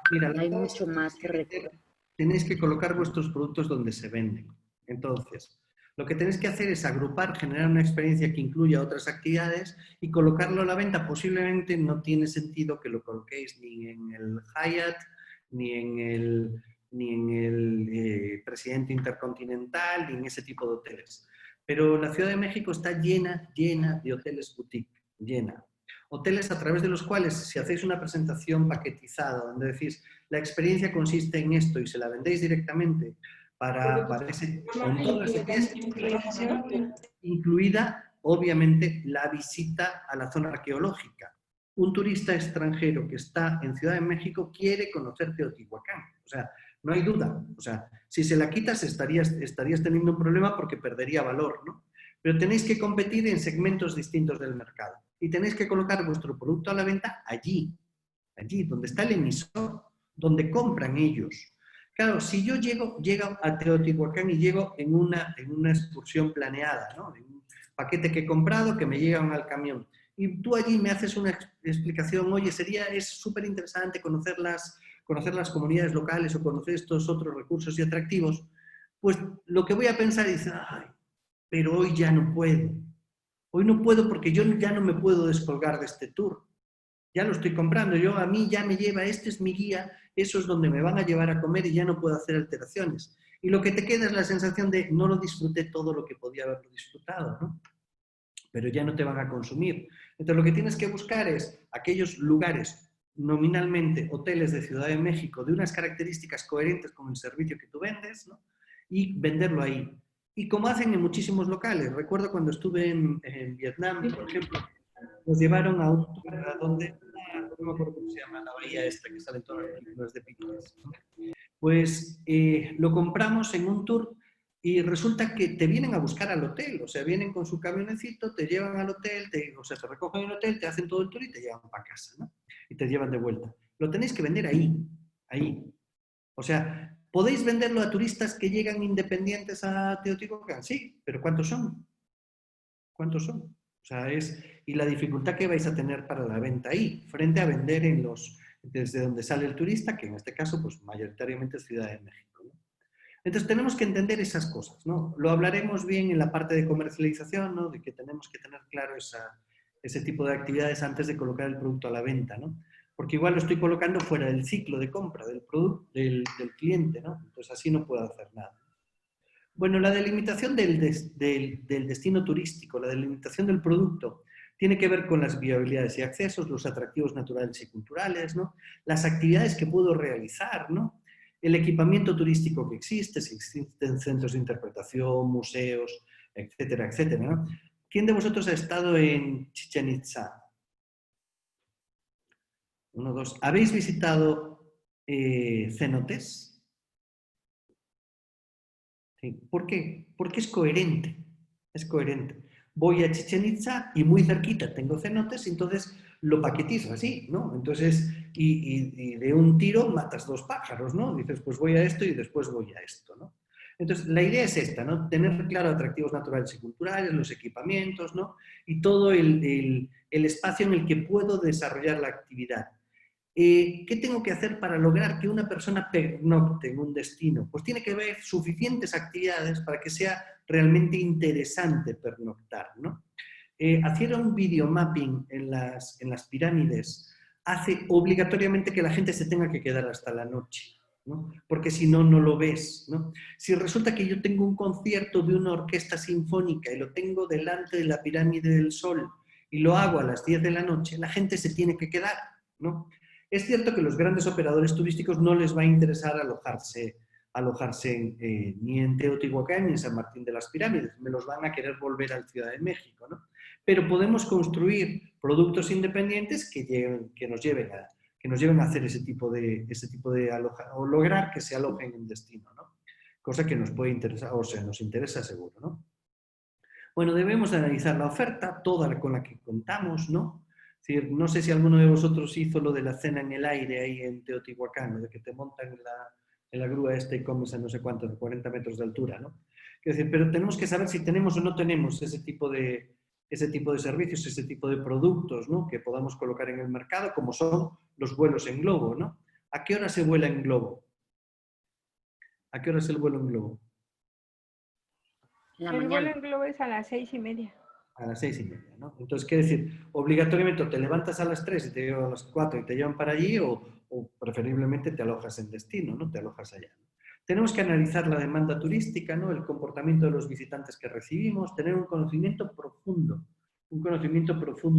Mira, hay mucho más que recorrer. Tenéis que colocar vuestros productos donde se venden. Entonces, lo que tenéis que hacer es agrupar, generar una experiencia que incluya otras actividades y colocarlo a la venta. Posiblemente no tiene sentido que lo coloquéis ni en el Hyatt, ni en el Presidente Intercontinental, ni en ese tipo de hoteles. Pero la Ciudad de México está llena de hoteles boutique, llena. Hoteles a través de los cuales, si hacéis una presentación paquetizada, donde decís, la experiencia consiste en esto y se la vendéis directamente para ese, con todas las actividades, incluida, obviamente, la visita a la zona arqueológica. Un turista extranjero que está en Ciudad de México quiere conocer Teotihuacán. O sea, no hay duda. O sea, si se la quitas estarías teniendo un problema porque perdería valor, ¿no? Pero tenéis que competir en segmentos distintos del mercado. Y tenéis que colocar vuestro producto a la venta allí, donde está el emisor, donde compran ellos. Claro, si yo llego a Teotihuacán y llego en una excursión planeada, ¿no? En un paquete que he comprado, que me llegan al camión, y tú allí me haces una explicación, oye, es súper interesante conocer las comunidades locales o conocer estos otros recursos y atractivos, pues lo que voy a pensar es, ay, pero hoy ya no puedo. Hoy no puedo porque yo ya no me puedo descolgar de este tour. Ya lo estoy comprando. A mí ya me lleva, este es mi guía, eso es donde me van a llevar a comer y ya no puedo hacer alteraciones. Y lo que te queda es la sensación de no lo disfruté todo lo que podía haberlo disfrutado, ¿no? Pero ya no te van a consumir. Entonces lo que tienes que buscar es aquellos lugares, nominalmente hoteles de Ciudad de México, de unas características coherentes con el servicio que tú vendes, ¿no? Y venderlo ahí. Y como hacen en muchísimos locales. Recuerdo cuando estuve en Vietnam, por ejemplo, nos llevaron a un tour donde, no me acuerdo cómo se llama, la bahía esta que sale en todas las películas de Pictures, ¿no? Pues lo compramos en un tour y resulta que te vienen a buscar al hotel, o sea, vienen con su camionecito, te llevan al hotel, te recogen en el hotel, te hacen todo el tour y te llevan para casa, ¿no? Y te llevan de vuelta. Lo tenéis que vender ahí. O sea, ¿podéis venderlo a turistas que llegan independientes a Teotihuacán? Sí, pero ¿cuántos son? ¿Cuántos son? O sea, y la dificultad que vais a tener para la venta ahí, frente a vender desde donde sale el turista, que en este caso, pues mayoritariamente es Ciudad de México, ¿no? Entonces tenemos que entender esas cosas, ¿no? Lo hablaremos bien en la parte de comercialización, ¿no? De que tenemos que tener claro ese tipo de actividades antes de colocar el producto a la venta, ¿no? Porque igual lo estoy colocando fuera del ciclo de compra del producto, del cliente, ¿no? Entonces así no puedo hacer nada. Bueno, la delimitación del destino turístico, la delimitación del producto, tiene que ver con las viabilidades y accesos, los atractivos naturales y culturales, ¿no? Las actividades que puedo realizar, ¿no? El equipamiento turístico que existe, si existen centros de interpretación, museos, etcétera, etcétera, ¿no? ¿Quién de vosotros ha estado en Chichén Itzá? 1, 2. ¿Habéis visitado cenotes? ¿Sí? ¿Por qué? Porque es coherente. Es coherente. Voy a Chichén Itzá y muy cerquita tengo cenotes, entonces lo paquetizo así, ¿no? Entonces, y de un tiro matas 2 pájaros, ¿no? Dices, pues voy a esto y después voy a esto, ¿no? Entonces, la idea es esta, ¿no? Tener claro atractivos naturales y culturales, los equipamientos, ¿no? Y todo el espacio en el que puedo desarrollar la actividad. ¿Qué tengo que hacer para lograr que una persona pernocte en un destino? Pues tiene que haber suficientes actividades para que sea realmente interesante pernoctar, ¿no? Hacer un videomapping en las pirámides hace obligatoriamente que la gente se tenga que quedar hasta la noche, ¿no? Porque si no, no lo ves, ¿no? Si resulta que yo tengo un concierto de una orquesta sinfónica y lo tengo delante de la pirámide del Sol y lo hago a las 10 de la noche, la gente se tiene que quedar, ¿no? Es cierto que los grandes operadores turísticos no les va a interesar alojarse ni en Teotihuacán ni en San Martín de las Pirámides, me los van a querer volver a la Ciudad de México, ¿no? Pero podemos construir productos independientes que nos lleven a hacer ese tipo de alojar, o lograr que se alojen en destino, ¿no? Cosa que nos puede interesar, o sea, nos interesa seguro, ¿no? Bueno, debemos de analizar la oferta, toda con la que contamos, ¿no? Es decir, no sé si alguno de vosotros hizo lo de la cena en el aire ahí en Teotihuacán, ¿no? De que te montan en la grúa esta y comes a no sé cuántos, 40 metros de altura, ¿no? Es decir, pero tenemos que saber si tenemos o no tenemos ese tipo de servicios, ese tipo de productos, ¿no? Que podamos colocar en el mercado, como son los vuelos en globo, ¿no? ¿A qué hora se vuela en globo? ¿A qué hora es el vuelo en globo? El vuelo en globo es a las 6:30. A las 6:30, ¿no? Entonces, ¿qué decir? Obligatoriamente te levantas a las 3 y te llevan a las 4 y te llevan para allí, o preferiblemente te alojas en destino, ¿no? Te alojas allá, ¿no? Tenemos que analizar la demanda turística, ¿no? El comportamiento de los visitantes que recibimos, tener un conocimiento profundo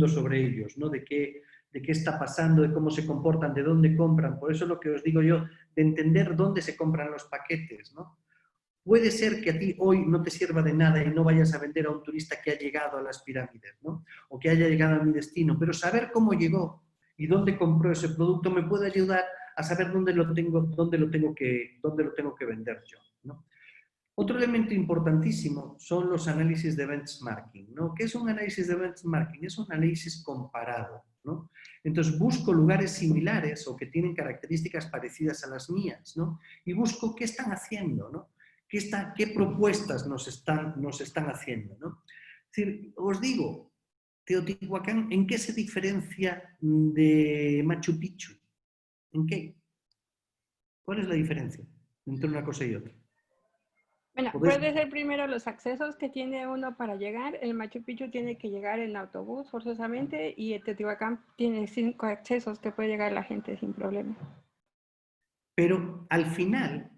sobre ellos, ¿no? De qué está pasando, de cómo se comportan, de dónde compran. Por eso lo que os digo yo, de entender dónde se compran los paquetes, ¿no? Puede ser que a ti hoy no te sirva de nada y no vayas a vender a un turista que ha llegado a las pirámides, ¿no? O que haya llegado a mi destino, pero saber cómo llegó y dónde compró ese producto me puede ayudar a saber dónde lo tengo que vender yo, ¿no? Otro elemento importantísimo son los análisis de benchmarking, ¿no? ¿Qué es un análisis de benchmarking? Es un análisis comparado, ¿no? Entonces busco lugares similares o que tienen características parecidas a las mías, ¿no? Y busco qué están haciendo, ¿no? ¿Qué propuestas nos están haciendo, ¿no? Es decir, os digo, Teotihuacán, ¿en qué se diferencia de Machu Picchu? ¿En qué? ¿Cuál es la diferencia entre una cosa y otra? Bueno, puede ser primero los accesos que tiene uno para llegar. El Machu Picchu tiene que llegar en autobús forzosamente y el Teotihuacán tiene 5 accesos que puede llegar la gente sin problema. Pero al final,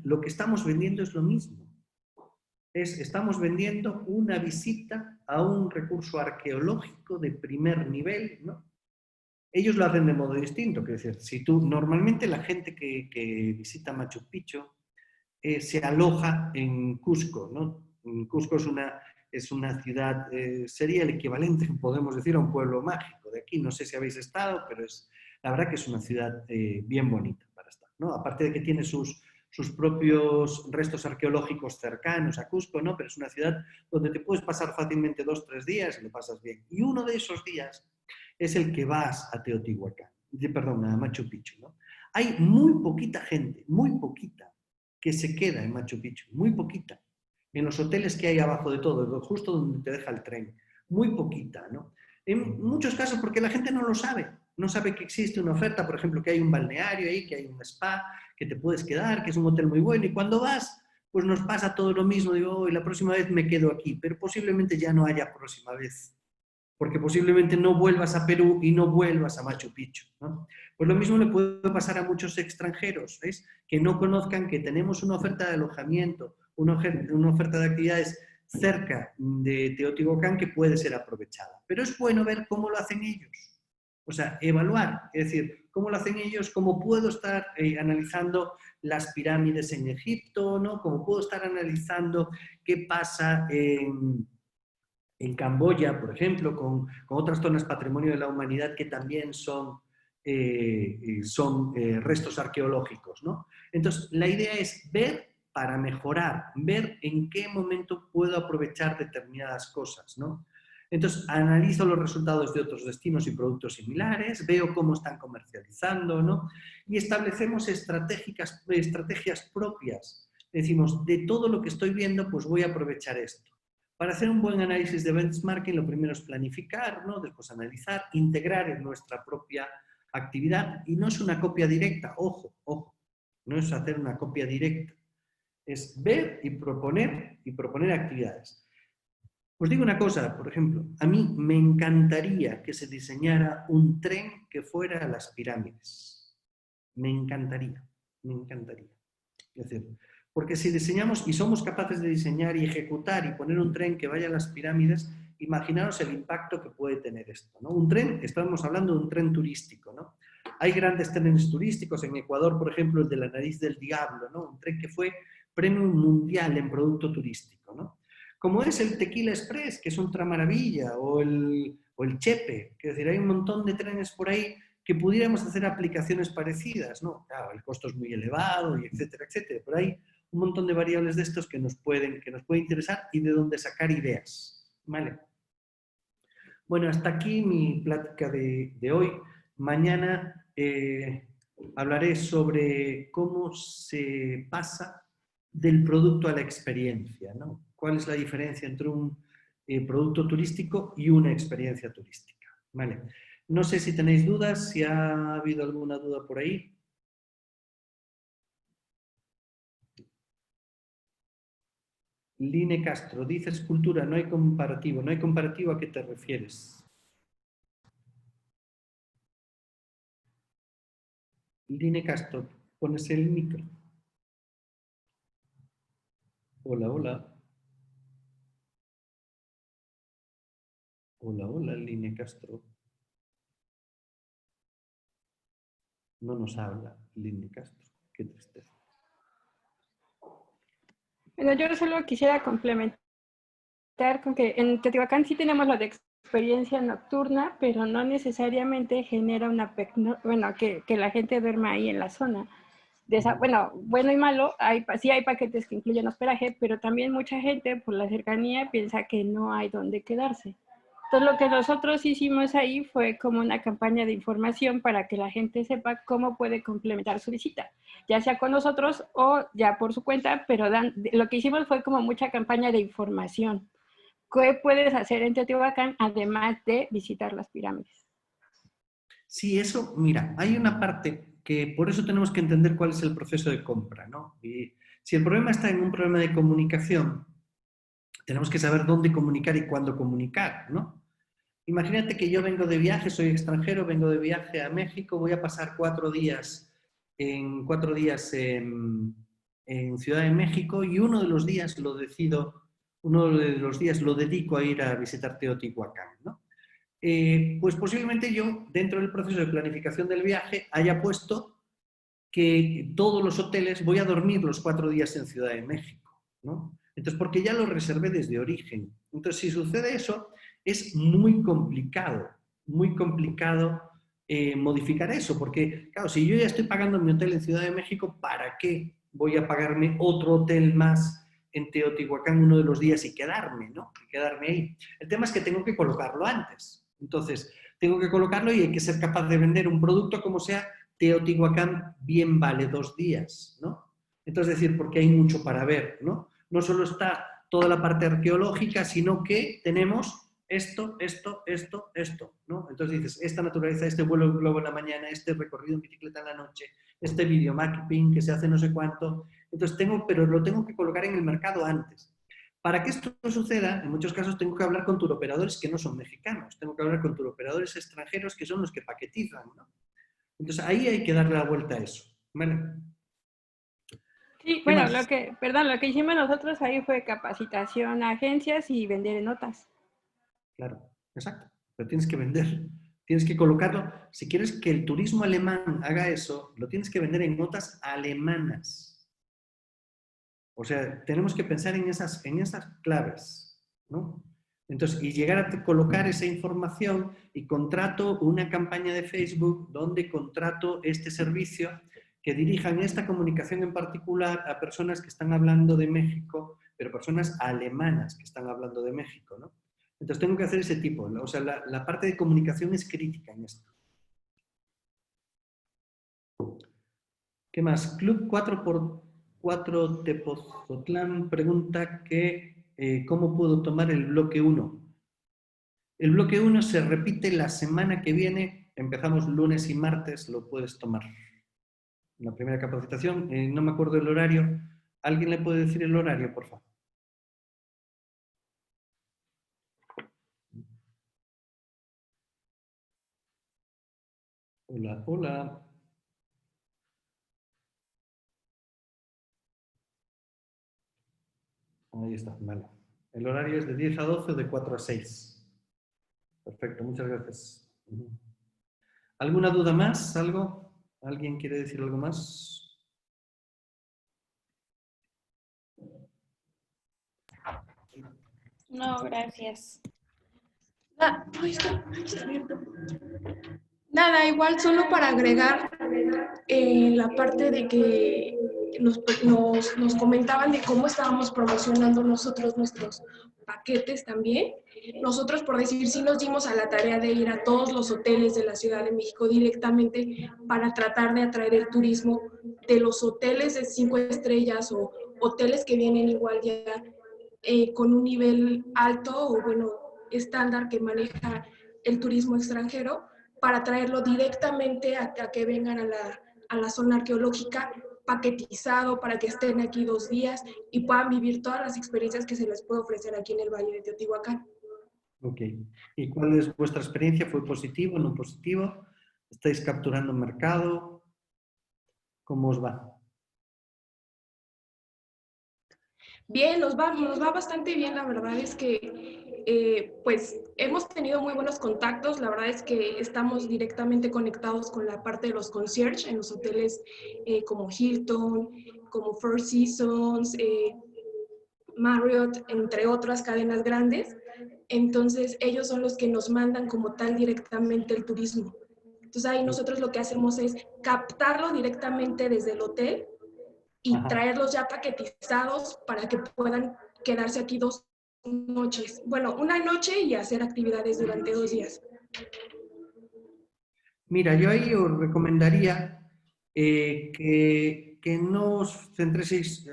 lo que estamos vendiendo es lo mismo. Estamos vendiendo una visita a un recurso arqueológico de primer nivel, ¿no? Ellos lo hacen de modo distinto, que es decir, normalmente la gente que visita Machu Picchu se aloja en Cusco, ¿no? Cusco es una ciudad, sería el equivalente, podemos decir, a un pueblo mágico de aquí. No sé si habéis estado, pero la verdad que es una ciudad bien bonita para estar, ¿no? Aparte de que tiene sus propios restos arqueológicos cercanos a Cusco, ¿no? Pero es una ciudad donde te puedes pasar fácilmente 2 o 3 días y lo pasas bien. Y uno de esos días es el que vas a Teotihuacán, a Machu Picchu, ¿no? Hay muy poquita gente, muy poquita, que se queda en Machu Picchu, muy poquita. En los hoteles que hay abajo de todo, justo donde te deja el tren, muy poquita, ¿no? En muchos casos porque la gente no lo sabe, no sabe que existe una oferta, por ejemplo, que hay un balneario ahí, que hay un spa, que te puedes quedar, que es un hotel muy bueno, y cuando vas, pues nos pasa todo lo mismo, digo, la próxima vez me quedo aquí, pero posiblemente ya no haya próxima vez, porque posiblemente no vuelvas a Perú y no vuelvas a Machu Picchu, ¿no? Pues lo mismo le puede pasar a muchos extranjeros, ¿ves? Que no conozcan que tenemos una oferta de alojamiento, una oferta de actividades cerca de Teotihuacán que puede ser aprovechada. Pero es bueno ver cómo lo hacen ellos. O sea, evaluar, es decir, cómo lo hacen ellos, cómo puedo estar analizando las pirámides en Egipto, ¿no? Cómo puedo estar analizando qué pasa en Camboya, por ejemplo, con otras zonas patrimonio de la humanidad que también son restos arqueológicos, ¿no? Entonces, la idea es ver para mejorar, ver en qué momento puedo aprovechar determinadas cosas, ¿no? Entonces, analizo los resultados de otros destinos y productos similares, veo cómo están comercializando, ¿no? Y establecemos estrategias propias. Decimos, de todo lo que estoy viendo, pues voy a aprovechar esto. Para hacer un buen análisis de benchmarking, lo primero es planificar, ¿no? Después analizar, integrar en nuestra propia actividad. Y no es una copia directa, ojo, ojo, no es hacer una copia directa. Es ver y proponer actividades. Os digo una cosa, por ejemplo, a mí me encantaría que se diseñara un tren que fuera a las pirámides. Me encantaría, me encantaría. Es decir, porque si diseñamos y somos capaces de diseñar y ejecutar y poner un tren que vaya a las pirámides, imaginaos el impacto que puede tener esto, ¿no? Un tren, estamos hablando de un tren turístico, ¿no? Hay grandes trenes turísticos, en Ecuador, por ejemplo, el de la Nariz del Diablo, ¿no? Un tren que fue premio mundial en producto turístico, ¿no? Como es el Tequila Express, que es otra maravilla, o el Chepe, que es decir, hay un montón de trenes por ahí que pudiéramos hacer aplicaciones parecidas, ¿no? Claro, el costo es muy elevado, y etcétera, etcétera, pero hay un montón de variables de estos que nos pueden interesar y de donde sacar ideas, ¿vale? Bueno, hasta aquí mi plática de hoy. Mañana hablaré sobre cómo se pasa del producto a la experiencia, ¿no? ¿Cuál es la diferencia entre un producto turístico y una experiencia turística? ¿Vale? No sé si tenéis dudas, si ha habido alguna duda por ahí. Line Castro, dices cultura, no hay comparativo. ¿No hay comparativo a qué te refieres? Line Castro, pones el micro. Hola, hola. Hola, hola, Line Castro. No nos habla Line Castro. Qué tristeza. Bueno, yo solo quisiera complementar con que en Teotihuacán sí tenemos lo de experiencia nocturna, pero no necesariamente genera una, bueno, que la gente duerma ahí en la zona. Bueno y malo, sí hay paquetes que incluyen hospedaje, pero también mucha gente por la cercanía piensa que no hay dónde quedarse. Entonces lo que nosotros hicimos ahí fue como una campaña de información para que la gente sepa cómo puede complementar su visita, ya sea con nosotros o ya por su cuenta, pero lo que hicimos fue como mucha campaña de información. ¿Qué puedes hacer en Teotihuacán además de visitar las pirámides? Sí, eso, mira, hay una parte que por eso tenemos que entender cuál es el proceso de compra, ¿no? Y si el problema está en un problema de comunicación, tenemos que saber dónde comunicar y cuándo comunicar, ¿no? Imagínate que yo vengo de viaje, soy extranjero, vengo de viaje a México, voy a pasar 4 días en Ciudad de México y uno de los días lo dedico a ir a visitar Teotihuacán, ¿no? Pues posiblemente yo, dentro del proceso de planificación del viaje, haya puesto que todos los hoteles voy a dormir los 4 días en Ciudad de México, ¿no? Entonces, porque ya lo reservé desde origen. Entonces, si sucede eso, es muy complicado modificar eso, porque, claro, si yo ya estoy pagando mi hotel en Ciudad de México, ¿para qué voy a pagarme otro hotel más en Teotihuacán uno de los días y quedarme, ¿no? Y quedarme ahí. El tema es que tengo que colocarlo antes. Entonces, tengo que colocarlo y hay que ser capaz de vender un producto como sea. Teotihuacán bien vale 2 días, ¿no? Entonces, decir, porque hay mucho para ver, ¿no? No solo está toda la parte arqueológica, sino que tenemos esto, ¿no? Entonces dices, esta naturaleza, este vuelo en globo en la mañana, este recorrido en bicicleta en la noche, este videomapping que se hace no sé cuánto. Entonces pero lo tengo que colocar en el mercado antes. Para que esto suceda, en muchos casos tengo que hablar con turoperadores que no son mexicanos, tengo que hablar con turoperadores extranjeros que son los que paquetizan, ¿no? Entonces ahí hay que darle la vuelta a eso, ¿vale? Sí, bueno, lo que hicimos nosotros ahí fue capacitación a agencias y vender en notas. Claro, exacto. Pero tienes que vender, tienes que colocarlo. Si quieres que el turismo alemán haga eso, lo tienes que vender en notas alemanas. O sea, tenemos que pensar en esas claves, ¿no? Entonces, y llegar a colocar esa información y contrato una campaña de Facebook donde contrato este servicio que dirijan esta comunicación en particular a personas que están hablando de México, pero personas alemanas que están hablando de México, ¿no? Entonces tengo que hacer ese tipo. O sea, la parte de comunicación es crítica en esto. ¿Qué más? Club 4x4 Tepozotlán pregunta que ¿cómo puedo tomar el bloque 1? El bloque 1 se repite la semana que viene. Empezamos lunes y martes, lo puedes tomar. La primera capacitación, no me acuerdo el horario. ¿Alguien le puede decir el horario, por favor? Hola, hola. Ahí está, vale. El horario es de 10 a 12 o de 4 a 6. Perfecto, muchas gracias. ¿Alguna duda más? ¿Algo? ¿Alguien quiere decir algo más? No, gracias. Nada, igual solo para agregar la parte de que nos comentaban de cómo estábamos promocionando nosotros nuestros paquetes también. Nosotros, por decir, sí nos dimos a la tarea de ir a todos los hoteles de la Ciudad de México directamente para tratar de atraer el turismo de los hoteles de 5 estrellas o hoteles que vienen igual ya con un nivel alto o bueno, estándar que maneja el turismo extranjero, para traerlo directamente a que vengan a la zona arqueológica paquetizado para que estén aquí 2 días y puedan vivir todas las experiencias que se les puede ofrecer aquí en el Valle de Teotihuacán. Ok. ¿Y cuál es vuestra experiencia? ¿Fue positivo, no positivo? ¿Estáis capturando mercado? ¿Cómo os va? Bien, nos va bastante bien, la verdad es que pues hemos tenido muy buenos contactos, la verdad es que estamos directamente conectados con la parte de los concierge en los hoteles como Hilton, como Four Seasons, Marriott, entre otras cadenas grandes. Entonces ellos son los que nos mandan como tal directamente el turismo. Entonces ahí nosotros lo que hacemos es captarlo directamente desde el hotel y traerlos ya paquetizados para que puedan quedarse aquí 2 noches. Bueno, 1 noche y hacer actividades durante 2 días. Mira, yo ahí os recomendaría que no os centréis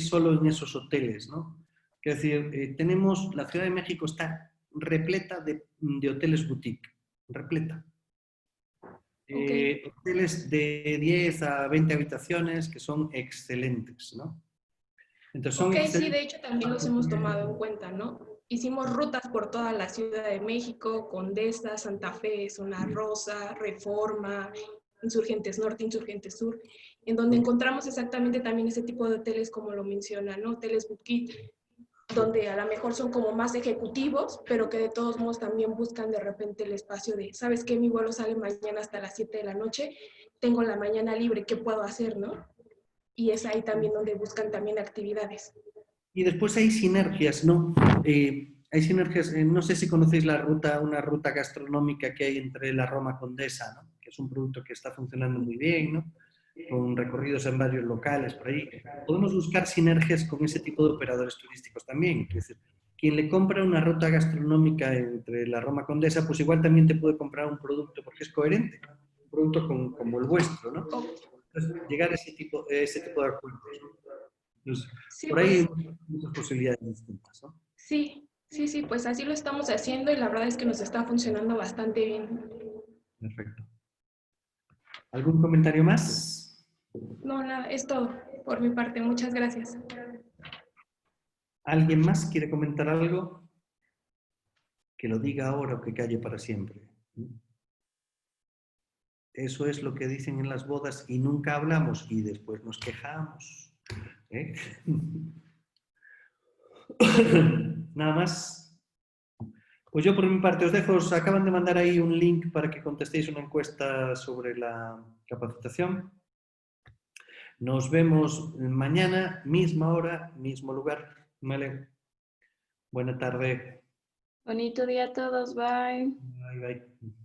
solo en esos hoteles, ¿no? Es decir, la Ciudad de México está repleta de hoteles boutique, repleta. Hoteles de 10 a 20 habitaciones que son excelentes, ¿no? Entonces son Sí, de hecho también los hemos tomado en cuenta, ¿no? Hicimos rutas por toda la Ciudad de México, Condesa, Santa Fe, Zona Rosa, Reforma, Insurgentes Norte, Insurgentes Sur, en donde encontramos exactamente también ese tipo de hoteles como lo mencionan, ¿no? Hoteles boutique, donde a lo mejor son como más ejecutivos, pero que de todos modos también buscan de repente el espacio de, ¿sabes qué? Mi vuelo sale mañana hasta las 7 de la noche, tengo la mañana libre, ¿qué puedo hacer, no? Y es ahí también donde buscan también actividades. Y después hay sinergias, ¿no? Hay sinergias, no sé si conocéis una ruta gastronómica que hay entre la Roma Condesa, ¿no? Que es un producto que está funcionando muy bien, ¿no? Con recorridos en varios locales por ahí. Podemos buscar sinergias con ese tipo de operadores turísticos también. Es decir, quien le compra una ruta gastronómica entre la Roma Condesa, pues igual también te puede comprar un producto porque es coherente, un producto como el vuestro, ¿no? Entonces, llegar a ese tipo de acuerdos, ¿no? Entonces, Sí, por ahí hay muchas posibilidades distintas, ¿no? Sí, pues así lo estamos haciendo y la verdad es que nos está funcionando bastante bien. Perfecto. ¿Algún comentario más? No, nada, es todo por mi parte. Muchas gracias. ¿Alguien más quiere comentar algo? Que lo diga ahora o que calle para siempre. Eso es lo que dicen en las bodas y nunca hablamos y después nos quejamos. ¿Eh? Nada más. Pues yo por mi parte os dejo, os acaban de mandar ahí un link para que contestéis una encuesta sobre la capacitación. Nos vemos mañana, misma hora, mismo lugar. ¿Vale? Buena tarde. Bonito día a todos, bye. Bye, bye.